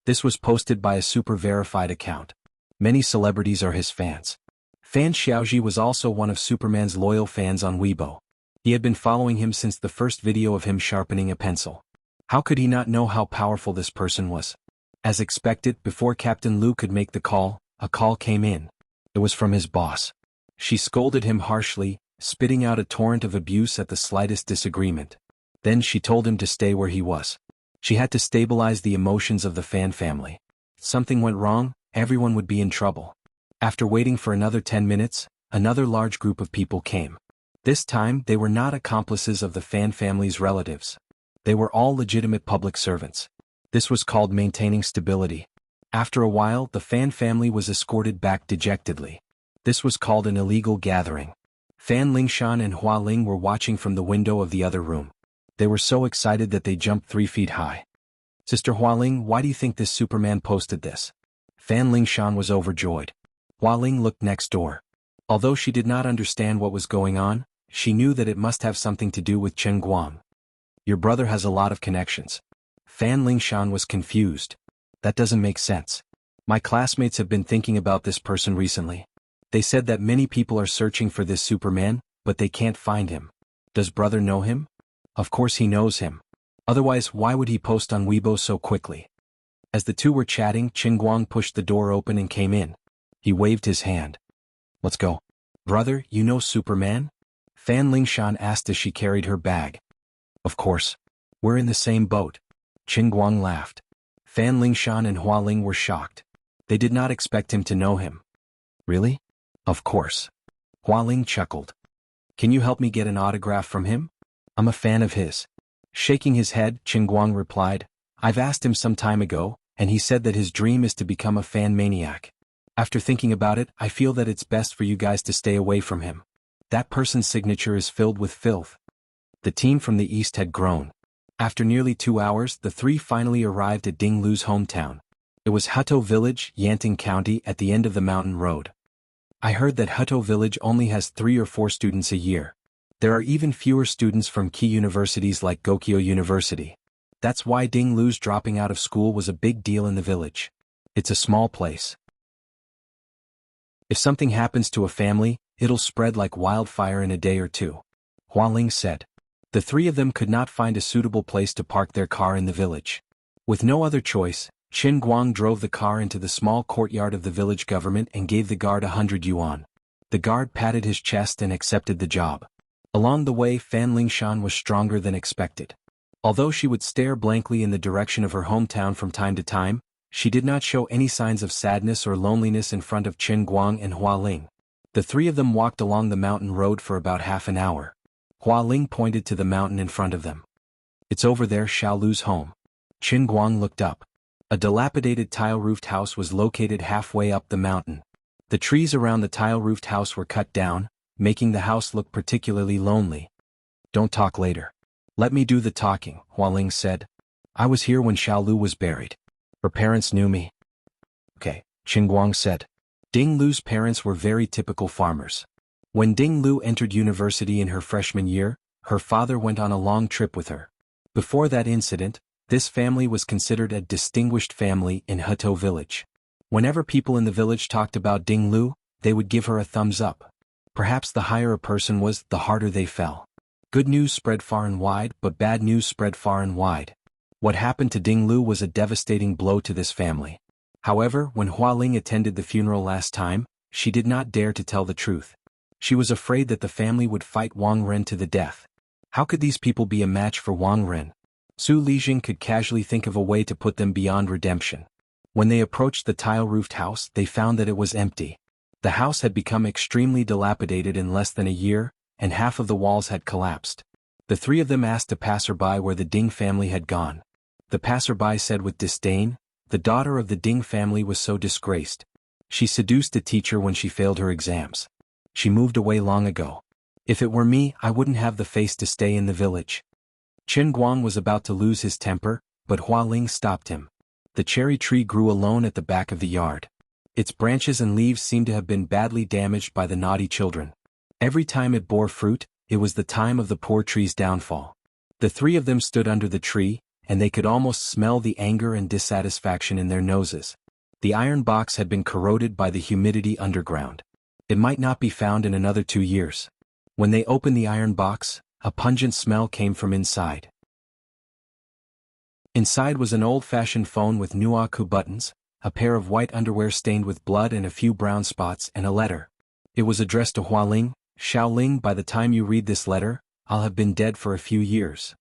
This was posted by a super-verified account. Many celebrities are his fans. Fan Xiaoji was also one of Superman's loyal fans on Weibo. He had been following him since the first video of him sharpening a pencil. How could he not know how powerful this person was? As expected, before Captain Lu could make the call, a call came in. It was from his boss. She scolded him harshly, spitting out a torrent of abuse at the slightest disagreement. Then she told him to stay where he was. She had to stabilize the emotions of the Fan family. Something went wrong, everyone would be in trouble. After waiting for another 10 minutes, another large group of people came. This time, they were not accomplices of the Fan family's relatives. They were all legitimate public servants. This was called maintaining stability. After a while, the Fan family was escorted back dejectedly. This was called an illegal gathering. Fan Lingshan and Hua Ling were watching from the window of the other room. They were so excited that they jumped 3 feet high. Sister Hua Ling, why do you think this Superman posted this? Fan Lingshan was overjoyed. Hua Ling looked next door. Although she did not understand what was going on, she knew that it must have something to do with Chen Guang. Your brother has a lot of connections. Fan Lingshan was confused. That doesn't make sense. My classmates have been thinking about this person recently. They said that many people are searching for this Superman, but they can't find him. Does brother know him? Of course he knows him. Otherwise, why would he post on Weibo so quickly? As the two were chatting, Qin Guang pushed the door open and came in. He waved his hand. "Let's go." "Brother, you know Superman?" Fan Lingshan asked as she carried her bag. "Of course. We're in the same boat." Qin Guang laughed. Fan Lingshan and Hua Ling were shocked. They did not expect him to know him. "Really?" "Of course." Hua Ling chuckled. "Can you help me get an autograph from him? I'm a fan of his." Shaking his head, Qin Guang replied, "I've asked him some time ago, and he said that his dream is to become a fan maniac. After thinking about it, I feel that it's best for you guys to stay away from him. That person's signature is filled with filth." The team from the east had grown. After nearly 2 hours, the three finally arrived at Ding Lu's hometown. It was Hutto Village, Yanting County, at the end of the mountain road. "I heard that Hutto Village only has 3 or 4 students a year. There are even fewer students from key universities like Gokyo University. That's why Ding Lu's dropping out of school was a big deal in the village. It's a small place. If something happens to a family, it'll spread like wildfire in a day or two," Hua Ling said. The three of them could not find a suitable place to park their car in the village. With no other choice, Qin Guang drove the car into the small courtyard of the village government and gave the guard 100 yuan. The guard patted his chest and accepted the job. Along the way, Fan Lingshan was stronger than expected. Although she would stare blankly in the direction of her hometown from time to time, she did not show any signs of sadness or loneliness in front of Qin Guang and Hua Ling. The three of them walked along the mountain road for about half an hour. Hua Ling pointed to the mountain in front of them. "It's over there, Xiao Lu's home." Qin Guang looked up. A dilapidated tile-roofed house was located halfway up the mountain. The trees around the tile-roofed house were cut down, making the house look particularly lonely. "Don't talk later. Let me do the talking," Hua Ling said. "I was here when Xiao Lu was buried. Her parents knew me." "Okay," Qin Guang said. Ding Lu's parents were very typical farmers. When Ding Lu entered university in her freshman year, her father went on a long trip with her. Before that incident, this family was considered a distinguished family in Hutto Village. Whenever people in the village talked about Ding Lu, they would give her a thumbs up. Perhaps the higher a person was, the harder they fell. Good news spread far and wide, but bad news spread far and wide. What happened to Ding Lu was a devastating blow to this family. However, when Hua Ling attended the funeral last time, she did not dare to tell the truth. She was afraid that the family would fight Wang Ren to the death. How could these people be a match for Wang Ren? Su Lijing could casually think of a way to put them beyond redemption. When they approached the tile-roofed house, they found that it was empty. The house had become extremely dilapidated in less than a year, and half of the walls had collapsed. The three of them asked a passerby where the Ding family had gone. The passerby said with disdain, "The daughter of the Ding family was so disgraced. She seduced a teacher when she failed her exams. She moved away long ago. If it were me, I wouldn't have the face to stay in the village." Qin Guang was about to lose his temper, but Hua Ling stopped him. The cherry tree grew alone at the back of the yard. Its branches and leaves seemed to have been badly damaged by the naughty children. Every time it bore fruit, it was the time of the poor tree's downfall. The three of them stood under the tree, and they could almost smell the anger and dissatisfaction in their noses. The iron box had been corroded by the humidity underground. It might not be found in another 2 years. When they opened the iron box, a pungent smell came from inside. Inside was an old-fashioned phone with nuaku buttons, a pair of white underwear stained with blood and a few brown spots, and a letter. It was addressed to Hua Ling. "Xiao Ling, by the time you read this letter, I'll have been dead for a few years.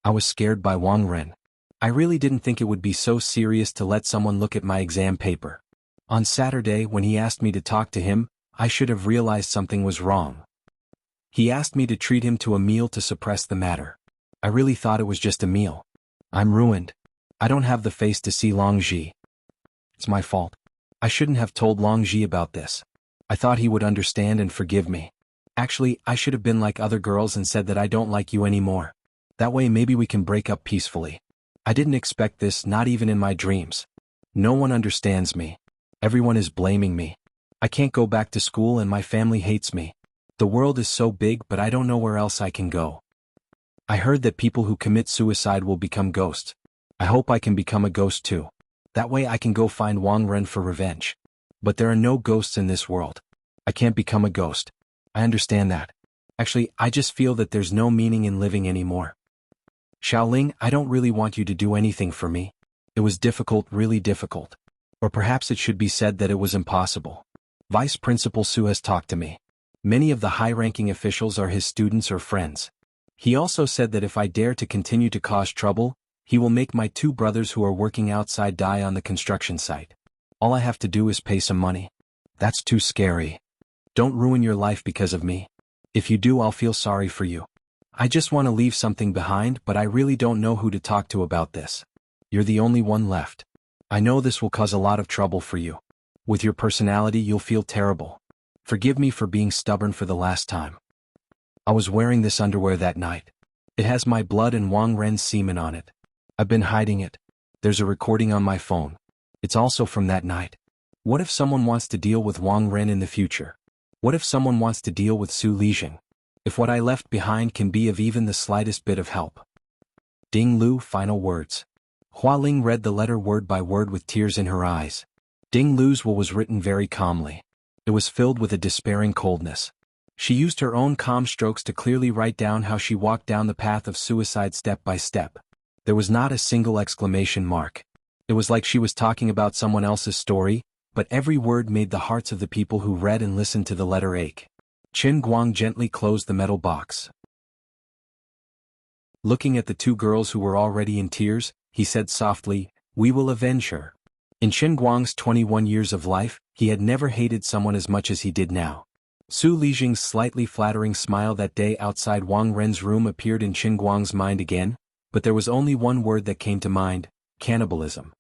I was scared by Wang Ren. I really didn't think it would be so serious to let someone look at my exam paper. On Saturday, when he asked me to talk to him, I should have realized something was wrong. He asked me to treat him to a meal to suppress the matter. I really thought it was just a meal. I'm ruined. I don't have the face to see Long Ji. It's my fault. I shouldn't have told Long Ji about this. I thought he would understand and forgive me. Actually, I should have been like other girls and said that I don't like you anymore. That way maybe we can break up peacefully. I didn't expect this, not even in my dreams. No one understands me. Everyone is blaming me. I can't go back to school and my family hates me. The world is so big, but I don't know where else I can go. I heard that people who commit suicide will become ghosts. I hope I can become a ghost too. That way I can go find Wang Ren for revenge. But there are no ghosts in this world. I can't become a ghost. I understand that. Actually, I just feel that there's no meaning in living anymore. Xiao Ling, I don't really want you to do anything for me. It was difficult, really difficult. Or perhaps it should be said that it was impossible. Vice Principal Su has talked to me. Many of the high-ranking officials are his students or friends. He also said that if I dare to continue to cause trouble, he will make my 2 brothers who are working outside die on the construction site. All I have to do is pay some money. That's too scary. Don't ruin your life because of me. If you do, I'll feel sorry for you. I just want to leave something behind, but I really don't know who to talk to about this. You're the only one left. I know this will cause a lot of trouble for you. With your personality, you'll feel terrible. Forgive me for being stubborn for the last time. I was wearing this underwear that night. It has my blood and Wang Ren's semen on it. I've been hiding it. There's a recording on my phone. It's also from that night. What if someone wants to deal with Wang Ren in the future? What if someone wants to deal with Su Lijing? If what I left behind can be of even the slightest bit of help. Ding Lu, final words. Hua Ling read the letter word by word with tears in her eyes. Ding Lu's will was written very calmly. It was filled with a despairing coldness. She used her own calm strokes to clearly write down how she walked down the path of suicide step by step. There was not a single exclamation mark. It was like she was talking about someone else's story, but every word made the hearts of the people who read and listened to the letter ache. Qin Guang gently closed the metal box. Looking at the 2 girls who were already in tears, he said softly, "We will avenge her." In Qin Guang's 21 years of life, he had never hated someone as much as he did now. Su Lijing's slightly flattering smile that day outside Wang Ren's room appeared in Qin Guang's mind again, but there was only one word that came to mind: cannibalism.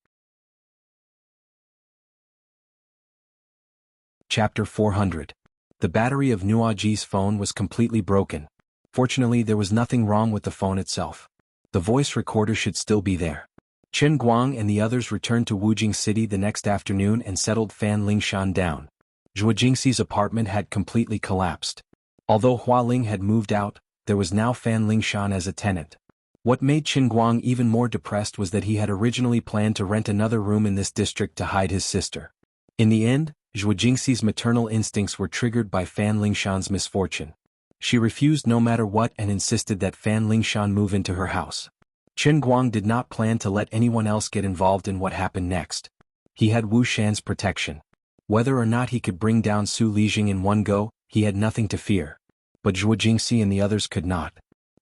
Chapter 400. The battery of Nuaji's phone was completely broken. Fortunately, there was nothing wrong with the phone itself. The voice recorder should still be there. Qin Guang and the others returned to Wujing City the next afternoon and settled Fan Lingshan down. Zhuo Jingxi's apartment had completely collapsed. Although Hua Ling had moved out, there was now Fan Lingshan as a tenant. What made Qin Guang even more depressed was that he had originally planned to rent another room in this district to hide his sister. In the end, Zhuo Jingxi's maternal instincts were triggered by Fan Lingshan's misfortune. She refused no matter what and insisted that Fan Lingshan move into her house. Qin Guang did not plan to let anyone else get involved in what happened next. He had Wu Shan's protection. Whether or not he could bring down Su Lijing in one go, he had nothing to fear. But Zhuo Jingxi and the others could not.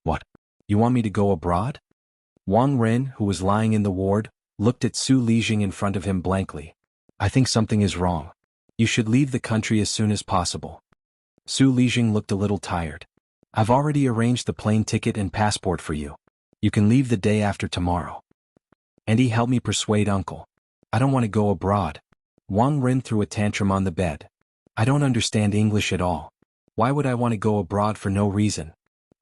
What? You want me to go abroad? Wang Ren, who was lying in the ward, looked at Su Lijing in front of him blankly. I think something is wrong. You should leave the country as soon as possible. Su Lijing looked a little tired. I've already arranged the plane ticket and passport for you. You can leave the day after tomorrow. And he helped me persuade uncle. I don't want to go abroad. Wang Ren threw a tantrum on the bed. I don't understand English at all. Why would I want to go abroad for no reason?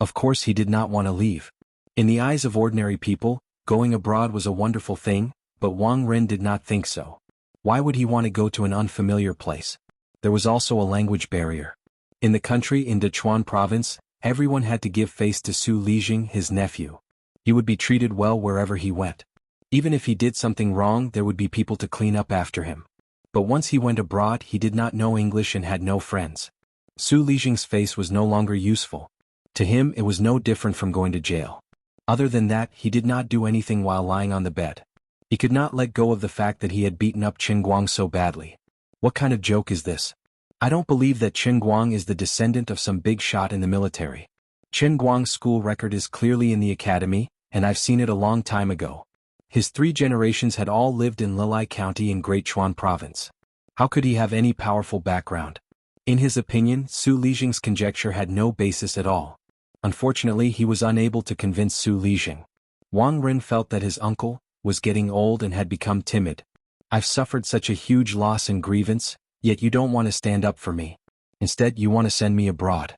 Of course he did not want to leave. In the eyes of ordinary people, going abroad was a wonderful thing, but Wang Ren did not think so. Why would he want to go to an unfamiliar place? There was also a language barrier. In the country in Dechuan province, everyone had to give face to Su Lijing, his nephew. He would be treated well wherever he went. Even if he did something wrong, there would be people to clean up after him. But once he went abroad, he did not know English and had no friends. Su Lijing's face was no longer useful. To him, it was no different from going to jail. Other than that, he did not do anything while lying on the bed. He could not let go of the fact that he had beaten up Qin Guang so badly. What kind of joke is this? I don't believe that Qin Guang is the descendant of some big shot in the military. Qin Guang's school record is clearly in the academy, and I've seen it a long time ago. His 3 generations had all lived in Lilai County in Great Chuan Province. How could he have any powerful background? In his opinion, Su Lijing's conjecture had no basis at all. Unfortunately, he was unable to convince Su Lijing. Wang Ren felt that his uncle was getting old and had become timid. I've suffered such a huge loss and grievance, yet you don't want to stand up for me. Instead, you want to send me abroad.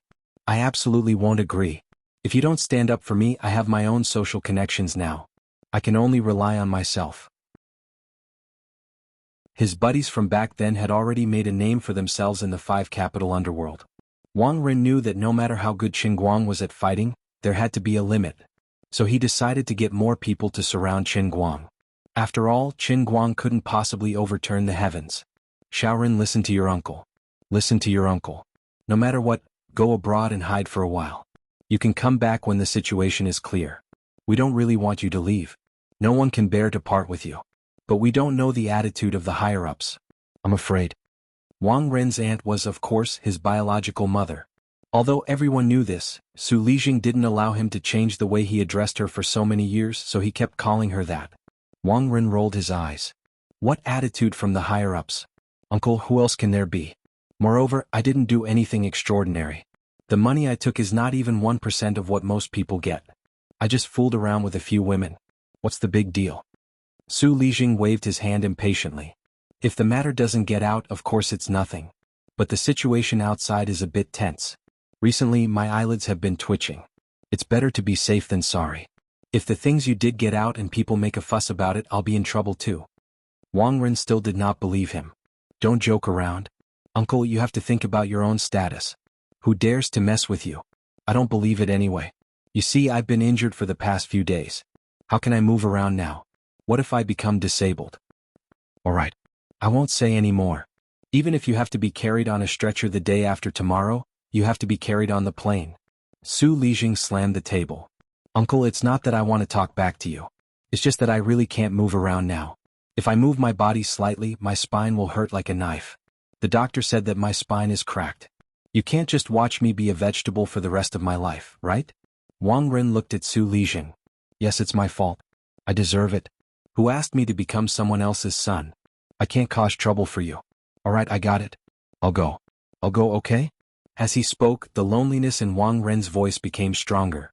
I absolutely won't agree. If you don't stand up for me, I have my own social connections now. I can only rely on myself. His buddies from back then had already made a name for themselves in the 5 capital underworld. Wang Ren knew that no matter how good Qin Guang was at fighting, there had to be a limit. So he decided to get more people to surround Qin Guang. After all, Qin Guang couldn't possibly overturn the heavens. Shaoren, listen to your uncle. Listen to your uncle. No matter what, go abroad and hide for a while. You can come back when the situation is clear. We don't really want you to leave. No one can bear to part with you. But we don't know the attitude of the higher-ups. I'm afraid. Wang Ren's aunt was, of course, his biological mother. Although everyone knew this, Su Lijing didn't allow him to change the way he addressed her for so many years, so he kept calling her that. Wang Ren rolled his eyes. What attitude from the higher-ups? Uncle, who else can there be? Moreover, I didn't do anything extraordinary. The money I took is not even 1% of what most people get. I just fooled around with a few women. What's the big deal? Su Lijing waved his hand impatiently. If the matter doesn't get out, of course it's nothing. But the situation outside is a bit tense. Recently, my eyelids have been twitching. It's better to be safe than sorry. If the things you did get out and people make a fuss about it, I'll be in trouble too. Wang Ren still did not believe him. Don't joke around. Uncle, you have to think about your own status. Who dares to mess with you? I don't believe it anyway. You see, I've been injured for the past few days. How can I move around now? What if I become disabled? Alright. I won't say any more. Even if you have to be carried on a stretcher the day after tomorrow, you have to be carried on the plane. Su Lijing slammed the table. Uncle, it's not that I want to talk back to you. It's just that I really can't move around now. If I move my body slightly, my spine will hurt like a knife. The doctor said that my spine is cracked. You can't just watch me be a vegetable for the rest of my life, right? Wang Ren looked at Su Lijing. Yes, it's my fault. I deserve it. Who asked me to become someone else's son? I can't cause trouble for you. Alright, I got it. I'll go. I'll go, okay? As he spoke, the loneliness in Wang Ren's voice became stronger.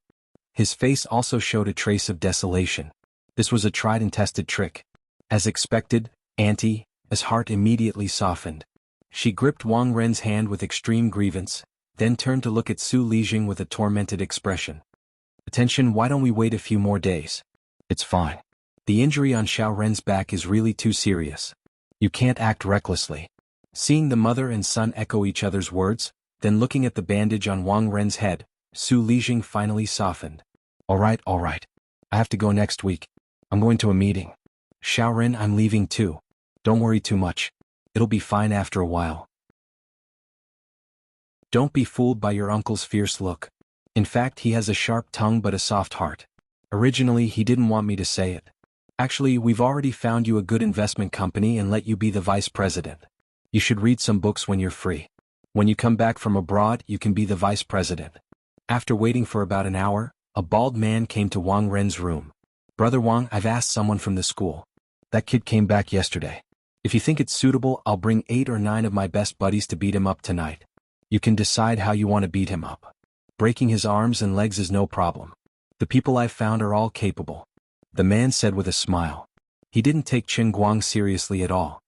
His face also showed a trace of desolation. This was a tried and tested trick. As expected, Auntie, his heart immediately softened. She gripped Wang Ren's hand with extreme grievance, then turned to look at Su Lijing with a tormented expression. Attention, why don't we wait a few more days? It's fine. The injury on Xiao Ren's back is really too serious. You can't act recklessly. Seeing the mother and son echo each other's words, then looking at the bandage on Wang Ren's head, Su Lijing finally softened. Alright. I have to go next week. I'm going to a meeting. Xiao Ren, I'm leaving too. Don't worry too much. It'll be fine after a while. Don't be fooled by your uncle's fierce look. In fact, he has a sharp tongue but a soft heart. Originally, he didn't want me to say it. Actually, we've already found you a good investment company and let you be the vice president. You should read some books when you're free. When you come back from abroad, you can be the vice president. After waiting for about an hour, a bald man came to Wang Ren's room. Brother Wang, I've asked someone from the school. That kid came back yesterday. If you think it's suitable, I'll bring 8 or 9 of my best buddies to beat him up tonight. You can decide how you want to beat him up. Breaking his arms and legs is no problem. The people I've found are all capable. The man said with a smile. He didn't take Qin Guang seriously at all.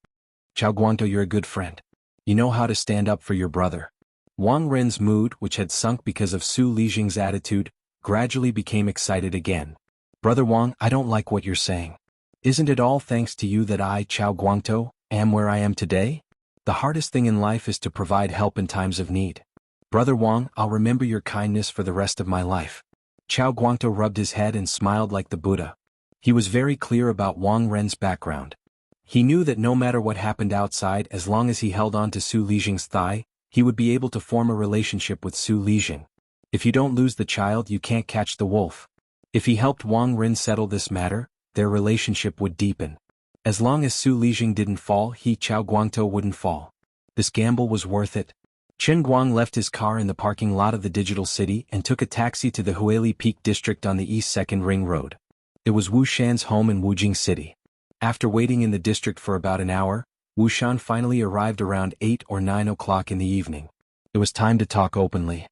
Chao Guangtou, you're a good friend. You know how to stand up for your brother. Wang Ren's mood, which had sunk because of Su Lijing's attitude, gradually became excited again. Brother Wang, I don't like what you're saying. Isn't it all thanks to you that I, Chao Guangtou, am where I am today? The hardest thing in life is to provide help in times of need. Brother Wang, I'll remember your kindness for the rest of my life. Chao Guangtou rubbed his head and smiled like the Buddha. He was very clear about Wang Ren's background. He knew that no matter what happened outside, as long as he held on to Su Lijing's thigh, he would be able to form a relationship with Su Lijing. If you don't lose the child, you can't catch the wolf. If he helped Wang Ren settle this matter, their relationship would deepen. As long as Su Lijing didn't fall, he, Chao Guangtou, wouldn't fall. This gamble was worth it. Chen Guang left his car in the parking lot of the digital city and took a taxi to the Huili Peak district on the East 2nd Ring Road. It was Wu Shan's home in Wujing City. After waiting in the district for about an hour, Wu Shan finally arrived around 8 or 9 o'clock in the evening. It was time to talk openly.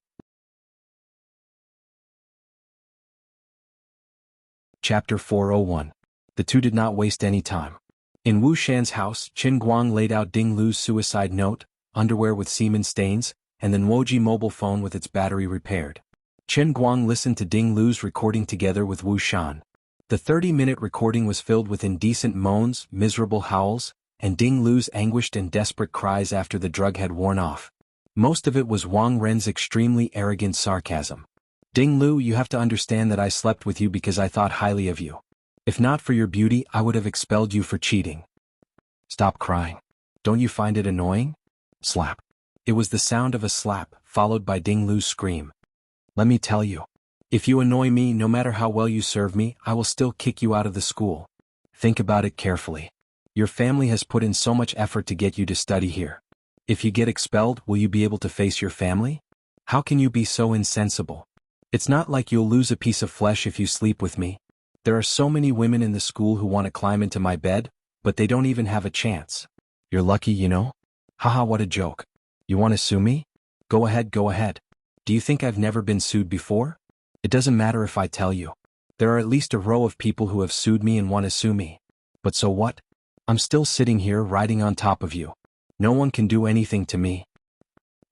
Chapter 401. The two did not waste any time. In Wu Shan's house, Qin Guang laid out Ding Lu's suicide note, underwear with semen stains, and the Nuoji mobile phone with its battery repaired. Qin Guang listened to Ding Lu's recording together with Wu Shan. The 30-minute recording was filled with indecent moans, miserable howls, and Ding Lu's anguished and desperate cries after the drug had worn off. Most of it was Wang Ren's extremely arrogant sarcasm. Ding Lu, you have to understand that I slept with you because I thought highly of you. If not for your beauty, I would have expelled you for cheating. Stop crying. Don't you find it annoying? Slap. It was the sound of a slap, followed by Ding Lu's scream. Let me tell you. If you annoy me, no matter how well you serve me, I will still kick you out of the school. Think about it carefully. Your family has put in so much effort to get you to study here. If you get expelled, will you be able to face your family? How can you be so insensible? It's not like you'll lose a piece of flesh if you sleep with me. There are so many women in the school who want to climb into my bed, but they don't even have a chance. You're lucky, you know? Haha, what a joke. You want to sue me? Go ahead, go ahead. Do you think I've never been sued before? It doesn't matter if I tell you. There are at least a row of people who have sued me and want to sue me. But so what? I'm still sitting here riding on top of you. No one can do anything to me.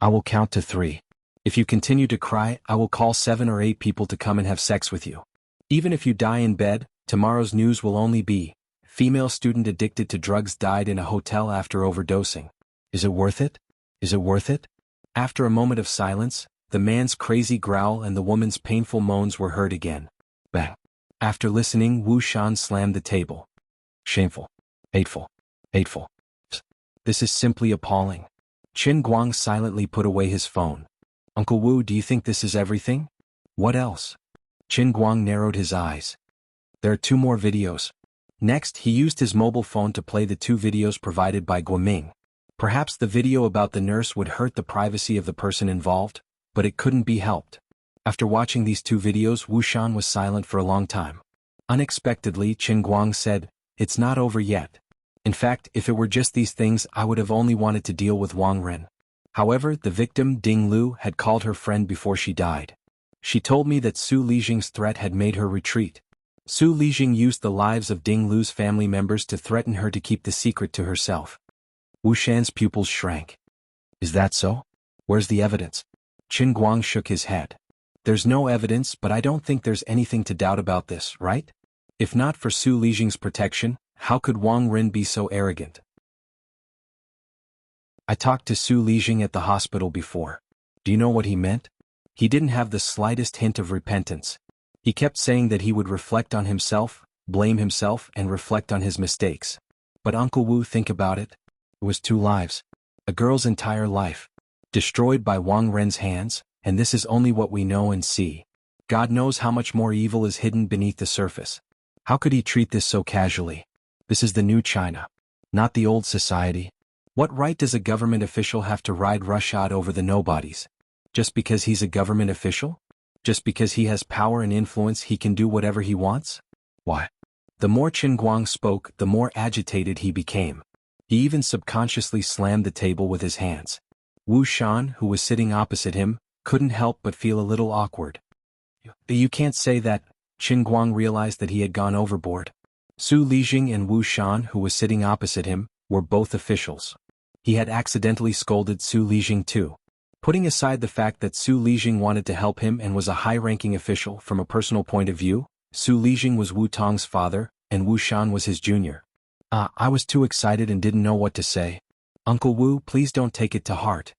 I will count to 3. If you continue to cry, I will call 7 or 8 people to come and have sex with you. Even if you die in bed, tomorrow's news will only be, female student addicted to drugs died in a hotel after overdosing. Is it worth it? Is it worth it? After a moment of silence, the man's crazy growl and the woman's painful moans were heard again. Bang. After listening, Wu Shan slammed the table. Shameful. Hateful. Hateful. This is simply appalling. Qin Guang silently put away his phone. Uncle Wu, do you think this is everything? What else? Qin Guang narrowed his eyes. There are 2 more videos. Next, he used his mobile phone to play the 2 videos provided by Guoming. Perhaps the video about the nurse would hurt the privacy of the person involved, but it couldn't be helped. After watching these 2 videos, Wu Shan was silent for a long time. Unexpectedly, Qin Guang said, "It's not over yet. In fact, if it were just these things, I would have only wanted to deal with Wang Ren." However, the victim, Ding Lu, had called her friend before she died. She told me that Su Lijing's threat had made her retreat. Su Lijing used the lives of Ding Lu's family members to threaten her to keep the secret to herself. Wu Shan's pupils shrank. Is that so? Where's the evidence? Qin Guang shook his head. There's no evidence, but I don't think there's anything to doubt about this, right? If not for Su Lijing's protection, how could Wang Ren be so arrogant? I talked to Su Lijing at the hospital before. Do you know what he meant? He didn't have the slightest hint of repentance. He kept saying that he would reflect on himself, blame himself, and reflect on his mistakes. But Uncle Wu, think about it. It was 2 lives. A girl's entire life. Destroyed by Wang Ren's hands, and this is only what we know and see. God knows how much more evil is hidden beneath the surface. How could he treat this so casually? This is the new China, not the old society. What right does a government official have to ride roughshod over the nobodies? Just because he's a government official? Just because he has power and influence he can do whatever he wants? Why? The more Qin Guang spoke, the more agitated he became. He even subconsciously slammed the table with his hands. Wu Shan, who was sitting opposite him, couldn't help but feel a little awkward. You can't say that. Qin Guang realized that he had gone overboard. Su Lijing and Wu Shan, who was sitting opposite him, were both officials. He had accidentally scolded Su Lijing too. Putting aside the fact that Su Lijing wanted to help him and was a high-ranking official from a personal point of view, Su Lijing was Wu Tong's father, and Wu Shan was his junior. I was too excited and didn't know what to say. Uncle Wu, please don't take it to heart.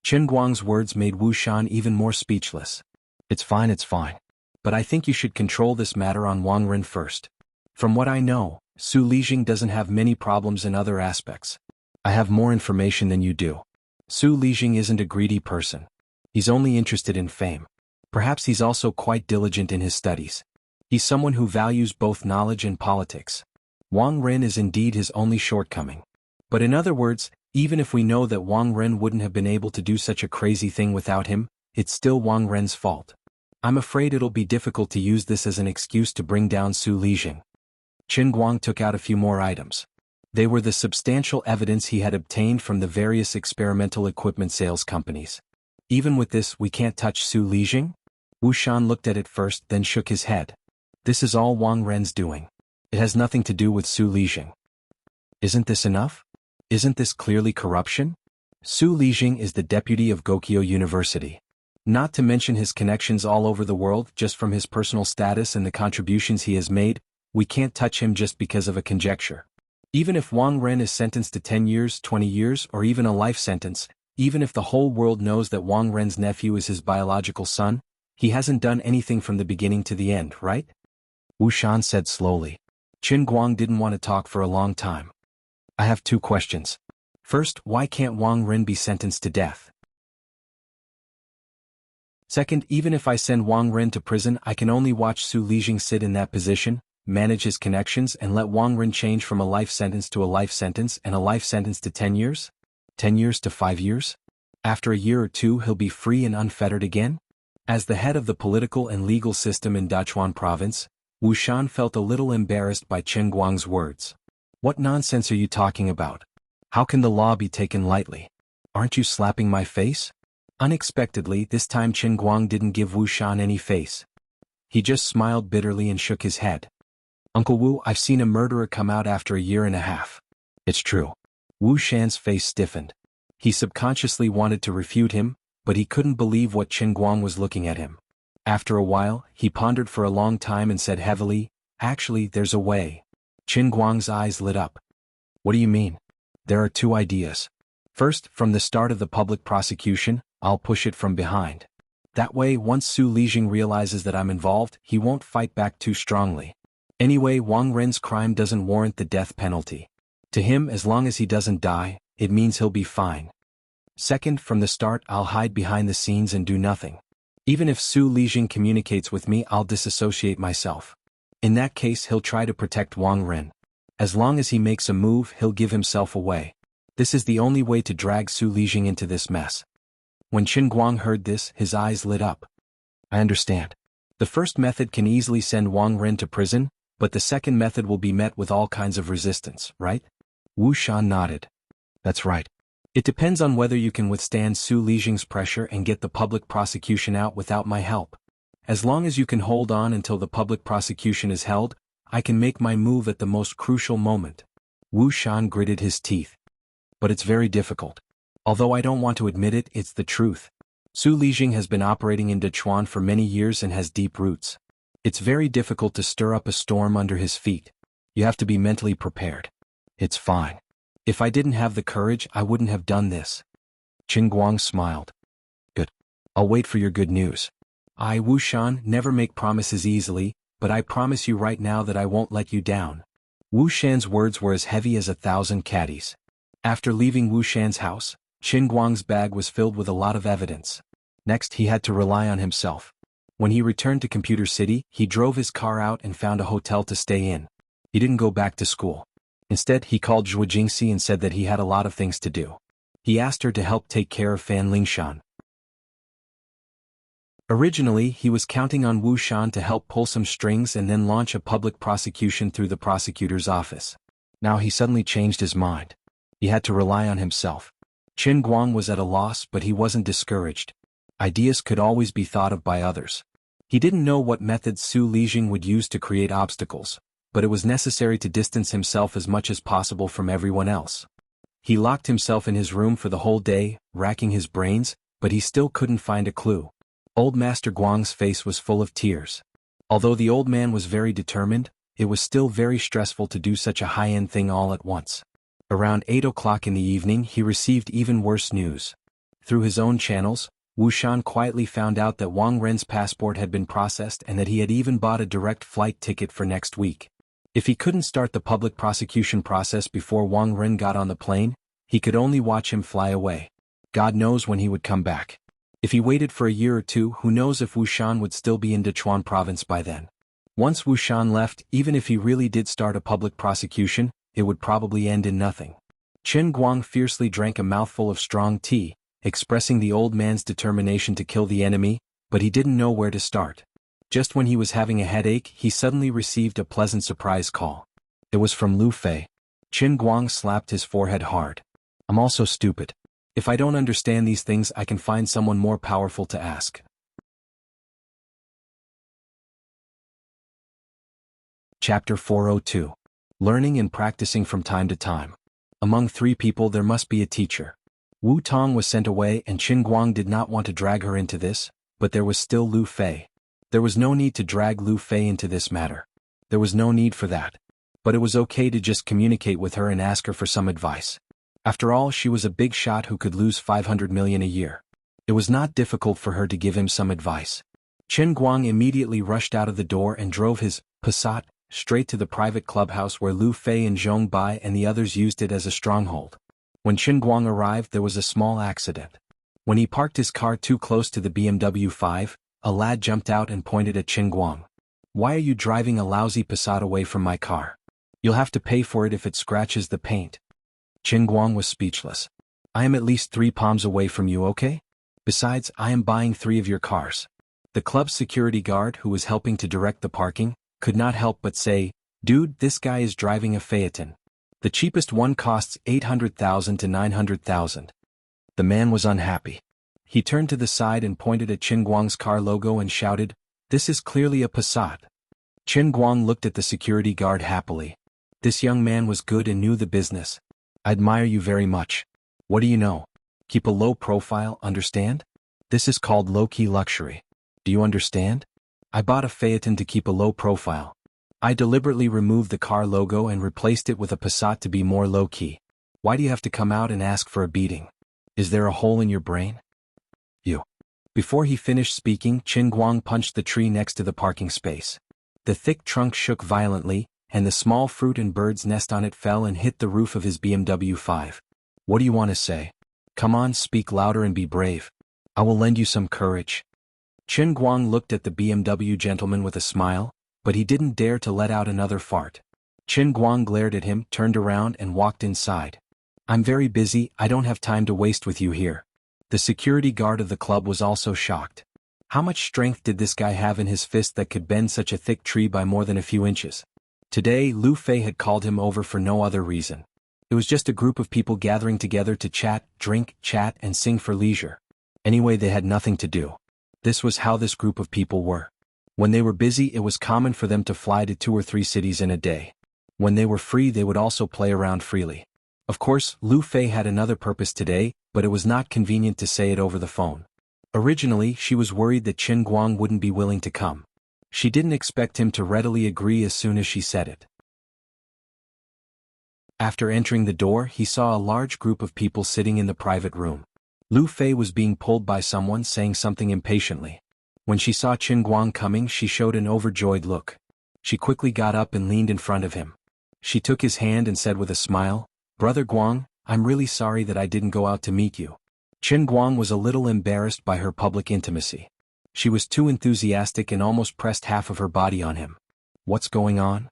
Qin Guang's words made Wu Shan even more speechless. It's fine. But I think you should control this matter on Wang Ren first. From what I know, Su Lijing doesn't have many problems in other aspects. I have more information than you do. Su Lijing isn't a greedy person. He's only interested in fame. Perhaps he's also quite diligent in his studies. He's someone who values both knowledge and politics. Wang Ren is indeed his only shortcoming. But in other words, even if we know that Wang Ren wouldn't have been able to do such a crazy thing without him, it's still Wang Ren's fault. I'm afraid it'll be difficult to use this as an excuse to bring down Su Lijing. Qin Guang took out a few more items. They were the substantial evidence he had obtained from the various experimental equipment sales companies. Even with this, we can't touch Su Lijing? Wu Shan looked at it first, then shook his head. This is all Wang Ren's doing. It has nothing to do with Su Lijing. Isn't this enough? Isn't this clearly corruption? Su Lijing is the deputy of Gokyo University. Not to mention his connections all over the world just from his personal status and the contributions he has made, we can't touch him just because of a conjecture. Even if Wang Ren is sentenced to 10 years, 20 years, or even a life sentence, even if the whole world knows that Wang Ren's nephew is his biological son, he hasn't done anything from the beginning to the end, right? Wu Shan said slowly. Qin Guang didn't want to talk for a long time. I have 2 questions. First, why can't Wang Ren be sentenced to death? Second, even if I send Wang Ren to prison, I can only watch Su Lijing sit in that position, manage his connections and let Wang Ren change from a life sentence to a life sentence and a life sentence to 10 years? 10 years to 5 years? After a year or two he'll be free and unfettered again? As the head of the political and legal system in Dachuan province, Wu Shan felt a little embarrassed by Chen Guang's words. What nonsense are you talking about? How can the law be taken lightly? Aren't you slapping my face? Unexpectedly, this time Chen Guang didn't give Wu Shan any face. He just smiled bitterly and shook his head. Uncle Wu, I've seen a murderer come out after a year and a half. It's true. Wu Shan's face stiffened. He subconsciously wanted to refute him, but he couldn't believe what Chen Guang was looking at him. After a while, he pondered for a long time and said heavily, "Actually, there's a way." Chen Guang's eyes lit up. What do you mean? There are two ideas. First, from the start of the public prosecution, I'll push it from behind. That way, once Su Lijing realizes that I'm involved, he won't fight back too strongly. Anyway, Wang Ren's crime doesn't warrant the death penalty. To him, as long as he doesn't die, it means he'll be fine. Second, from the start, I'll hide behind the scenes and do nothing. Even if Su Lijing communicates with me, I'll disassociate myself. In that case, he'll try to protect Wang Ren. As long as he makes a move, he'll give himself away. This is the only way to drag Su Lijing into this mess. When Chen Guang heard this, his eyes lit up. I understand. The first method can easily send Wang Ren to prison, but the second method will be met with all kinds of resistance, right? Wu Shan nodded. That's right. It depends on whether you can withstand Su Lijing's pressure and get the public prosecution out without my help. As long as you can hold on until the public prosecution is held, I can make my move at the most crucial moment. Wu Shan gritted his teeth. But it's very difficult. Although I don't want to admit it, it's the truth. Su Lijing has been operating in Dachuan for many years and has deep roots. It's very difficult to stir up a storm under his feet. You have to be mentally prepared. It's fine. If I didn't have the courage, I wouldn't have done this. Chen Guang smiled. Good. I'll wait for your good news. I, Wu Shan, never make promises easily, but I promise you right now that I won't let you down. Wu Shan's words were as heavy as 1,000 caddies. After leaving Wu Shan's house, Chen Guang's bag was filled with a lot of evidence. Next, he had to rely on himself. When he returned to Computer City, he drove his car out and found a hotel to stay in. He didn't go back to school. Instead, he called Zhuo Jingxi and said that he had a lot of things to do. He asked her to help take care of Fan Lingshan. Originally, he was counting on Wu Shan to help pull some strings and then launch a public prosecution through the prosecutor's office. Now he suddenly changed his mind. He had to rely on himself. Chen Guang was at a loss, but he wasn't discouraged. Ideas could always be thought of by others. He didn't know what methods Su Lijing would use to create obstacles, but it was necessary to distance himself as much as possible from everyone else. He locked himself in his room for the whole day, racking his brains, but he still couldn't find a clue. Old Master Guang's face was full of tears. Although the old man was very determined, it was still very stressful to do such a high-end thing all at once. Around 8 o'clock in the evening, he received even worse news. Through his own channels, Wu Shan quietly found out that Wang Ren's passport had been processed and that he had even bought a direct flight ticket for next week. If he couldn't start the public prosecution process before Wang Ren got on the plane, he could only watch him fly away. God knows when he would come back. If he waited for a year or two, who knows if Wu Shan would still be in Dachuan province by then. Once Wu Shan left, even if he really did start a public prosecution, it would probably end in nothing. Chen Guang fiercely drank a mouthful of strong tea, expressing the old man's determination to kill the enemy, but he didn't know where to start. Just when he was having a headache, he suddenly received a pleasant surprise call. It was from Lu Fei. Chen Guang slapped his forehead hard. I'm also stupid. If I don't understand these things, I can find someone more powerful to ask. Chapter 402. Learning and practicing from time to time. Among 3 people there must be a teacher. Wu Tong was sent away and Chen Guang did not want to drag her into this, but there was still Lu Fei. There was no need to drag Lu Fei into this matter. There was no need for that. But it was okay to just communicate with her and ask her for some advice. After all, she was a big shot who could lose 500 million a year. It was not difficult for her to give him some advice. Chen Guang immediately rushed out of the door and drove his Passat straight to the private clubhouse where Lu Fei and Zhong Bai and the others used it as a stronghold. When Chen Guang arrived, there was a small accident. When he parked his car too close to the BMW 5, a lad jumped out and pointed at Chen Guang. Why are you driving a lousy Passat away from my car? You'll have to pay for it if it scratches the paint. Qin Guang was speechless. I am at least 3 palms away from you, okay? Besides, I am buying 3 of your cars. The club's security guard, who was helping to direct the parking, could not help but say, dude, this guy is driving a Phaeton. The cheapest one costs 800,000 to 900,000. The man was unhappy. He turned to the side and pointed at Qin Guang's car logo and shouted, this is clearly a Passat. Qin Guang looked at the security guard happily. This young man was good and knew the business. I admire you very much. What do you know? Keep a low profile, understand? This is called low-key luxury. Do you understand? I bought a Phaeton to keep a low profile. I deliberately removed the car logo and replaced it with a Passat to be more low-key. Why do you have to come out and ask for a beating? Is there a hole in your brain? You. Before he finished speaking, Qin Guang punched the tree next to the parking space. The thick trunk shook violently, and the small fruit and bird's nest on it fell and hit the roof of his BMW 5. What do you want to say? Come on, speak louder and be brave. I will lend you some courage. Qin Guang looked at the BMW gentleman with a smile, but he didn't dare to let out another fart. Qin Guang glared at him, turned around and walked inside. I'm very busy, I don't have time to waste with you here. The security guard of the club was also shocked. How much strength did this guy have in his fist that could bend such a thick tree by more than a few inches? Today, Lu Fei had called him over for no other reason. It was just a group of people gathering together to chat, drink, chat, and sing for leisure. Anyway, they had nothing to do. This was how this group of people were. When they were busy, it was common for them to fly to 2 or 3 cities in a day. When they were free, they would also play around freely. Of course, Lu Fei had another purpose today, but it was not convenient to say it over the phone. Originally, she was worried that Qin Guang wouldn't be willing to come. She didn't expect him to readily agree as soon as she said it. After entering the door, he saw a large group of people sitting in the private room. Lu Fei was being pulled by someone saying something impatiently. When she saw Qin Guang coming, she showed an overjoyed look. She quickly got up and leaned in front of him. She took his hand and said with a smile, Brother Guang, I'm really sorry that I didn't go out to meet you. Qin Guang was a little embarrassed by her public intimacy. She was too enthusiastic and almost pressed half of her body on him. What's going on?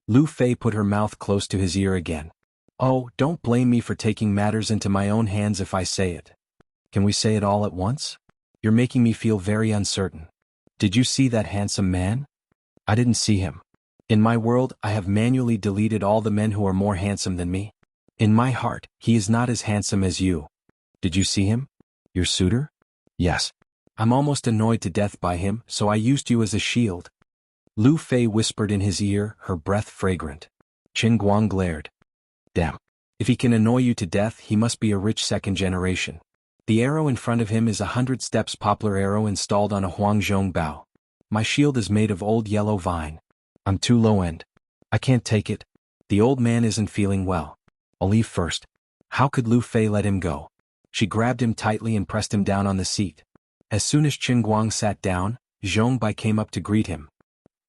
Lu Fei put her mouth close to his ear again. Oh, don't blame me for taking matters into my own hands if I say it. Can we say it all at once? You're making me feel very uncertain. Did you see that handsome man? I didn't see him. In my world, I have manually deleted all the men who are more handsome than me. In my heart, he is not as handsome as you. Did you see him? Your suitor? Yes. I'm almost annoyed to death by him, so I used you as a shield. Lu Fei whispered in his ear, her breath fragrant. Qin Guang glared. Damn. If he can annoy you to death, he must be a rich second generation. The arrow in front of him is 100 steps poplar arrow installed on a Huangzhong bow. My shield is made of old yellow vine. I'm too low-end. I can't take it. The old man isn't feeling well. I'll leave first. How could Lu Fei let him go? She grabbed him tightly and pressed him down on the seat. As soon as Qin Guang sat down, Zhong Bai came up to greet him.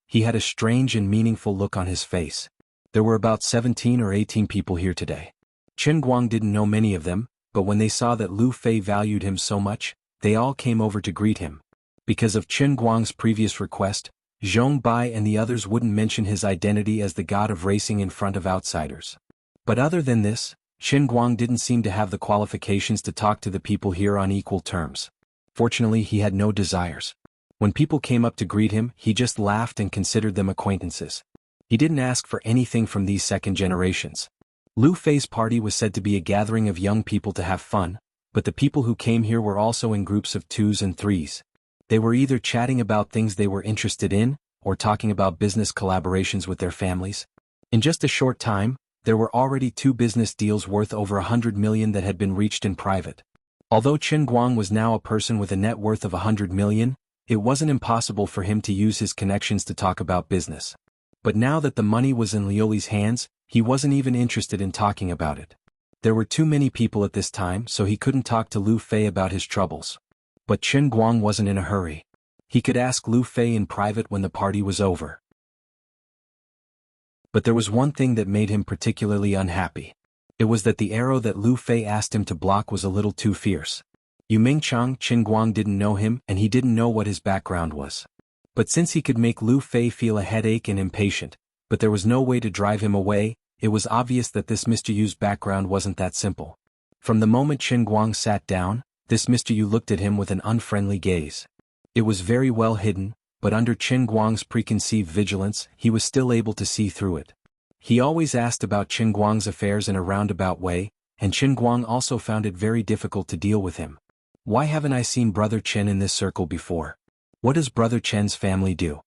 He had a strange and meaningful look on his face. There were about 17 or 18 people here today. Qin Guang didn't know many of them, but when they saw that Lu Fei valued him so much, they all came over to greet him. Because of Qin Guang's previous request, Zhong Bai and the others wouldn't mention his identity as the god of racing in front of outsiders. But other than this, Qin Guang didn't seem to have the qualifications to talk to the people here on equal terms. Fortunately, he had no desires. When people came up to greet him, he just laughed and considered them acquaintances. He didn't ask for anything from these second generations. Lu Fei's party was said to be a gathering of young people to have fun, but the people who came here were also in groups of 2s and 3s. They were either chatting about things they were interested in, or talking about business collaborations with their families. In just a short time, there were already 2 business deals worth over 100 million that had been reached in private. Although Qin Guang was now a person with a net worth of 100 million, it wasn't impossible for him to use his connections to talk about business. But now that the money was in Liuli's hands, he wasn't even interested in talking about it. There were too many people at this time, so he couldn't talk to Lu Fei about his troubles. But Qin Guang wasn't in a hurry. He could ask Lu Fei in private when the party was over. But there was one thing that made him particularly unhappy. It was that the arrow that Lu Fei asked him to block was a little too fierce. Yu Mingchang, Qin Guang didn't know him and he didn't know what his background was. But since he could make Lu Fei feel a headache and impatient, but there was no way to drive him away, it was obvious that this Mr. Yu's background wasn't that simple. From the moment Qin Guang sat down, this Mr. Yu looked at him with an unfriendly gaze. It was very well hidden, but under Qin Guang's preconceived vigilance, he was still able to see through it. He always asked about Qin Guang's affairs in a roundabout way, and Qin Guang also found it very difficult to deal with him. Why haven't I seen Brother Chen in this circle before? What does Brother Chen's family do?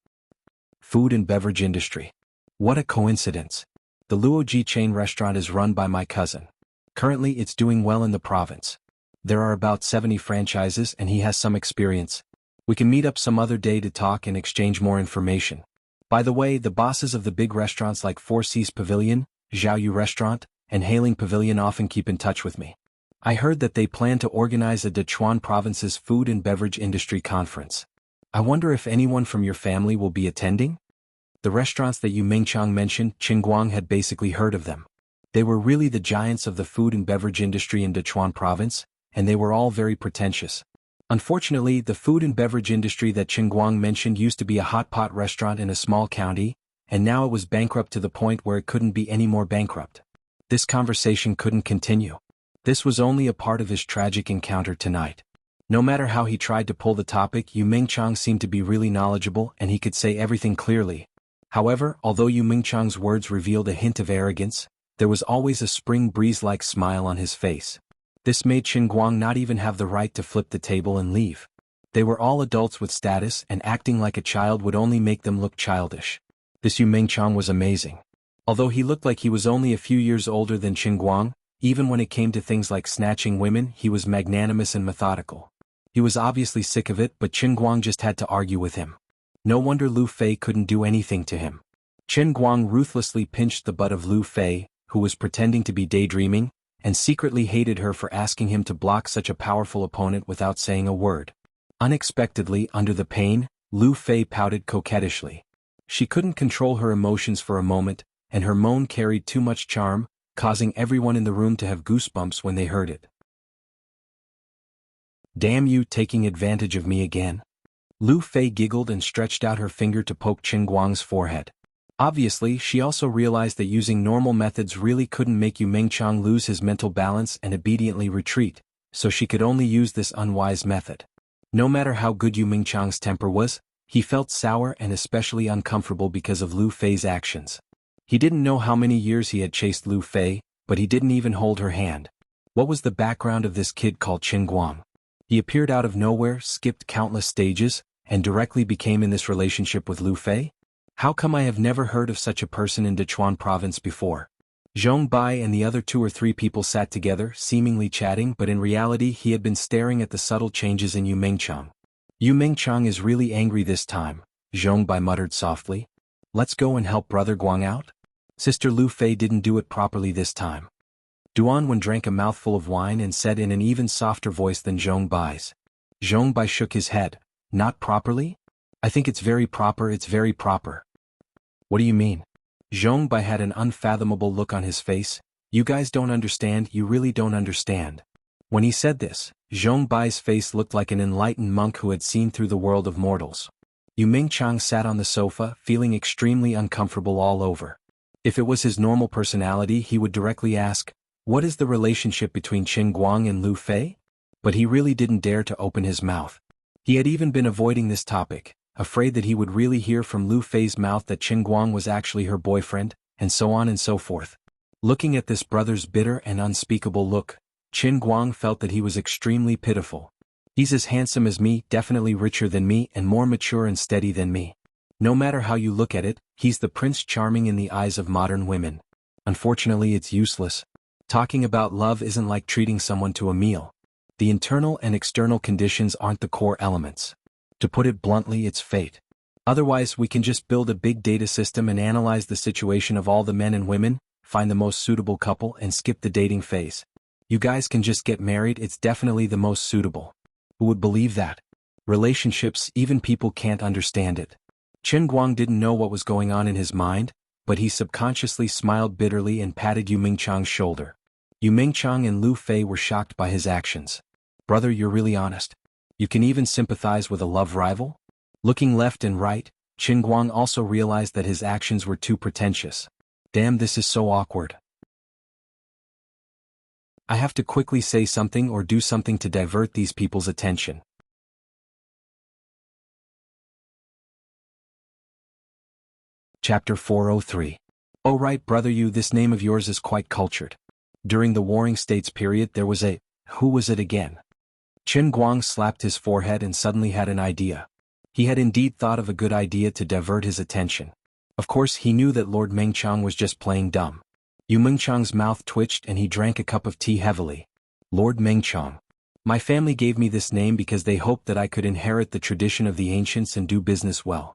Food and beverage industry. What a coincidence. The Luoji chain restaurant is run by my cousin. Currently it's doing well in the province. There are about 70 franchises and he has some experience. We can meet up some other day to talk and exchange more information. By the way, the bosses of the big restaurants like Four Seas Pavilion, Zhaoyu Restaurant, and Hailing Pavilion often keep in touch with me. I heard that they plan to organize a Dechuan province's food and beverage industry conference. I wonder if anyone from your family will be attending? The restaurants that Yu Mingchang mentioned, Qin Guang had basically heard of them. They were really the giants of the food and beverage industry in Dechuan province, and they were all very pretentious. Unfortunately, the food and beverage industry that Qin Guang mentioned used to be a hot pot restaurant in a small county, and now it was bankrupt to the point where it couldn't be any more bankrupt. This conversation couldn't continue. This was only a part of his tragic encounter tonight. No matter how he tried to pull the topic, Yu Mingchang seemed to be really knowledgeable and he could say everything clearly. However, although Yu Mingchang's words revealed a hint of arrogance, there was always a spring breeze-like smile on his face. This made Qin Guang not even have the right to flip the table and leave. They were all adults with status and acting like a child would only make them look childish. This Yu Mingchang was amazing. Although he looked like he was only a few years older than Qin Guang, even when it came to things like snatching women, he was magnanimous and methodical. He was obviously sick of it, but Qin Guang just had to argue with him. No wonder Lu Fei couldn't do anything to him. Qin Guang ruthlessly pinched the butt of Lu Fei, who was pretending to be daydreaming, and secretly hated her for asking him to block such a powerful opponent without saying a word. Unexpectedly, under the pain, Lu Fei pouted coquettishly. She couldn't control her emotions for a moment, and her moan carried too much charm, causing everyone in the room to have goosebumps when they heard it. Damn you, taking advantage of me again. Lu Fei giggled and stretched out her finger to poke Qin Guang's forehead. Obviously, she also realized that using normal methods really couldn't make Yu Mingchang lose his mental balance and obediently retreat, so she could only use this unwise method. No matter how good Yu Mingchang's temper was, he felt sour and especially uncomfortable because of Lu Fei's actions. He didn't know how many years he had chased Lu Fei, but he didn't even hold her hand. What was the background of this kid called Qin Guang? He appeared out of nowhere, skipped countless stages, and directly became in this relationship with Lu Fei? How come I have never heard of such a person in Dechuan province before? Zhong Bai and the other 2 or 3 people sat together, seemingly chatting, but in reality he had been staring at the subtle changes in Yu Mingchang. Yu Mingchang is really angry this time, Zhong Bai muttered softly. Let's go and help Brother Guang out? Sister Lu Fei didn't do it properly this time. Duan drank a mouthful of wine and said in an even softer voice than Zhong Bai's. Zhong Bai shook his head. Not properly? I think it's very proper, it's very proper. What do you mean? Zhong Bai had an unfathomable look on his face. You guys don't understand, you really don't understand. When he said this, Zhong Bai's face looked like an enlightened monk who had seen through the world of mortals. Yu Mingchang sat on the sofa, feeling extremely uncomfortable all over. If it was his normal personality, he would directly ask, what is the relationship between Qin Guang and Lu Fei? But he really didn't dare to open his mouth. He had even been avoiding this topic, afraid that he would really hear from Lu Fei's mouth that Qin Guang was actually her boyfriend, and so on and so forth. Looking at this brother's bitter and unspeakable look, Qin Guang felt that he was extremely pitiful. He's as handsome as me, definitely richer than me, and more mature and steady than me. No matter how you look at it, he's the Prince Charming in the eyes of modern women. Unfortunately, it's useless. Talking about love isn't like treating someone to a meal. The internal and external conditions aren't the core elements. To put it bluntly, it's fate. Otherwise, we can just build a big data system and analyze the situation of all the men and women, find the most suitable couple and skip the dating phase. You guys can just get married, it's definitely the most suitable. Who would believe that? Relationships, even people can't understand it. Qin Guang didn't know what was going on in his mind, but he subconsciously smiled bitterly and patted Yu Mingchang's shoulder. Yu Mingchang and Lu Fei were shocked by his actions. Brother, you're really honest. You can even sympathize with a love rival? Looking left and right, Qin Guang also realized that his actions were too pretentious. Damn, this is so awkward. I have to quickly say something or do something to divert these people's attention. Chapter 403. Oh right, brother, this name of yours is quite cultured. During the Warring States period there was a, who was it again? Qin Guang slapped his forehead and suddenly had an idea. He had indeed thought of a good idea to divert his attention. Of course he knew that Lord Mengqiang was just playing dumb. Yu Mengqiang's mouth twitched and he drank a cup of tea heavily. Lord Mengqiang. My family gave me this name because they hoped that I could inherit the tradition of the ancients and do business well.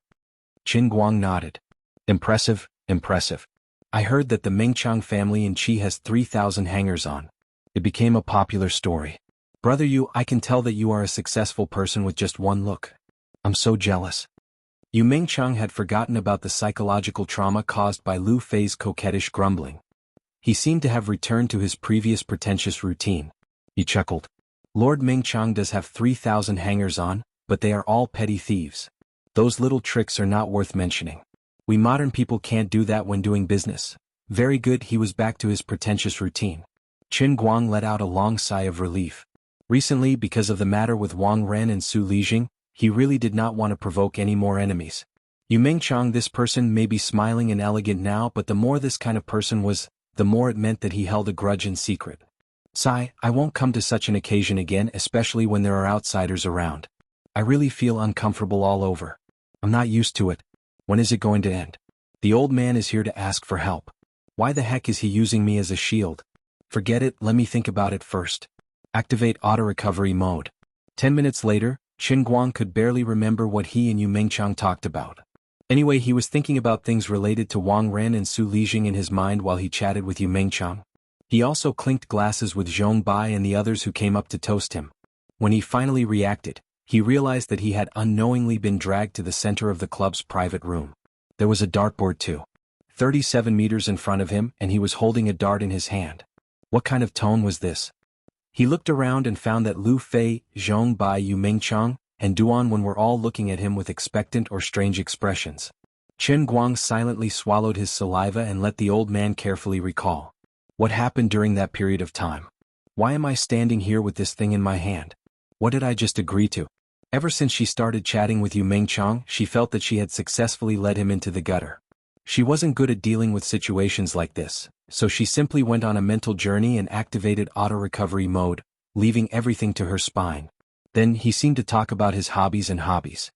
Qin Guang nodded. Impressive, impressive. I heard that the Mengqiang family in Qi has 3,000 hangers-on. It became a popular story. Brother I can tell that you are a successful person with just one look. I'm so jealous. Yu Mengqiang had forgotten about the psychological trauma caused by Lu Fei's coquettish grumbling. He seemed to have returned to his previous pretentious routine. He chuckled. Lord Mengqiang does have 3,000 hangers-on, but they are all petty thieves. Those little tricks are not worth mentioning. We modern people can't do that when doing business. Very good, he was back to his pretentious routine. Qin Guang let out a long sigh of relief. Recently, because of the matter with Wang Ren and Su Lijing, he really did not want to provoke any more enemies. Yu Mengqiang, this person may be smiling and elegant now, but the more this kind of person was, the more it meant that he held a grudge in secret. Sigh, I won't come to such an occasion again, especially when there are outsiders around. I really feel uncomfortable all over. I'm not used to it. When is it going to end? The old man is here to ask for help. Why the heck is he using me as a shield? Forget it, let me think about it first. Activate auto-recovery mode. 10 minutes later, Qin Guang could barely remember what he and Yu Mengqiang talked about. Anyway, he was thinking about things related to Wang Ren and Su Lijing in his mind while he chatted with Yu Mengqiang. He also clinked glasses with Zhong Bai and the others who came up to toast him. When he finally reacted, he realized that he had unknowingly been dragged to the center of the club's private room. There was a dartboard too. 37 meters in front of him, and he was holding a dart in his hand. What kind of tone was this? He looked around and found that Lu Fei, Zhong Bai, Yu Mengqiang, and Duan Wen were all looking at him with expectant or strange expressions. Qin Guang silently swallowed his saliva and let the old man carefully recall. What happened during that period of time? Why am I standing here with this thing in my hand? What did I just agree to? Ever since she started chatting with Yu Mengqiang, she felt that she had successfully led him into the gutter. She wasn't good at dealing with situations like this, so she simply went on a mental journey and activated auto-recovery mode, leaving everything to her spine. Then he seemed to talk about his hobbies and hobbies.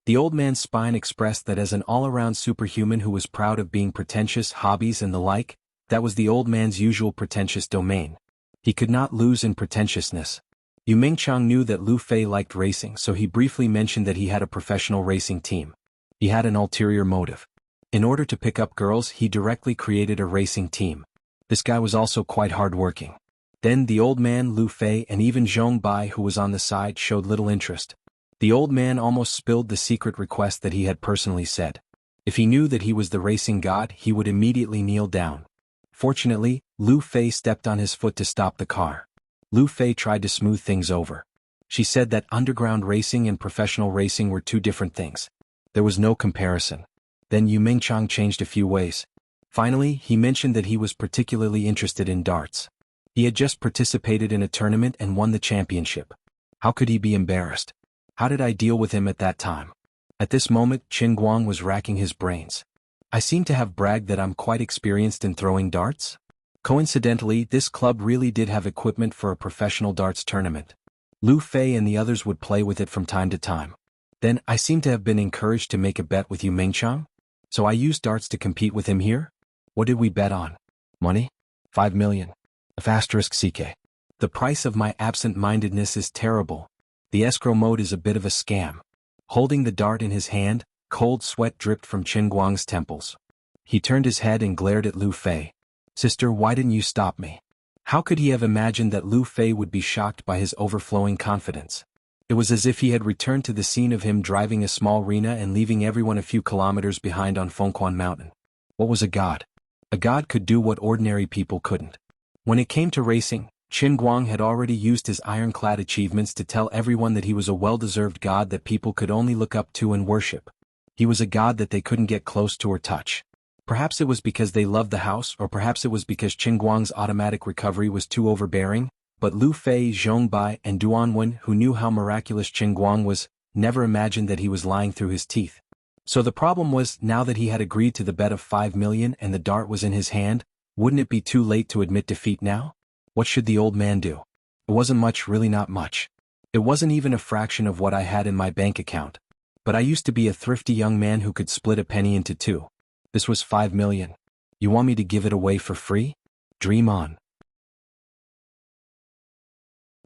The old man's spine expressed that as an all-around superhuman who was proud of being pretentious, hobbies and the like, that was the old man's usual pretentious domain. He could not lose in pretentiousness. Yu Mengqiang knew that Lu Fei liked racing, so he briefly mentioned that he had a professional racing team. He had an ulterior motive. In order to pick up girls, he directly created a racing team. This guy was also quite hard-working. Then the old man, Lu Fei, and even Zhong Bai, who was on the side, showed little interest. The old man almost spilled the secret request that he had personally said. If he knew that he was the racing god, he would immediately kneel down. Fortunately, Lu Fei stepped on his foot to stop the car. Lu Fei tried to smooth things over. She said that underground racing and professional racing were two different things. There was no comparison. Then Yu Mengqiang changed a few ways. Finally, he mentioned that he was particularly interested in darts. He had just participated in a tournament and won the championship. How could he be embarrassed? How did I deal with him at that time? At this moment, Qin Guang was racking his brains. I seem to have bragged that I'm quite experienced in throwing darts? Coincidentally, this club really did have equipment for a professional darts tournament. Lu Fei and the others would play with it from time to time. Then, I seem to have been encouraged to make a bet with Yu Mengqiang? So I used darts to compete with him here? What did we bet on? Money? 5 million. *CK. The price of my absent-mindedness is terrible. The escrow mode is a bit of a scam. Holding the dart in his hand, cold sweat dripped from Qin Guang's temples. He turned his head and glared at Lu Fei. Sister, why didn't you stop me? How could he have imagined that Lu Fei would be shocked by his overflowing confidence? It was as if he had returned to the scene of him driving a small Rena and leaving everyone a few kilometers behind on Fengquan Mountain. What was a god? A god could do what ordinary people couldn't. When it came to racing, Qin Guang had already used his ironclad achievements to tell everyone that he was a well-deserved god that people could only look up to and worship. He was a god that they couldn't get close to or touch. Perhaps it was because they loved the house, or perhaps it was because Qin Guang's automatic recovery was too overbearing, but Lu Fei, Zhong Bai, and Duan Wen, who knew how miraculous Qin Guang was, never imagined that he was lying through his teeth. So the problem was, now that he had agreed to the bet of 5 million and the dart was in his hand, wouldn't it be too late to admit defeat now? What should the old man do? It wasn't much, really not much. It wasn't even a fraction of what I had in my bank account. But I used to be a thrifty young man who could split a penny into two. This was 5 million. You want me to give it away for free? Dream on.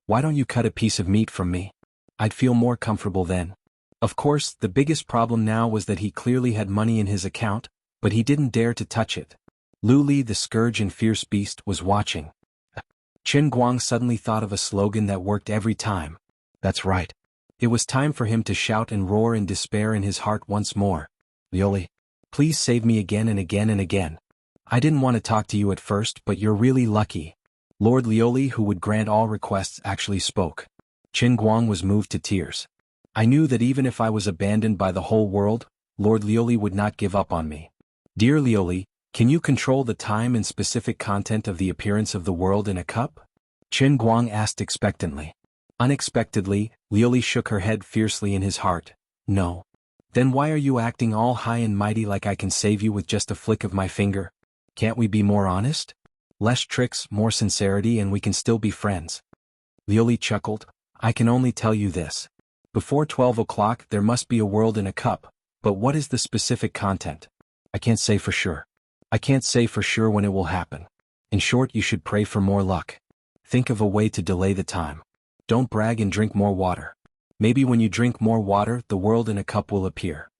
Why don't you cut a piece of meat from me? I'd feel more comfortable then. Of course, the biggest problem now was that he clearly had money in his account, but he didn't dare to touch it. Lu Li, the scourge and fierce beast, was watching. Qin Guang suddenly thought of a slogan that worked every time. That's right. It was time for him to shout and roar in despair in his heart once more. Lioli, please save me again and again and again. I didn't want to talk to you at first, but you're really lucky. Lord Lioli, who would grant all requests, actually spoke. Qin Guang was moved to tears. I knew that even if I was abandoned by the whole world, Lord Lioli would not give up on me. Dear Lioli, can you control the time and specific content of the appearance of the world in a cup? Qin Guang asked expectantly. Unexpectedly, Lioli shook her head fiercely in his heart. No. Then why are you acting all high and mighty like I can save you with just a flick of my finger? Can't we be more honest? Less tricks, more sincerity, and we can still be friends. Lioli chuckled. I can only tell you this. Before 12 o'clock there must be a world in a cup, but what is the specific content? I can't say for sure. I can't say for sure when it will happen. In short, you should pray for more luck. Think of a way to delay the time. Don't brag and drink more water. Maybe when you drink more water, the world in a cup will appear.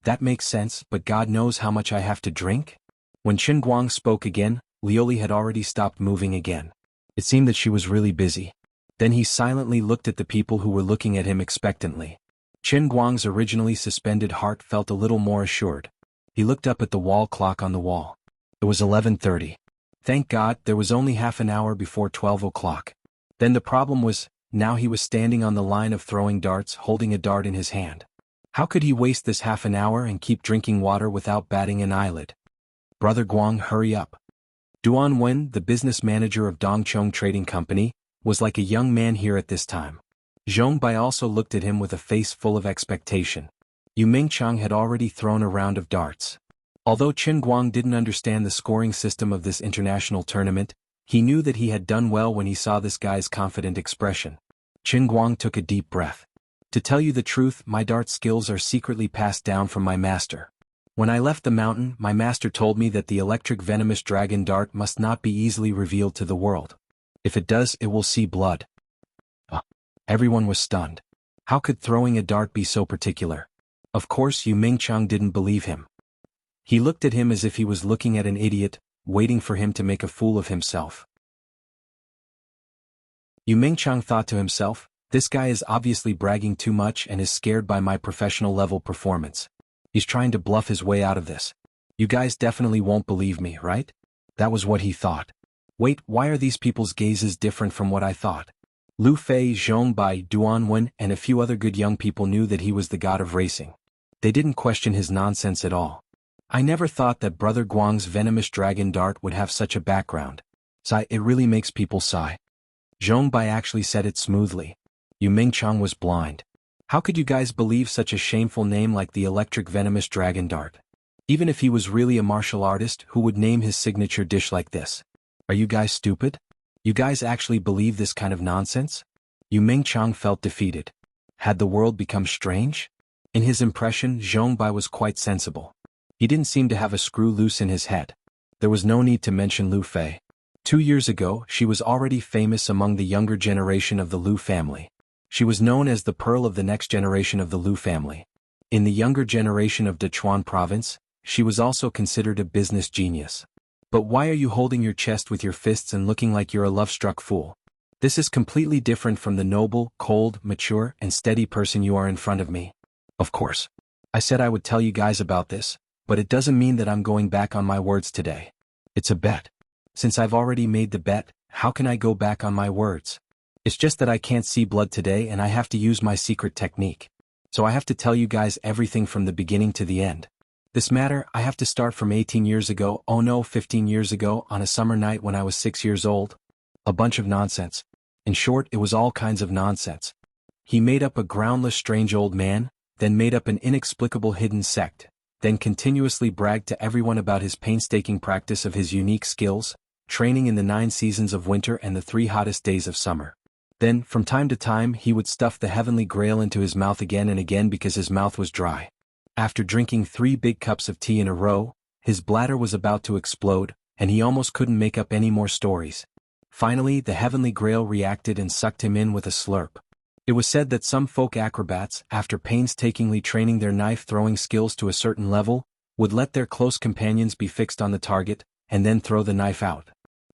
That makes sense, but God knows how much I have to drink? When Qin Guang spoke again, Lioli had already stopped moving again. It seemed that she was really busy. Then he silently looked at the people who were looking at him expectantly. Qin Guang's originally suspended heart felt a little more assured. He looked up at the wall clock on the wall. It was 11:30. Thank God, there was only half an hour before 12 o'clock. Then the problem was, now he was standing on the line of throwing darts, holding a dart in his hand. How could he waste this half an hour and keep drinking water without batting an eyelid? Brother Guang, hurry up. Duan Wen, the business manager of Dongchong Trading Company, was like a young man here at this time. Zhong Bai also looked at him with a face full of expectation. Yu Mingchang had already thrown a round of darts. Although Qin Guang didn't understand the scoring system of this international tournament, he knew that he had done well when he saw this guy's confident expression. Qin Guang took a deep breath. To tell you the truth, my dart skills are secretly passed down from my master. When I left the mountain, my master told me that the electric venomous dragon dart must not be easily revealed to the world. If it does, it will see blood. Everyone was stunned. How could throwing a dart be so particular? Of course, Yu Mingchang didn't believe him. He looked at him as if he was looking at an idiot, waiting for him to make a fool of himself. Yu Mingchang thought to himself, this guy is obviously bragging too much and is scared by my professional level performance. He's trying to bluff his way out of this. You guys definitely won't believe me, right? That was what he thought. Wait, why are these people's gazes different from what I thought? Lu Fei, Zhong Bai, Duan Wen, and a few other good young people knew that he was the god of racing. They didn't question his nonsense at all. I never thought that Brother Guang's venomous dragon dart would have such a background. Sigh, it really makes people sigh. Zhong Bai actually said it smoothly. Yu Mingchang was blind. How could you guys believe such a shameful name like the electric venomous dragon dart? Even if he was really a martial artist, who would name his signature dish like this? Are you guys stupid? You guys actually believe this kind of nonsense? Yu Mingchang felt defeated. Had the world become strange? In his impression, Zhong Bai was quite sensible. He didn't seem to have a screw loose in his head. There was no need to mention Lu Fei. 2 years ago, she was already famous among the younger generation of the Lu family. She was known as the pearl of the next generation of the Lu family. In the younger generation of Dechuan province, she was also considered a business genius. But why are you holding your chest with your fists and looking like you're a love-struck fool? This is completely different from the noble, cold, mature, and steady person you are in front of me. Of course. I said I would tell you guys about this, but it doesn't mean that I'm going back on my words today. It's a bet. Since I've already made the bet, How can I go back on my words? It's just that I can't see blood today and I have to use my secret technique. So I have to tell you guys everything from the beginning to the end. This matter, I have to start from 18 years ago, oh no, 15 years ago, on a summer night when I was 6 years old. A bunch of nonsense. In short, it was all kinds of nonsense. He made up a groundless strange old man, then made up an inexplicable hidden sect, then continuously bragged to everyone about his painstaking practice of his unique skills, training in the 9 seasons of winter and the 3 hottest days of summer. Then, from time to time, he would stuff the heavenly grail into his mouth again and again because his mouth was dry. After drinking 3 big cups of tea in a row, his bladder was about to explode, and he almost couldn't make up any more stories. Finally, the heavenly grail reacted and sucked him in with a slurp. It was said that some folk acrobats, after painstakingly training their knife-throwing skills to a certain level, would let their close companions be fixed on the target, and then throw the knife out.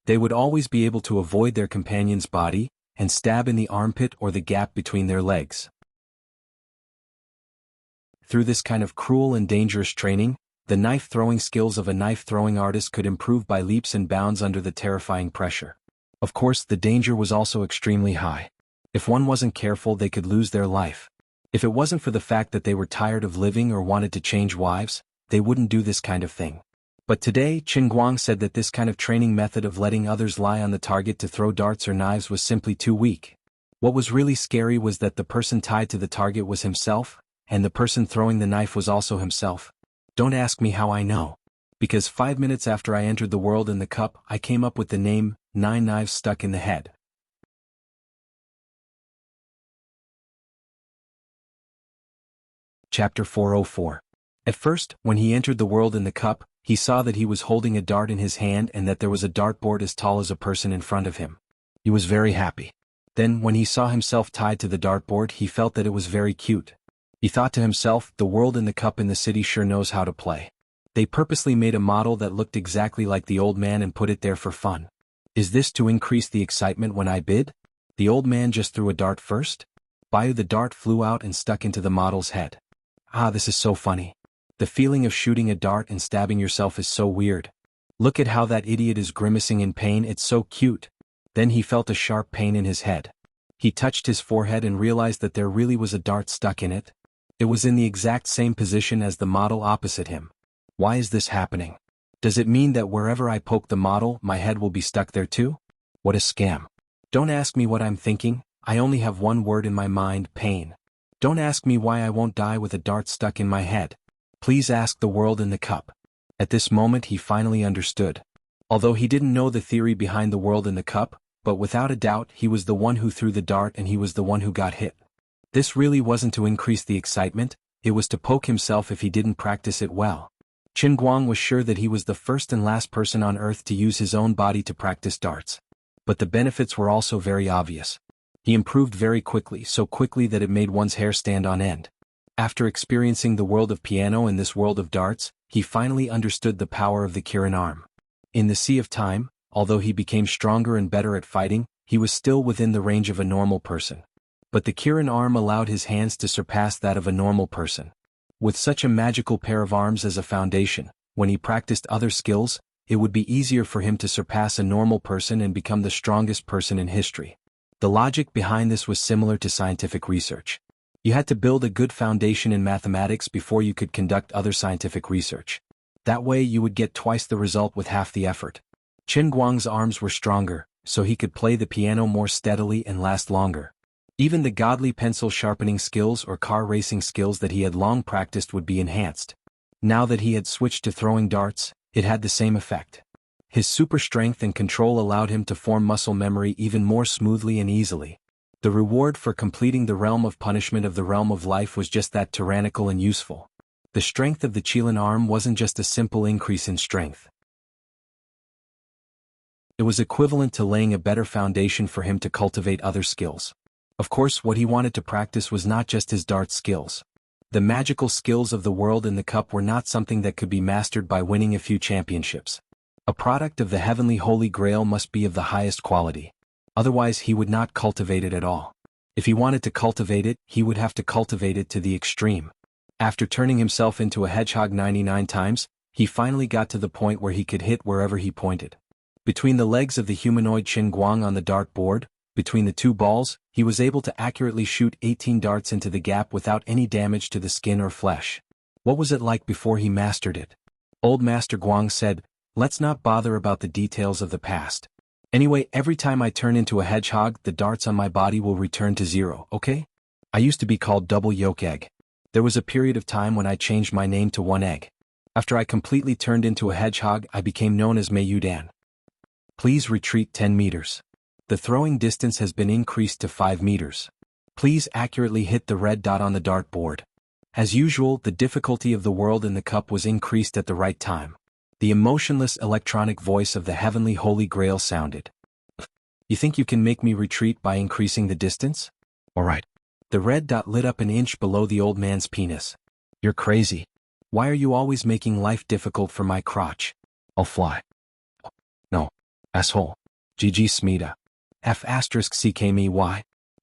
They would always be able to avoid their companion's body, and stab in the armpit or the gap between their legs. Through this kind of cruel and dangerous training, the knife-throwing skills of a knife-throwing artist could improve by leaps and bounds under the terrifying pressure. Of course, the danger was also extremely high. If one wasn't careful, they could lose their life. If it wasn't for the fact that they were tired of living or wanted to change wives, they wouldn't do this kind of thing. But today, Qin Guang said that this kind of training method of letting others lie on the target to throw darts or knives was simply too weak. What was really scary was that the person tied to the target was himself, and the person throwing the knife was also himself. Don't ask me how I know. Because 5 minutes after I entered the world in the cup, I came up with the name, 9 Knives Stuck in the Head. Chapter 404. At first, when he entered the world in the cup, he saw that he was holding a dart in his hand and that there was a dartboard as tall as a person in front of him. He was very happy. Then, when he saw himself tied to the dartboard, he felt that it was very cute. He thought to himself, the world in the cup in the city sure knows how to play. They purposely made a model that looked exactly like the old man and put it there for fun. Is this to increase the excitement when I bid? The old man just threw a dart first? Bayu, the dart flew out and stuck into the model's head. Ah, this is so funny. The feeling of shooting a dart and stabbing yourself is so weird. Look at how that idiot is grimacing in pain, it's so cute. Then he felt a sharp pain in his head. He touched his forehead and realized that there really was a dart stuck in it. It was in the exact same position as the model opposite him. Why is this happening? Does it mean that wherever I poke the model, my head will be stuck there too? What a scam. Don't ask me what I'm thinking, I only have one word in my mind, pain. Don't ask me why I won't die with a dart stuck in my head. Please ask the world in the cup. At this moment he finally understood. Although he didn't know the theory behind the world in the cup, but without a doubt he was the one who threw the dart and he was the one who got hit. This really wasn't to increase the excitement, it was to poke himself if he didn't practice it well. Qin Guang was sure that he was the first and last person on earth to use his own body to practice darts. But the benefits were also very obvious. He improved very quickly, so quickly that it made one's hair stand on end. After experiencing the world of piano and this world of darts, he finally understood the power of the Kirin arm. In the sea of time, although he became stronger and better at fighting, he was still within the range of a normal person. But the Kirin arm allowed his hands to surpass that of a normal person. With such a magical pair of arms as a foundation, when he practiced other skills, it would be easier for him to surpass a normal person and become the strongest person in history. The logic behind this was similar to scientific research. You had to build a good foundation in mathematics before you could conduct other scientific research. That way you would get twice the result with half the effort. Qin Guang's arms were stronger, so he could play the piano more steadily and last longer. Even the godly pencil sharpening skills or car racing skills that he had long practiced would be enhanced. Now that he had switched to throwing darts, it had the same effect. His super strength and control allowed him to form muscle memory even more smoothly and easily. The reward for completing the realm of punishment of the realm of life was just that tyrannical and useful. The strength of the Qilin arm wasn't just a simple increase in strength. It was equivalent to laying a better foundation for him to cultivate other skills. Of course, what he wanted to practice was not just his dart skills. The magical skills of the world in the cup were not something that could be mastered by winning a few championships. A product of the heavenly holy grail must be of the highest quality. Otherwise he would not cultivate it at all. If he wanted to cultivate it, he would have to cultivate it to the extreme. After turning himself into a hedgehog 99 times, he finally got to the point where he could hit wherever he pointed. Between the legs of the humanoid Qin Guang on the dart board, between the two balls, he was able to accurately shoot 18 darts into the gap without any damage to the skin or flesh. What was it like before he mastered it? Old Master Guang said, "Let's not bother about the details of the past. Anyway, every time I turn into a hedgehog, the darts on my body will return to 0, okay? I used to be called Double Yolk Egg. There was a period of time when I changed my name to One Egg. After I completely turned into a hedgehog, I became known as Mei Yudan. Please retreat 10 meters. The throwing distance has been increased to 5 meters. Please accurately hit the red dot on the dart board." As usual, the difficulty of the world in the cup was increased at the right time. The emotionless electronic voice of the heavenly Holy Grail sounded. "You think you can make me retreat by increasing the distance? All right." The red dot lit up an inch below the old man's penis. "You're crazy. Why are you always making life difficult for my crotch? I'll fly." "No. Asshole. GG Smita. F***CKMEY.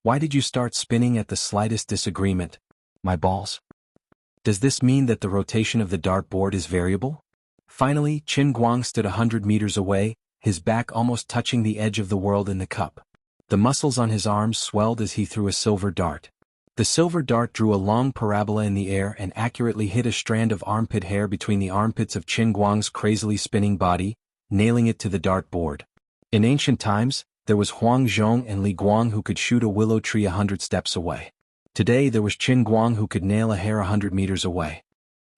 Why did you start spinning at the slightest disagreement? My balls. Does this mean that the rotation of the dartboard is variable?" Finally, Qin Guang stood 100 meters away, his back almost touching the edge of the world in the cup. The muscles on his arms swelled as he threw a silver dart. The silver dart drew a long parabola in the air and accurately hit a strand of armpit hair between the armpits of Qin Guang's crazily spinning body, nailing it to the dartboard. In ancient times, there was Huang Zhong and Li Guang who could shoot a willow tree 100 steps away. Today there was Qin Guang who could nail a hair 100 meters away.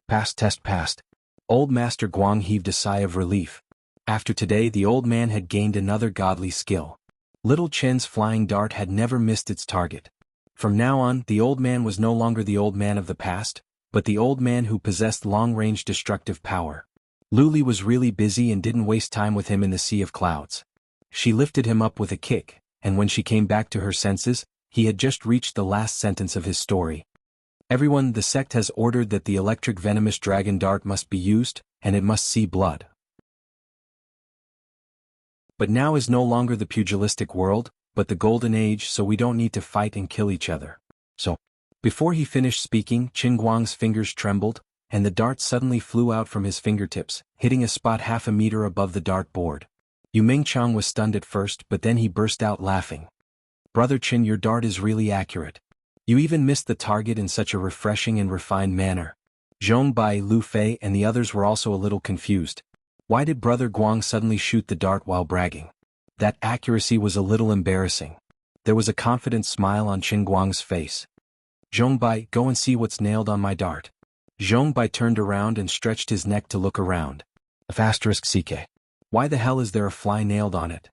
Passed test passed. Old Master Guang heaved a sigh of relief. After today the old man had gained another godly skill. Little Qin's flying dart had never missed its target. From now on, the old man was no longer the old man of the past, but the old man who possessed long-range destructive power. Luli was really busy and didn't waste time with him in the sea of clouds. She lifted him up with a kick, and when she came back to her senses, he had just reached the last sentence of his story. "Everyone, the sect has ordered that the electric venomous dragon dart must be used, and it must see blood. But now is no longer the pugilistic world, but the golden age, so we don't need to fight and kill each other. So." Before he finished speaking, Qin Guang's fingers trembled, and the dart suddenly flew out from his fingertips, hitting a spot half a meter above the dart board. Yu Mingchang was stunned at first, but then he burst out laughing. "Brother Qin, your dart is really accurate. You even missed the target in such a refreshing and refined manner." Zhong Bai, Lu Fei and the others were also a little confused. Why did Brother Guang suddenly shoot the dart while bragging? That accuracy was a little embarrassing. There was a confident smile on Qin Guang's face. "Zhong Bai, go and see what's nailed on my dart." Zhong Bai turned around and stretched his neck to look around. *CK. Why the hell is there a fly nailed on it?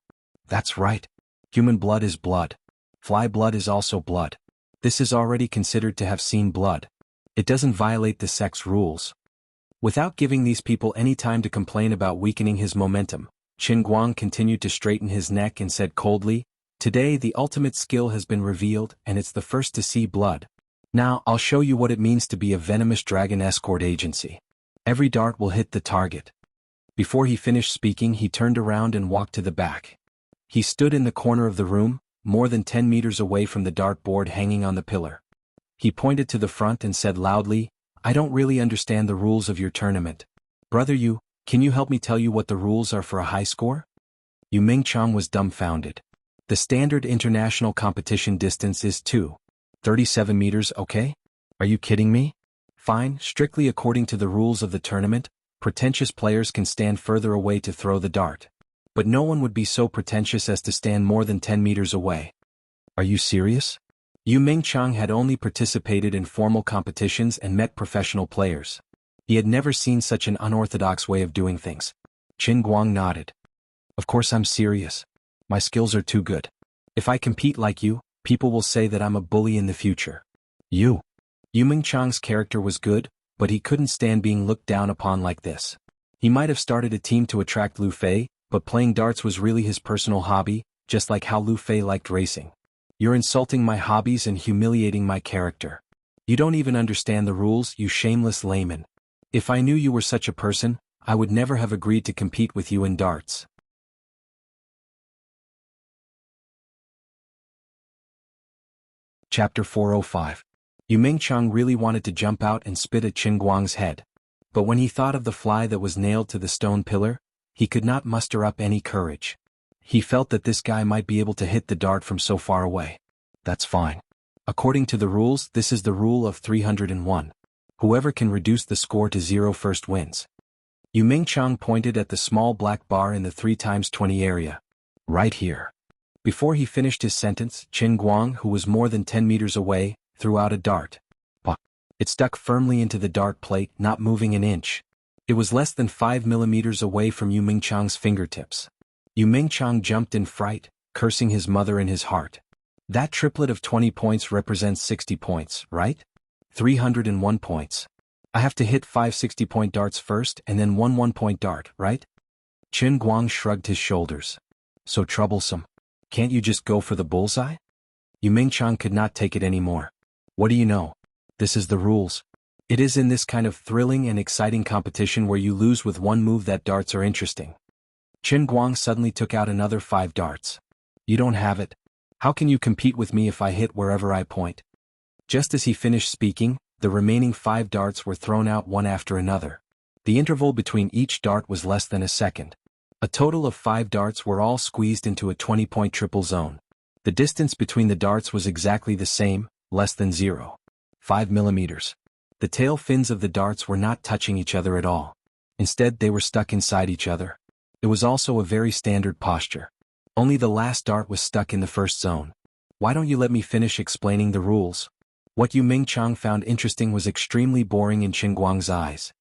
That's right. Human blood is blood. Fly blood is also blood. This is already considered to have seen blood. It doesn't violate the sect's rules. Without giving these people any time to complain about weakening his momentum, Qin Guang continued to straighten his neck and said coldly, "Today the ultimate skill has been revealed and it's the first to see blood. Now I'll show you what it means to be a venomous dragon escort agency. Every dart will hit the target." Before he finished speaking, he turned around and walked to the back. He stood in the corner of the room, more than 10 meters away from the dartboard hanging on the pillar. He pointed to the front and said loudly, "I don't really understand the rules of your tournament. Brother Yu, can you help me tell you what the rules are for a high score?" Yu Mingchang was dumbfounded. "The standard international competition distance is 237 meters, okay? Are you kidding me? Fine, strictly according to the rules of the tournament, pretentious players can stand further away to throw the dart. But no one would be so pretentious as to stand more than 10 meters away. Are you serious?" Yu Mingchang had only participated in formal competitions and met professional players. He had never seen such an unorthodox way of doing things. Qin Guang nodded. "Of course I'm serious. My skills are too good. If I compete like you, people will say that I'm a bully in the future." Yu Mingchang's character was good, but he couldn't stand being looked down upon like this. He might have started a team to attract Lu Fei, but playing darts was really his personal hobby, just like how Lu Fei liked racing. "You're insulting my hobbies and humiliating my character. You don't even understand the rules, you shameless layman. If I knew you were such a person, I would never have agreed to compete with you in darts." Chapter 405. Yu Mingchang really wanted to jump out and spit at Qin Guang's head. But when he thought of the fly that was nailed to the stone pillar, he could not muster up any courage. He felt that this guy might be able to hit the dart from so far away. That's fine. According to the rules, this is the rule of 301. Whoever can reduce the score to 0 first wins. Yu Mingchang pointed at the small black bar in the 3x20 area. Right here. Before he finished his sentence, Qin Guang, who was more than 10 meters away, threw out a dart. It stuck firmly into the dart plate, not moving an inch. It was less than 5 millimeters away from Yu Mingchang's fingertips. Yu Mingchang jumped in fright, cursing his mother in his heart. That triplet of 20 points represents 60 points, right? 301 points. I have to hit 5 60-point darts first and then one 1-point dart, right? Qin Guang shrugged his shoulders. So troublesome. Can't you just go for the bullseye? Yu Mingchang could not take it anymore. What do you know? This is the rules. It is in this kind of thrilling and exciting competition where you lose with one move that darts are interesting. Qin Guang suddenly took out another 5 darts. You don't have it. How can you compete with me if I hit wherever I point? Just as he finished speaking, the remaining 5 darts were thrown out one after another. The interval between each dart was less than a second. A total of 5 darts were all squeezed into a 20-point triple zone. The distance between the darts was exactly the same, less than 0.5 millimeters. The tail fins of the darts were not touching each other at all. Instead, they were stuck inside each other. It was also a very standard posture. Only the last dart was stuck in the first zone. Why don't you let me finish explaining the rules? What Yu Mingchang found interesting was extremely boring in Qin Guang's eyes.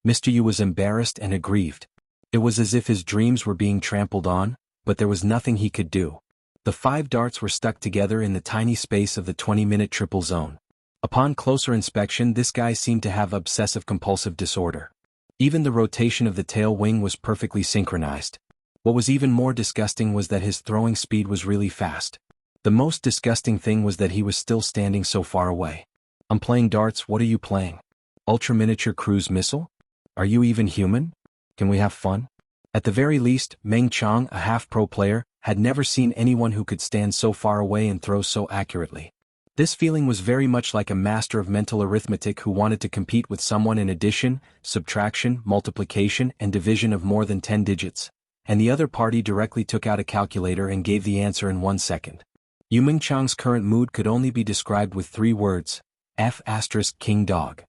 Mr. Yu was embarrassed and aggrieved. It was as if his dreams were being trampled on, but there was nothing he could do. The 5 darts were stuck together in the tiny space of the 20-minute triple zone. Upon closer inspection, this guy seemed to have obsessive-compulsive disorder. Even the rotation of the tail wing was perfectly synchronized. What was even more disgusting was that his throwing speed was really fast. The most disgusting thing was that he was still standing so far away. I'm playing darts, what are you playing? Ultra-miniature cruise missile? Are you even human? Can we have fun? At the very least, Meng Chang, a half-pro player, had never seen anyone who could stand so far away and throw so accurately. This feeling was very much like a master of mental arithmetic who wanted to compete with someone in addition, subtraction, multiplication, and division of more than 10 digits, and the other party directly took out a calculator and gave the answer in 1 second. Yu Mingchang's current mood could only be described with 3 words: King dog.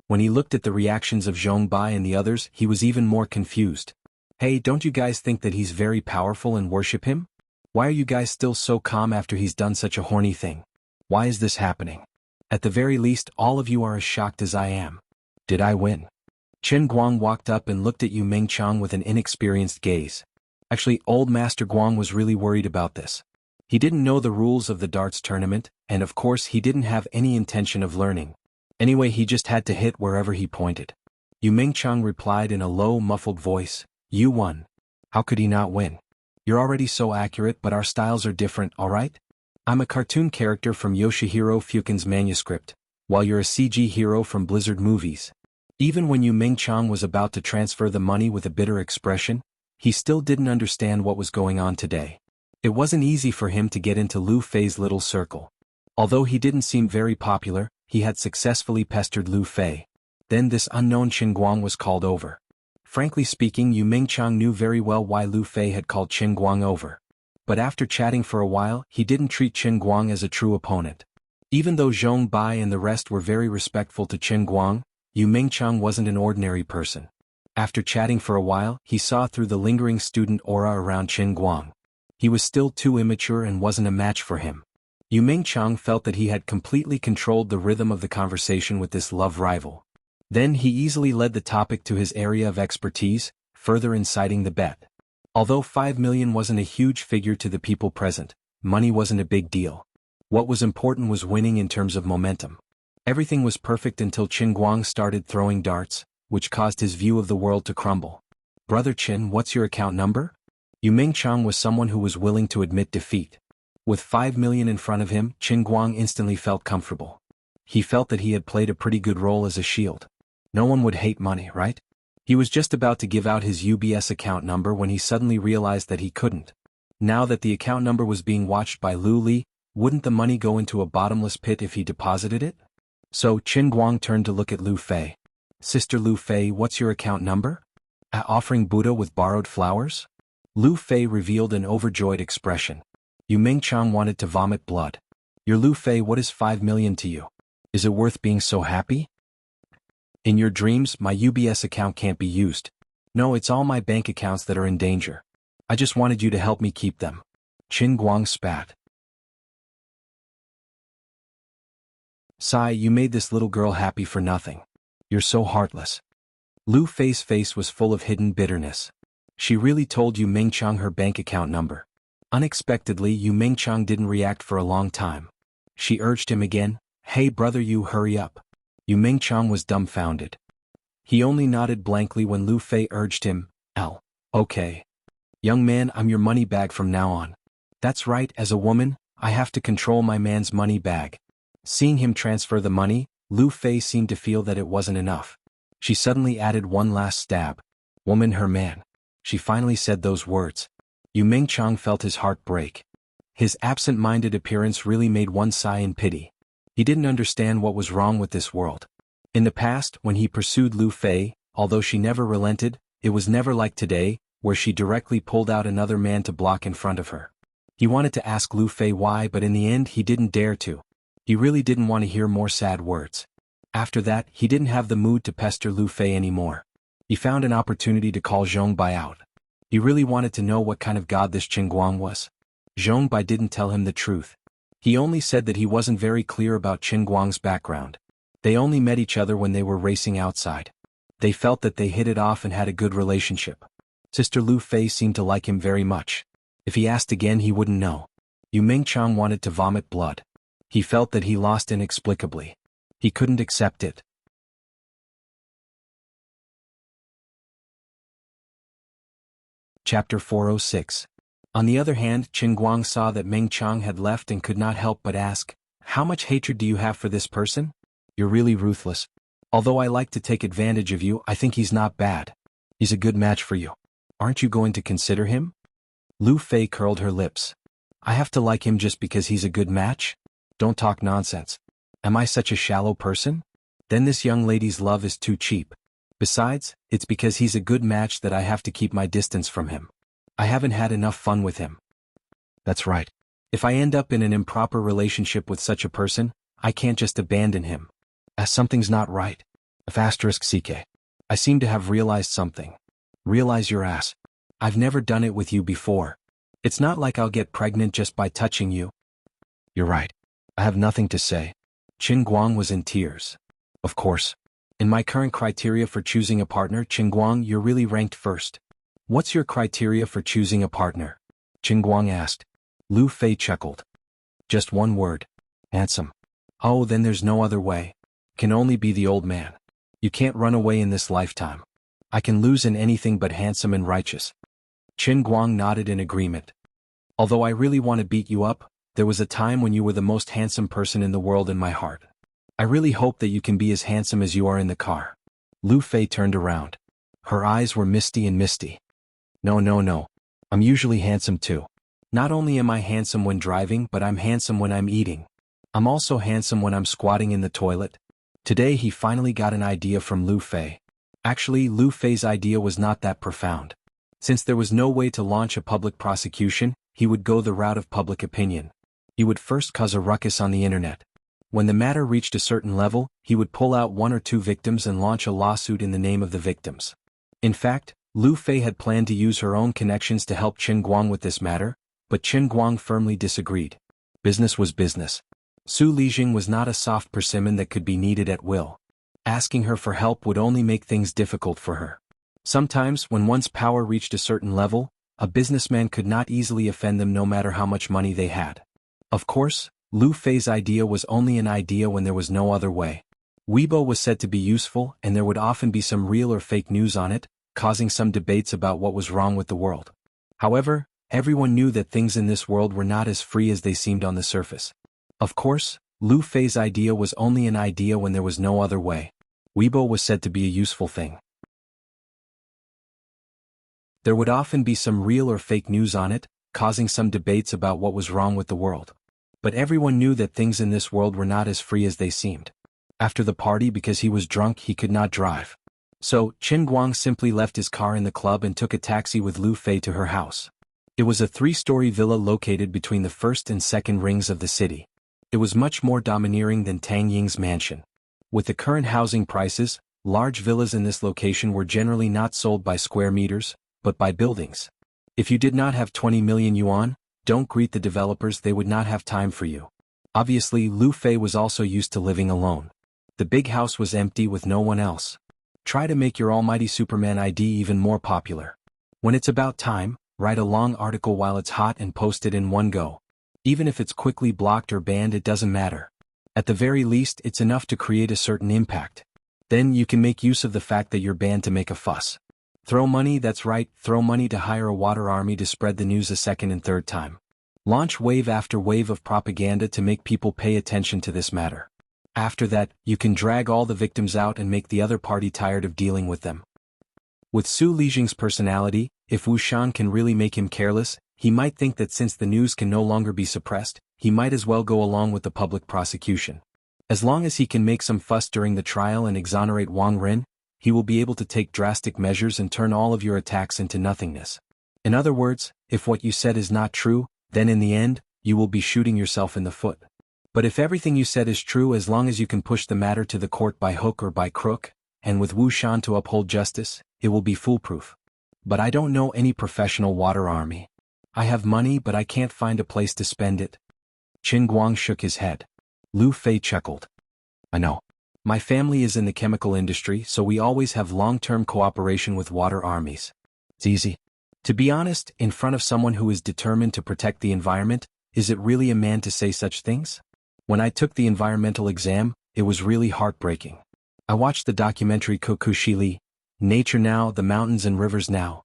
When he looked at the reactions of Zhong Bai and the others, he was even more confused. Hey, don't you guys think that he's very powerful and worship him? Why are you guys still so calm after he's done such a horny thing? Why is this happening? At the very least, all of you are as shocked as I am. Did I win? Qin Guang walked up and looked at Yu Mingchang with an inexperienced gaze. Actually, old Master Guang was really worried about this. He didn't know the rules of the darts tournament, and of course he didn't have any intention of learning. Anyway, he just had to hit wherever he pointed. Yu Mingchang replied in a low, muffled voice, "You won." How could he not win? You're already so accurate, but our styles are different, alright? I'm a cartoon character from Yoshihiro Fukin's manuscript, while you're a CG hero from Blizzard movies. Even when Yu Mingchang was about to transfer the money with a bitter expression, he still didn't understand what was going on today. It wasn't easy for him to get into Lu Fei's little circle. Although he didn't seem very popular, he had successfully pestered Lu Fei. Then this unknown Qin Guang was called over. Frankly speaking, Yu Mingchang knew very well why Lu Fei had called Qin Guang over. But after chatting for a while, he didn't treat Qin Guang as a true opponent. Even though Zhong Bai and the rest were very respectful to Qin Guang, Yu Mingchang wasn't an ordinary person. After chatting for a while, he saw through the lingering student aura around Qin Guang. He was still too immature and wasn't a match for him. Yu Mingchang felt that he had completely controlled the rhythm of the conversation with this love rival. Then he easily led the topic to his area of expertise, further inciting the bet. Although 5 million wasn't a huge figure to the people present, money wasn't a big deal. What was important was winning in terms of momentum. Everything was perfect until Qin Guang started throwing darts, which caused his view of the world to crumble. Brother Qin, what's your account number? Yu Mingchang was someone who was willing to admit defeat. With 5 million in front of him, Qin Guang instantly felt comfortable. He felt that he had played a pretty good role as a shield. No one would hate money, right? He was just about to give out his UBS account number when he suddenly realized that he couldn't. Now that the account number was being watched by Lu Li, wouldn't the money go into a bottomless pit if he deposited it? So Qin Guang turned to look at Lu Fei. Sister Lu Fei, what's your account number? Offering Buddha with borrowed flowers? Lu Fei revealed an overjoyed expression. Yu Mingchang wanted to vomit blood. Your Lu Fei, what is 5 million to you? Is it worth being so happy? In your dreams, my UBS account can't be used. No, it's all my bank accounts that are in danger. I just wanted you to help me keep them. Qin Guang spat. Sai, you made this little girl happy for nothing. You're so heartless. Lu Fei's face was full of hidden bitterness. She really told Yu Mingchang her bank account number. Unexpectedly, Yu Mingchang didn't react for a long time. She urged him again, "Hey brother, you hurry up." Yu Mingchang was dumbfounded. He only nodded blankly when Lu Fei urged him, Okay. Young man, I'm your money bag from now on. That's right, as a woman, I have to control my man's money bag. Seeing him transfer the money, Lu Fei seemed to feel that it wasn't enough. She suddenly added one last stab. Woman, her man. She finally said those words. Yu Mingchang felt his heart break. His absent-minded appearance really made one sigh in pity. He didn't understand what was wrong with this world. In the past, when he pursued Lu Fei, although she never relented, it was never like today, where she directly pulled out another man to block in front of her. He wanted to ask Lu Fei why, but in the end he didn't dare to. He really didn't want to hear more sad words. After that, he didn't have the mood to pester Lu Fei anymore. He found an opportunity to call Zhong Bai out. He really wanted to know what kind of god this Qin Guang was. Zhong Bai didn't tell him the truth. He only said that he wasn't very clear about Qin Guang's background. They only met each other when they were racing outside. They felt that they hit it off and had a good relationship. Sister Lu Fei seemed to like him very much. If he asked again, he wouldn't know. Yu Mingchang wanted to vomit blood. He felt that he lost inexplicably. He couldn't accept it. Chapter 406. On the other hand, Qin Guang saw that Mingchang had left and could not help but ask, "How much hatred do you have for this person? You're really ruthless. Although I like to take advantage of you, I think he's not bad. He's a good match for you. Aren't you going to consider him?" Lu Fei curled her lips. "I have to like him just because he's a good match? Don't talk nonsense. Am I such a shallow person? Then this young lady's love is too cheap. Besides, it's because he's a good match that I have to keep my distance from him. I haven't had enough fun with him." "That's right. If I end up in an improper relationship with such a person, I can't just abandon him. Something's not right. *CK. I seem to have realized something." "Realize your ass. I've never done it with you before. It's not like I'll get pregnant just by touching you." "You're right. I have nothing to say." Qin Guang was in tears. "Of course. In my current criteria for choosing a partner, Qin Guang, you're really ranked first." "What's your criteria for choosing a partner?" Qin Guang asked. Lu Fei chuckled. "Just one word. Handsome." "Oh, then there's no other way. Can only be the old man. You can't run away in this lifetime. I can lose in anything but handsome and righteous." Qin Guang nodded in agreement. "Although I really want to beat you up, there was a time when you were the most handsome person in the world in my heart. I really hope that you can be as handsome as you are in the car." Lu Fei turned around. Her eyes were misty and misty. No. I'm usually handsome too. Not only am I handsome when driving, but I'm handsome when I'm eating. I'm also handsome when I'm squatting in the toilet." Today he finally got an idea from Lu Fei. Actually, Lu Fei's idea was not that profound. Since there was no way to launch a public prosecution, he would go the route of public opinion. He would first cause a ruckus on the internet. When the matter reached a certain level, he would pull out 1 or 2 victims and launch a lawsuit in the name of the victims. In fact, Lu Fei had planned to use her own connections to help Qin Guang with this matter, but Qin Guang firmly disagreed. Business was business. Su Lijing was not a soft persimmon that could be kneaded at will. Asking her for help would only make things difficult for her. Sometimes, when one's power reached a certain level, a businessman could not easily offend them no matter how much money they had. Of course, Lu Fei's idea was only an idea when there was no other way. Weibo was said to be useful, and there would often be some real or fake news on it, causing some debates about what was wrong with the world. However, everyone knew that things in this world were not as free as they seemed on the surface. Of course, Lu Fei's idea was only an idea when there was no other way. Weibo was said to be a useful thing. There would often be some real or fake news on it, causing some debates about what was wrong with the world. But everyone knew that things in this world were not as free as they seemed. After the party, because he was drunk, he could not drive. So, Qin Guang simply left his car in the club and took a taxi with Lu Fei to her house. It was a 3-story villa located between the first and second rings of the city. It was much more domineering than Tang Ying's mansion. With the current housing prices, large villas in this location were generally not sold by square meters, but by buildings. If you did not have 20 million yuan, don't greet the developers, they would not have time for you. Obviously, Lu Fei was also used to living alone. The big house was empty with no one else. Try to make your almighty Superman ID even more popular. When it's about time, write a long article while it's hot and post it in one go. Even if it's quickly blocked or banned, it doesn't matter. At the very least, it's enough to create a certain impact. Then you can make use of the fact that you're banned to make a fuss. Throw money, that's right, throw money to hire a water army to spread the news a second and third time. Launch wave after wave of propaganda to make people pay attention to this matter. After that, you can drag all the victims out and make the other party tired of dealing with them. With Su Lijing's personality, if Wu Shan can really make him careless, he might think that since the news can no longer be suppressed, he might as well go along with the public prosecution. As long as he can make some fuss during the trial and exonerate Wang Rin, he will be able to take drastic measures and turn all of your attacks into nothingness. In other words, if what you said is not true, then in the end, you will be shooting yourself in the foot. But if everything you said is true, as long as you can push the matter to the court by hook or by crook, and with Wu Shan to uphold justice, it will be foolproof. But I don't know any professional water army. I have money, but I can't find a place to spend it. Qin Guang shook his head. Lu Fei chuckled. I know. My family is in the chemical industry, so we always have long-term cooperation with water armies. It's easy. To be honest, in front of someone who is determined to protect the environment, is it really a man to say such things? When I took the environmental exam, it was really heartbreaking. I watched the documentary Kokushili, Nature Now, The Mountains and Rivers Now.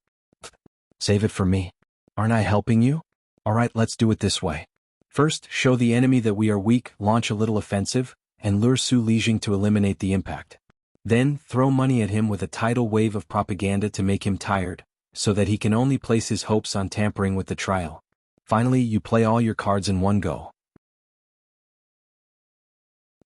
Save it for me. Aren't I helping you? Alright, let's do it this way. First, show the enemy that we are weak, launch a little offensive, and lure Su Lijing to eliminate the impact. Then, throw money at him with a tidal wave of propaganda to make him tired, so that he can only place his hopes on tampering with the trial. Finally, you play all your cards in one go.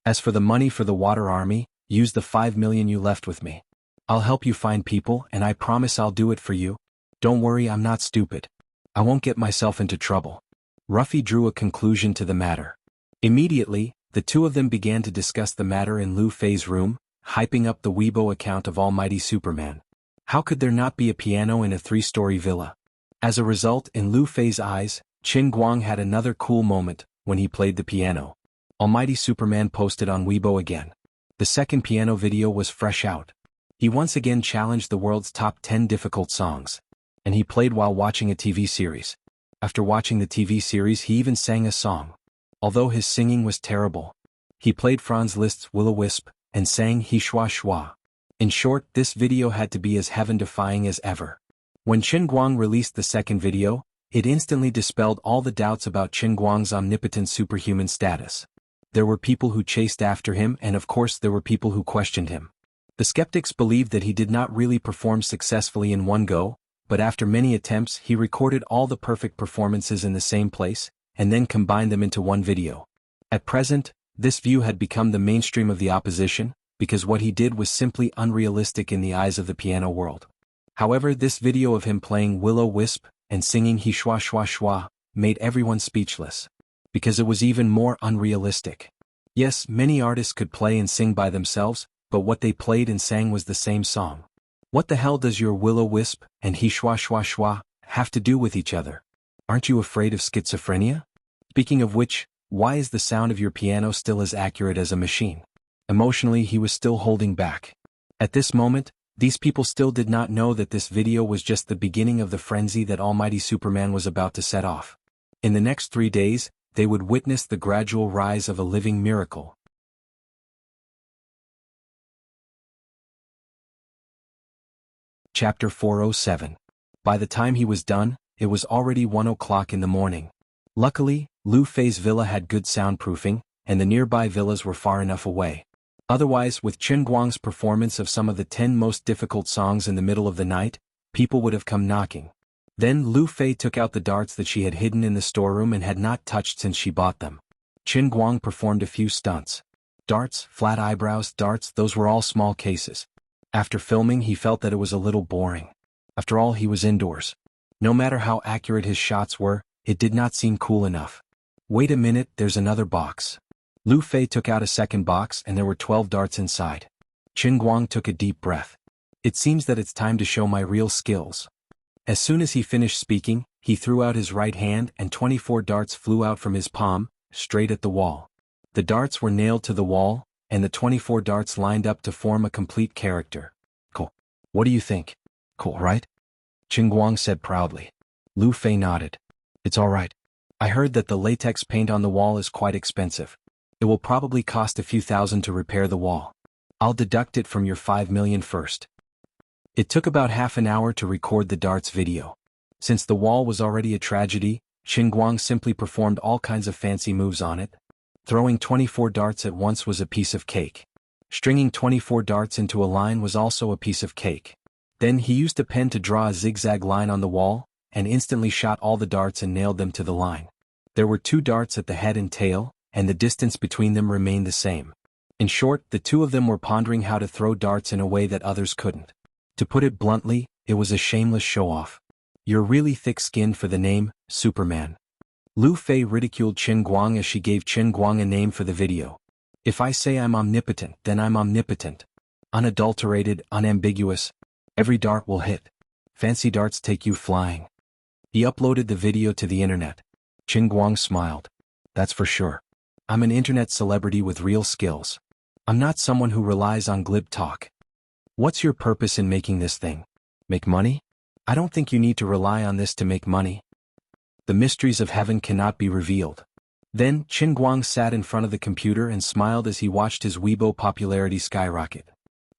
As for the money for the water army, use the 5 million you left with me. I'll help you find people, and I promise I'll do it for you. Don't worry, I'm not stupid. I won't get myself into trouble. Ruffy drew a conclusion to the matter. Immediately, the two of them began to discuss the matter in Lu Fei's room, hyping up the Weibo account of Almighty Superman. How could there not be a piano in a 3-story villa? As a result, in Lu Fei's eyes, Qin Guang had another cool moment when he played the piano. Almighty Superman posted on Weibo again. The second piano video was fresh out. He once again challenged the world's top 10 difficult songs. And he played while watching a TV series. After watching the TV series, he even sang a song. Although his singing was terrible. He played Franz Liszt's Will-O-Wisp, and sang He Schwa Schwa. In short, this video had to be as heaven-defying as ever. When Qin Guang released the second video, it instantly dispelled all the doubts about Qin Guang's omnipotent superhuman status. There were people who chased after him, and of course there were people who questioned him. The skeptics believed that he did not really perform successfully in one go, but after many attempts he recorded all the perfect performances in the same place, and then combined them into one video. At present, this view had become the mainstream of the opposition, because what he did was simply unrealistic in the eyes of the piano world. However, this video of him playing Will-O-Wisp and singing He Schwa Schwa Schwa made everyone speechless. Because it was even more unrealistic. Yes, many artists could play and sing by themselves, but what they played and sang was the same song. What the hell does your Will-O-Wisp and He Schwa Schwa Schwa have to do with each other? Aren't you afraid of schizophrenia? Speaking of which, why is the sound of your piano still as accurate as a machine? Emotionally, he was still holding back. At this moment, these people still did not know that this video was just the beginning of the frenzy that Almighty Superman was about to set off. In the next 3 days, they would witness the gradual rise of a living miracle. Chapter 407. By the time he was done, it was already 1 o'clock in the morning. Luckily, Lu Fei's villa had good soundproofing, and the nearby villas were far enough away. Otherwise, with Qin Guang's performance of some of the 10 most difficult songs in the middle of the night, people would have come knocking. Then Lu Fei took out the darts that she had hidden in the storeroom and had not touched since she bought them. Qin Guang performed a few stunts. Darts, flat eyebrows, darts, those were all small cases. After filming, he felt that it was a little boring. After all, he was indoors. No matter how accurate his shots were, it did not seem cool enough. Wait a minute, there's another box. Lu Fei took out a second box and there were 12 darts inside. Qin Guang took a deep breath. It seems that it's time to show my real skills. As soon as he finished speaking, he threw out his right hand and 24 darts flew out from his palm, straight at the wall. The darts were nailed to the wall, and the 24 darts lined up to form a complete character. Cool. What do you think? Cool, right? Qin Guang said proudly. Lu Fei nodded. It's all right. I heard that the latex paint on the wall is quite expensive. It will probably cost a few thousand to repair the wall. I'll deduct it from your 5 million first. It took about half an hour to record the darts video. Since the wall was already a tragedy, Qin Guang simply performed all kinds of fancy moves on it. Throwing 24 darts at once was a piece of cake. Stringing 24 darts into a line was also a piece of cake. Then he used a pen to draw a zigzag line on the wall, and instantly shot all the darts and nailed them to the line. There were 2 darts at the head and tail, and the distance between them remained the same. In short, the two of them were pondering how to throw darts in a way that others couldn't. To put it bluntly, it was a shameless show-off. You're really thick-skinned for the name, Superman. Lu Fei ridiculed Qin Guang as she gave Qin Guang a name for the video. If I say I'm omnipotent, then I'm omnipotent. Unadulterated, unambiguous. Every dart will hit. Fancy darts take you flying. He uploaded the video to the internet. Qin Guang smiled. That's for sure. I'm an internet celebrity with real skills. I'm not someone who relies on glib talk. What's your purpose in making this thing? Make money? I don't think you need to rely on this to make money. The mysteries of heaven cannot be revealed. Then, Qin Guang sat in front of the computer and smiled as he watched his Weibo popularity skyrocket.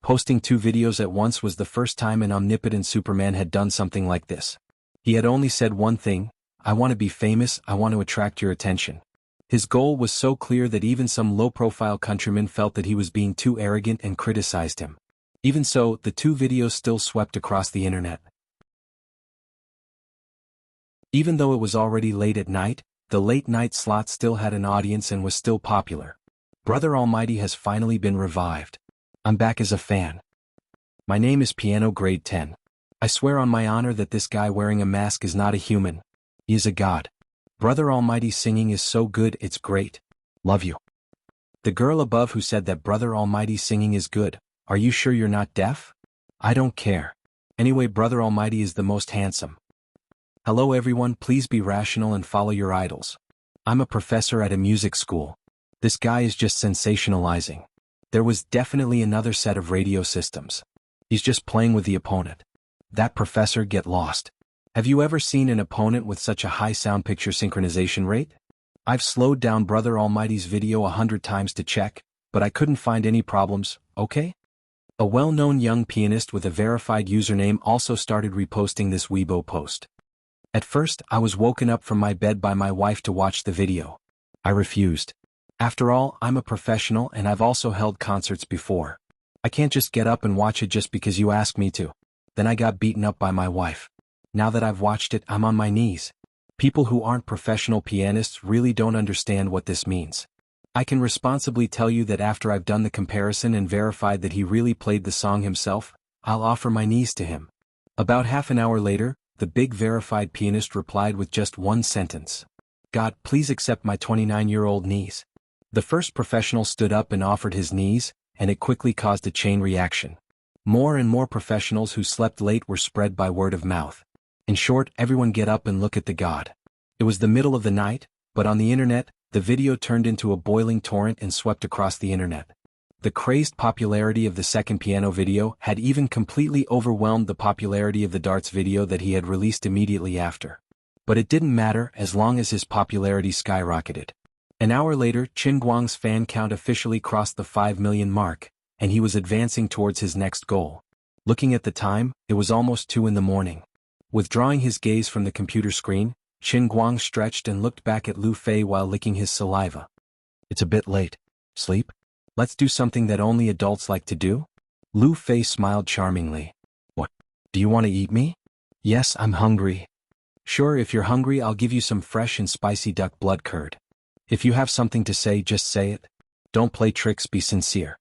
Posting 2 videos at once was the first time an omnipotent Superman had done something like this. He had only said one thing: I want to be famous, I want to attract your attention. His goal was so clear that even some low-profile countrymen felt that he was being too arrogant and criticized him. Even so, the 2 videos still swept across the internet. Even though it was already late at night, the late-night slot still had an audience and was still popular. Brother Almighty has finally been revived. I'm back as a fan. My name is Piano Grade 10. I swear on my honor that this guy wearing a mask is not a human. He is a god. Brother Almighty's singing is so good, it's great. Love you. The girl above who said that Brother Almighty's singing is good, are you sure you're not deaf? I don't care. Anyway, Brother Almighty is the most handsome. Hello everyone, please be rational and follow your idols. I'm a professor at a music school. This guy is just sensationalizing. There was definitely another set of radio systems. He's just playing with the opponent. That professor, get lost. Have you ever seen an opponent with such a high sound picture synchronization rate? I've slowed down Brother Almighty's video 100 times to check, but I couldn't find any problems, okay? A well-known young pianist with a verified username also started reposting this Weibo post. At first, I was woken up from my bed by my wife to watch the video. I refused. After all, I'm a professional and I've also held concerts before. I can't just get up and watch it just because you asked me to. Then I got beaten up by my wife. Now that I've watched it, I'm on my knees. People who aren't professional pianists really don't understand what this means. I can responsibly tell you that after I've done the comparison and verified that he really played the song himself, I'll offer my knees to him. About half an hour later, the big verified pianist replied with just one sentence. God, please accept my 29-year-old knees. The first professional stood up and offered his knees, and it quickly caused a chain reaction. More and more professionals who slept late were spread by word of mouth. In short, everyone get up and look at the god. It was the middle of the night, but on the internet, the video turned into a boiling torrent and swept across the internet. The crazed popularity of the second piano video had even completely overwhelmed the popularity of the darts video that he had released immediately after. But it didn't matter as long as his popularity skyrocketed. An hour later, Qin Guang's fan count officially crossed the 5 million mark, and he was advancing towards his next goal. Looking at the time, it was almost 2 in the morning. Withdrawing his gaze from the computer screen, Qin Guang stretched and looked back at Lu Fei while licking his saliva. It's a bit late. Sleep? Let's do something that only adults like to do? Lu Fei smiled charmingly. What? Do you want to eat me? Yes, I'm hungry. Sure, if you're hungry, I'll give you some fresh and spicy duck blood curd. If you have something to say, just say it. Don't play tricks, be sincere.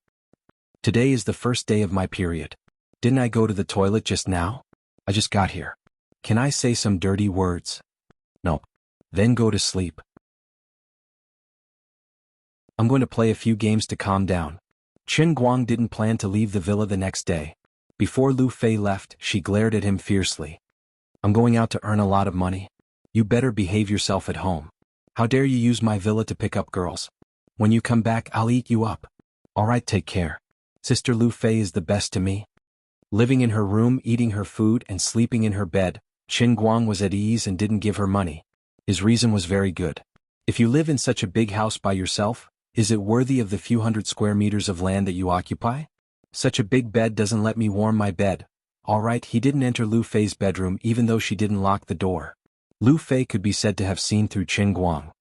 Today is the first day of my period. Didn't I go to the toilet just now? I just got here. Can I say some dirty words? No. Then go to sleep. I'm going to play a few games to calm down. Chen Guang didn't plan to leave the villa the next day. Before Lu Fei left, she glared at him fiercely. I'm going out to earn a lot of money. You better behave yourself at home. How dare you use my villa to pick up girls? When you come back, I'll eat you up. Alright, take care. Sister Lu Fei is the best to me. Living in her room, eating her food, and sleeping in her bed, Chen Guang was at ease and didn't give her money. His reason was very good. If you live in such a big house by yourself, is it worthy of the few hundred square meters of land that you occupy? Such a big bed doesn't let me warm my bed. Alright, he didn't enter Lu Fei's bedroom even though she didn't lock the door. Lu Fei could be said to have seen through Chen Guang.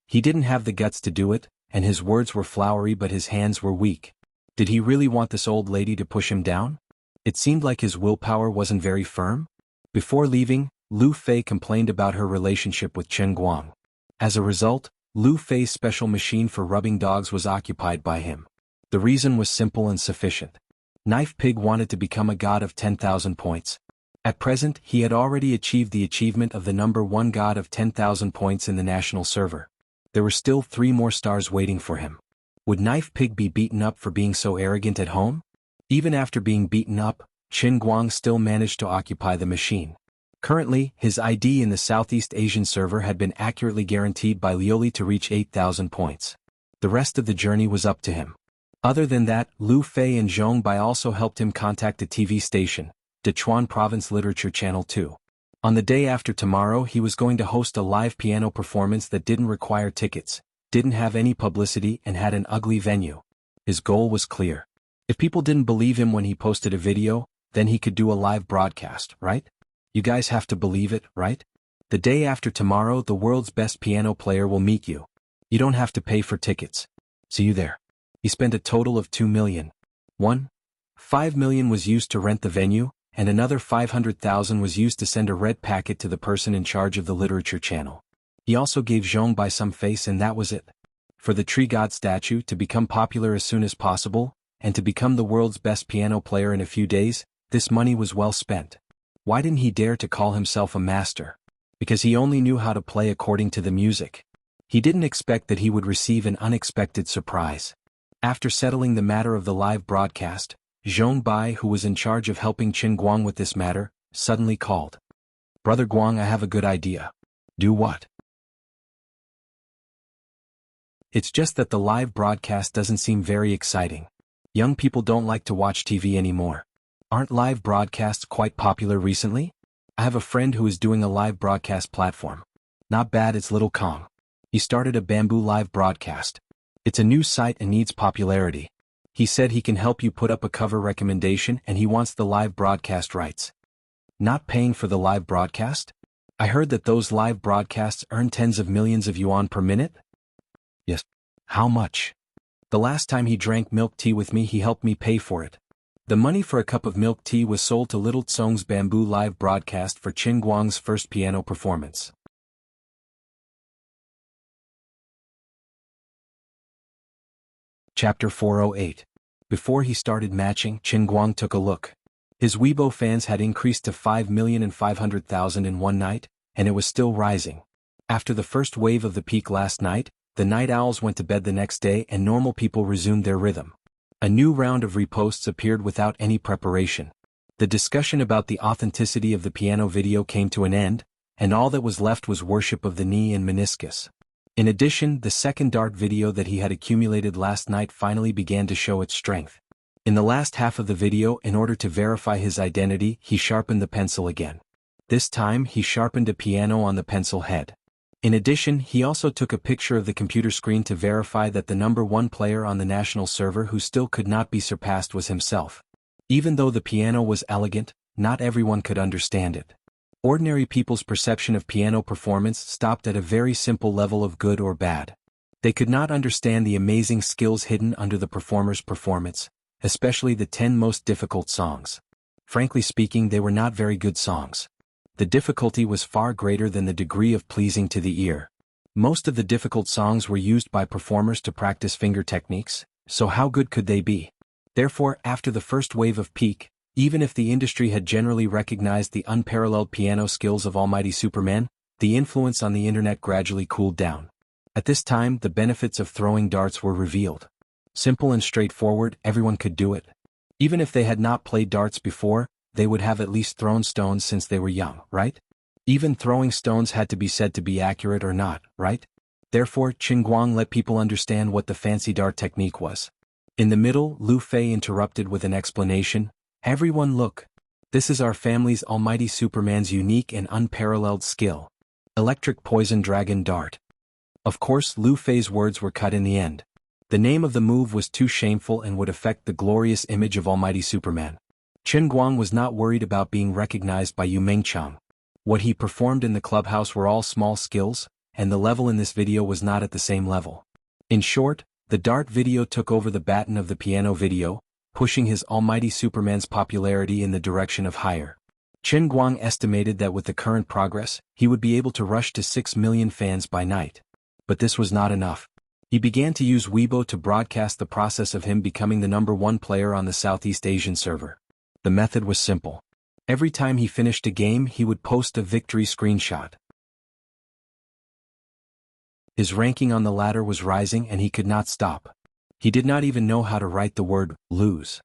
He didn't have the guts to do it, and his words were flowery but his hands were weak. Did he really want this old lady to push him down? It seemed like his willpower wasn't very firm. Before leaving, Lu Fei complained about her relationship with Chen Guang. As a result, Lu Fei's special machine for rubbing dogs was occupied by him. The reason was simple and sufficient. Knife Pig wanted to become a god of 10,000 points. At present, he had already achieved the achievement of the number 1 god of 10,000 points in the national server. There were still 3 more stars waiting for him. Would Knife Pig be beaten up for being so arrogant at home? Even after being beaten up, Chen Guang still managed to occupy the machine. Currently, his ID in the Southeast Asian server had been accurately guaranteed by Lioli to reach 8,000 points. The rest of the journey was up to him. Other than that, Lu Fei and Zhong Bai also helped him contact a TV station, Dechuan Province Literature Channel 2. On the day after tomorrow, he was going to host a live piano performance that didn't require tickets, didn't have any publicity, and had an ugly venue. His goal was clear. If people didn't believe him when he posted a video, then he could do a live broadcast, right? You guys have to believe it, right? The day after tomorrow, the world's best piano player will meet you. You don't have to pay for tickets. See you there. He spent a total of 2 million. 5 million was used to rent the venue, and another 500,000 was used to send a red packet to the person in charge of the literature channel. He also gave Zhong Bai some face, and that was it. For the tree god statue to become popular as soon as possible, and to become the world's best piano player in a few days, this money was well spent. Why didn't he dare to call himself a master? Because he only knew how to play according to the music. He didn't expect that he would receive an unexpected surprise. After settling the matter of the live broadcast, Zhong Bai, who was in charge of helping Chen Guang with this matter, suddenly called. Brother Guang, I have a good idea. Do what? It's just that the live broadcast doesn't seem very exciting. Young people don't like to watch TV anymore. Aren't live broadcasts quite popular recently? I have a friend who is doing a live broadcast platform. Not bad, it's Little Kong. He started a bamboo live broadcast. It's a new site and needs popularity. He said he can help you put up a cover recommendation and he wants the live broadcast rights. Not paying for the live broadcast? I heard that those live broadcasts earn tens of millions of yuan per minute? Yes. How much? The last time he drank milk tea with me, he helped me pay for it. The money for a cup of milk tea was sold to Little Tsong's bamboo live broadcast for Chen Guang's first piano performance. Chapter 408. Before he started matching, Chen Guang took a look. His Weibo fans had increased to 5,500,000 in one night, and it was still rising. After the first wave of the peak last night, the night owls went to bed the next day and normal people resumed their rhythm. A new round of reposts appeared without any preparation. The discussion about the authenticity of the piano video came to an end, and all that was left was worship of the knee and meniscus. In addition, the second Dart video that he had accumulated last night finally began to show its strength. In the last half of the video, in order to verify his identity, he sharpened the pencil again. This time, he sharpened a piano on the pencil head. In addition, he also took a picture of the computer screen to verify that the number 1 player on the national server who still could not be surpassed was himself. Even though the piano was elegant, not everyone could understand it. Ordinary people's perception of piano performance stopped at a very simple level of good or bad. They could not understand the amazing skills hidden under the performer's performance, especially the 10 most difficult songs. Frankly speaking, they were not very good songs. The difficulty was far greater than the degree of pleasing to the ear. Most of the difficult songs were used by performers to practice finger techniques, so how good could they be? Therefore, after the first wave of peak, Even if the industry had generally recognized the unparalleled piano skills of Almighty Superman, the influence on the internet gradually cooled down. At this time, the benefits of throwing darts were revealed. Simple and straightforward, everyone could do it. Even if they had not played darts before, they would have at least thrown stones since they were young, right? Even throwing stones had to be said to be accurate or not, right? Therefore, Qin Guang let people understand what the fancy dart technique was. In the middle, Lu Fei interrupted with an explanation. Everyone look. This is our family's Almighty Superman's unique and unparalleled skill. Electric Poison Dragon Dart. Of course, Lu Fei's words were cut in the end. The name of the move was too shameful and would affect the glorious image of Almighty Superman. Qin Guang was not worried about being recognized by Yu Mengchang. What he performed in the clubhouse were all small skills, and the level in this video was not at the same level. In short, the dart video took over the baton of the piano video, pushing his Almighty Superman's popularity in the direction of higher. Qin Guang estimated that with the current progress, he would be able to rush to 6 million fans by night. But this was not enough. He began to use Weibo to broadcast the process of him becoming the #1 player on the Southeast Asian server. The method was simple. Every time he finished a game, he would post a victory screenshot. His ranking on the ladder was rising and he could not stop. He did not even know how to write the word lose.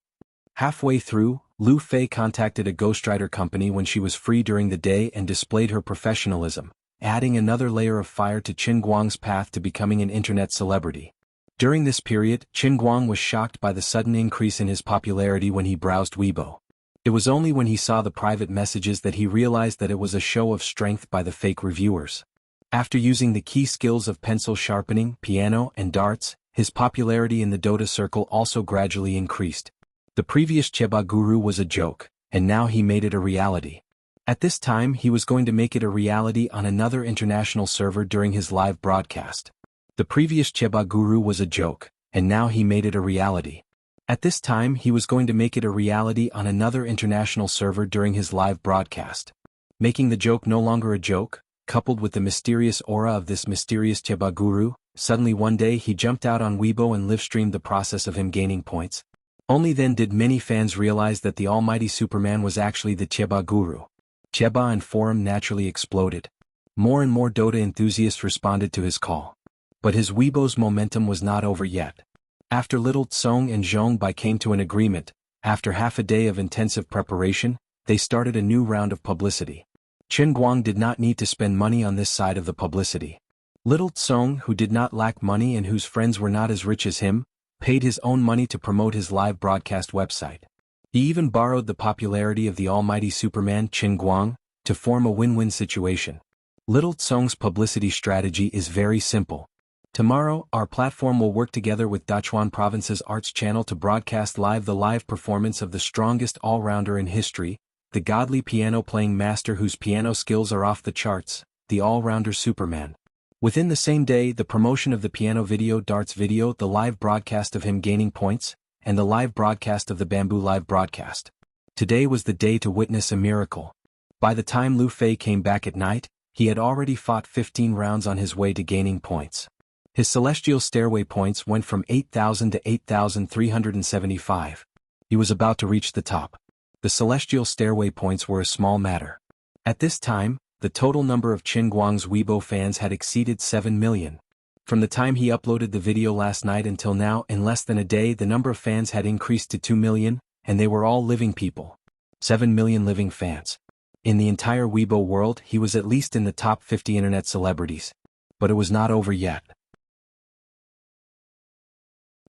Halfway through, Lu Fei contacted a ghostwriter company when she was free during the day and displayed her professionalism, adding another layer of fire to Qin Guang's path to becoming an internet celebrity. During this period, Qin Guang was shocked by the sudden increase in his popularity when he browsed Weibo. It was only when he saw the private messages that he realized that it was a show of strength by the fake reviewers. After using the key skills of pencil sharpening, piano, and darts, his popularity in the Dota circle also gradually increased. The previous Cheba Guru was a joke, and now he made it a reality. At this time, he was going to make it a reality on another international server during his live broadcast. The previous Cheba Guru was a joke, and now he made it a reality. At this time, he was going to make it a reality on another international server during his live broadcast. Making the joke no longer a joke, coupled with the mysterious aura of this mysterious Cheba Guru, suddenly one day he jumped out on Weibo and live-streamed the process of him gaining points. Only then did many fans realize that the Almighty Superman was actually the Cheba Guru. Cheba and forum naturally exploded. More and more Dota enthusiasts responded to his call. But his Weibo's momentum was not over yet. After Little Tsong and Zhong Bai came to an agreement, after half a day of intensive preparation, they started a new round of publicity. Qin Guang did not need to spend money on this side of the publicity. Little Tsong, who did not lack money and whose friends were not as rich as him, paid his own money to promote his live broadcast website. He even borrowed the popularity of the Almighty Superman Qin Guang to form a win-win situation. Little Tsong's publicity strategy is very simple. Tomorrow, our platform will work together with Dachuan Province's Arts Channel to broadcast live the live performance of the strongest all-rounder in history, the godly piano-playing master whose piano skills are off the charts, the all-rounder Superman. Within the same day, the promotion of the piano video, darts video, the live broadcast of him gaining points, and the live broadcast of the bamboo live broadcast. Today was the day to witness a miracle. By the time Lu Fei came back at night, he had already fought 15 rounds on his way to gaining points. His celestial stairway points went from 8,000 to 8,375. He was about to reach the top. The celestial stairway points were a small matter. At this time, the total number of Qin Guang's Weibo fans had exceeded 7 million. From the time he uploaded the video last night until now, in less than a day, the number of fans had increased to 2 million, and they were all living people. 7 million living fans. In the entire Weibo world, he was at least in the top 50 internet celebrities. But it was not over yet.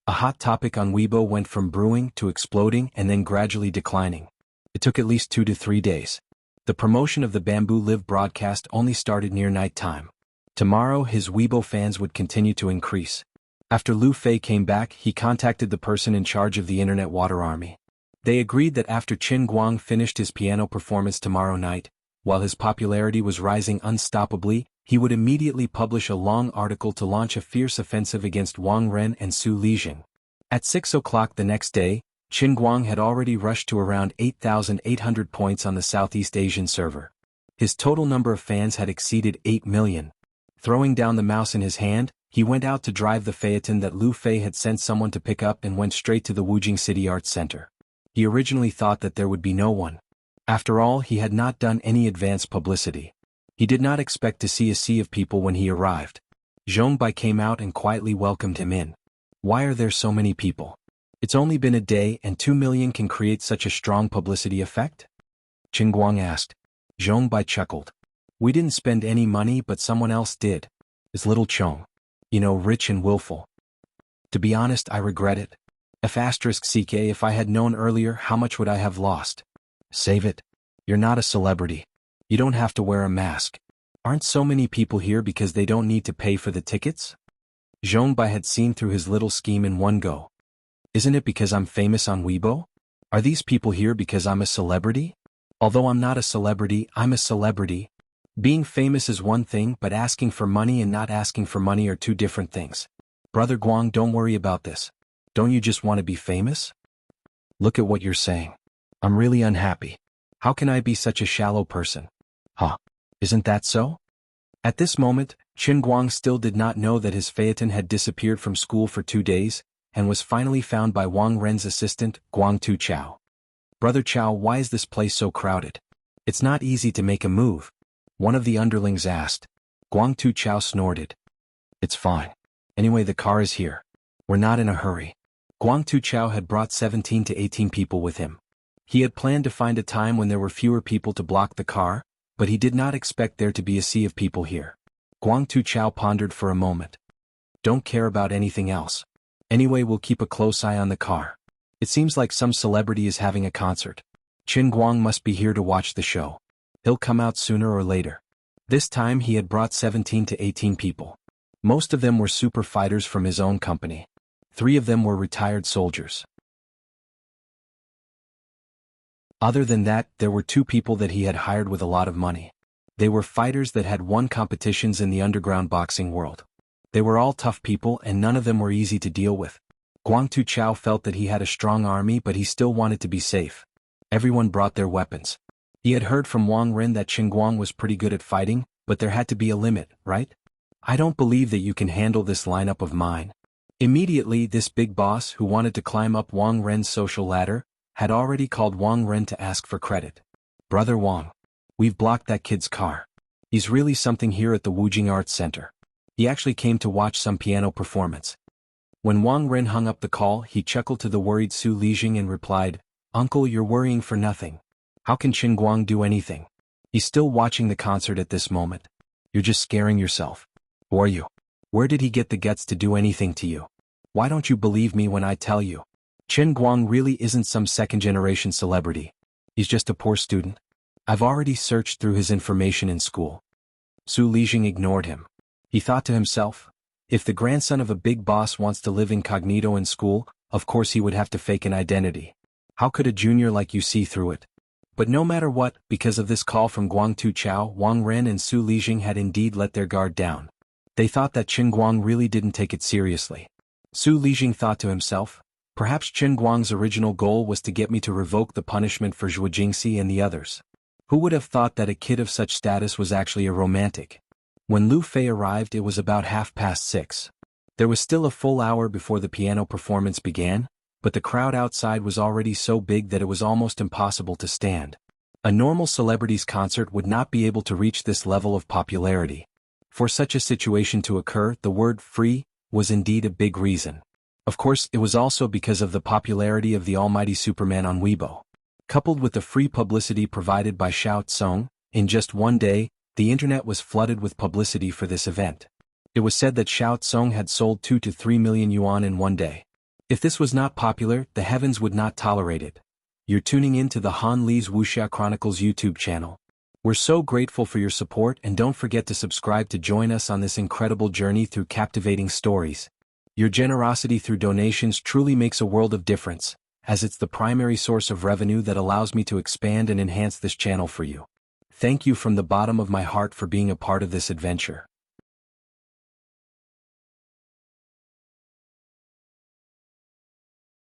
A hot topic on Weibo went from brewing to exploding and then gradually declining. It took at least 2 to 3 days. The promotion of the Bamboo Live broadcast only started near night time. Tomorrow his Weibo fans would continue to increase. After Lu Fei came back, he contacted the person in charge of the Internet Water Army. They agreed that after Qin Guang finished his piano performance tomorrow night, while his popularity was rising unstoppably, he would immediately publish a long article to launch a fierce offensive against Wang Ren and Su Lijing. At 6 o'clock the next day, Qin Guang had already rushed to around 8,800 points on the Southeast Asian server. His total number of fans had exceeded 8 million. Throwing down the mouse in his hand, he went out to drive the phaeton that Lu Fei had sent someone to pick up and went straight to the Wujing City Arts Center. He originally thought that there would be no one. After all, he had not done any advanced publicity. He did not expect to see a sea of people when he arrived. Zhongbai came out and quietly welcomed him in. Why are there so many people? It's only been a day and 2 million can create such a strong publicity effect? Qin Guang asked. Zhongbai chuckled. We didn't spend any money but someone else did. It's little Chong. You know, rich and willful. To be honest, I regret it. If I had known earlier, how much would I have lost? Save it. You're not a celebrity. You don't have to wear a mask. Aren't so many people here because they don't need to pay for the tickets? Zhongbai had seen through his little scheme in one go. Isn't it because I'm famous on Weibo? Are these people here because I'm a celebrity? Although I'm not a celebrity, I'm a celebrity. Being famous is one thing, but asking for money and not asking for money are two different things. Brother Guang, don't worry about this. Don't you just want to be famous? Look at what you're saying. I'm really unhappy. How can I be such a shallow person? Huh? Isn't that so? At this moment, Qin Guang still did not know that his phaeton had disappeared from school for 2 days, and was finally found by Wang Ren's assistant, Guang Tu Chao. Brother Chao, why is this place so crowded? It's not easy to make a move. One of the underlings asked. Guang Tu Chao snorted. It's fine. Anyway, the car is here. We're not in a hurry. Guang Tu Chao had brought 17 to 18 people with him. He had planned to find a time when there were fewer people to block the car, but he did not expect there to be a sea of people here. Guang Tu Chao pondered for a moment. Don't care about anything else. Anyway, we'll keep a close eye on the car. It seems like some celebrity is having a concert. Qin Guang must be here to watch the show. He'll come out sooner or later. This time he had brought 17 to 18 people. Most of them were super fighters from his own company. 3 of them were retired soldiers. Other than that, there were 2 people that he had hired with a lot of money. They were fighters that had won competitions in the underground boxing world. They were all tough people and none of them were easy to deal with. Guang Tu Chao felt that he had a strong army, but he still wanted to be safe. Everyone brought their weapons. He had heard from Wang Ren that Qin Guang was pretty good at fighting, but there had to be a limit, right? I don't believe that you can handle this lineup of mine. Immediately, this big boss who wanted to climb up Wang Ren's social ladder had already called Wang Ren to ask for credit. Brother Wang, we've blocked that kid's car. He's really something here at the Wujing Arts Center. He actually came to watch some piano performance. When Wang Ren hung up the call, he chuckled to the worried Su Lijing and replied, Uncle, you're worrying for nothing. How can Qin Guang do anything? He's still watching the concert at this moment. You're just scaring yourself. Who are you? Where did he get the guts to do anything to you? Why don't you believe me when I tell you? Qin Guang really isn't some second-generation celebrity. He's just a poor student. I've already searched through his information in school. Su Lijing ignored him. He thought to himself, if the grandson of a big boss wants to live incognito in school, of course he would have to fake an identity. How could a junior like you see through it? But no matter what, because of this call from Guang Tu Chao, Wang Ren and Su Lijing had indeed let their guard down. They thought that Qin Guang really didn't take it seriously. Su Lijing thought to himself, perhaps Qin Guang's original goal was to get me to revoke the punishment for Zhuo Jingxi and the others. Who would have thought that a kid of such status was actually a romantic? When Lu Fei arrived, it was about 6:30. There was still a full hour before the piano performance began, but the crowd outside was already so big that it was almost impossible to stand. A normal celebrity's concert would not be able to reach this level of popularity. For such a situation to occur, the word free was indeed a big reason. Of course, it was also because of the popularity of the almighty Superman on Weibo. Coupled with the free publicity provided by Xiao Tsong, in just one day, the internet was flooded with publicity for this event. It was said that Xiao Tsong had sold 2 to 3 million yuan in one day. If this was not popular, the heavens would not tolerate it. You're tuning in to the Han Li's Wuxia Chronicles YouTube channel. We're so grateful for your support, and don't forget to subscribe to join us on this incredible journey through captivating stories. Your generosity through donations truly makes a world of difference, as it's the primary source of revenue that allows me to expand and enhance this channel for you. Thank you from the bottom of my heart for being a part of this adventure.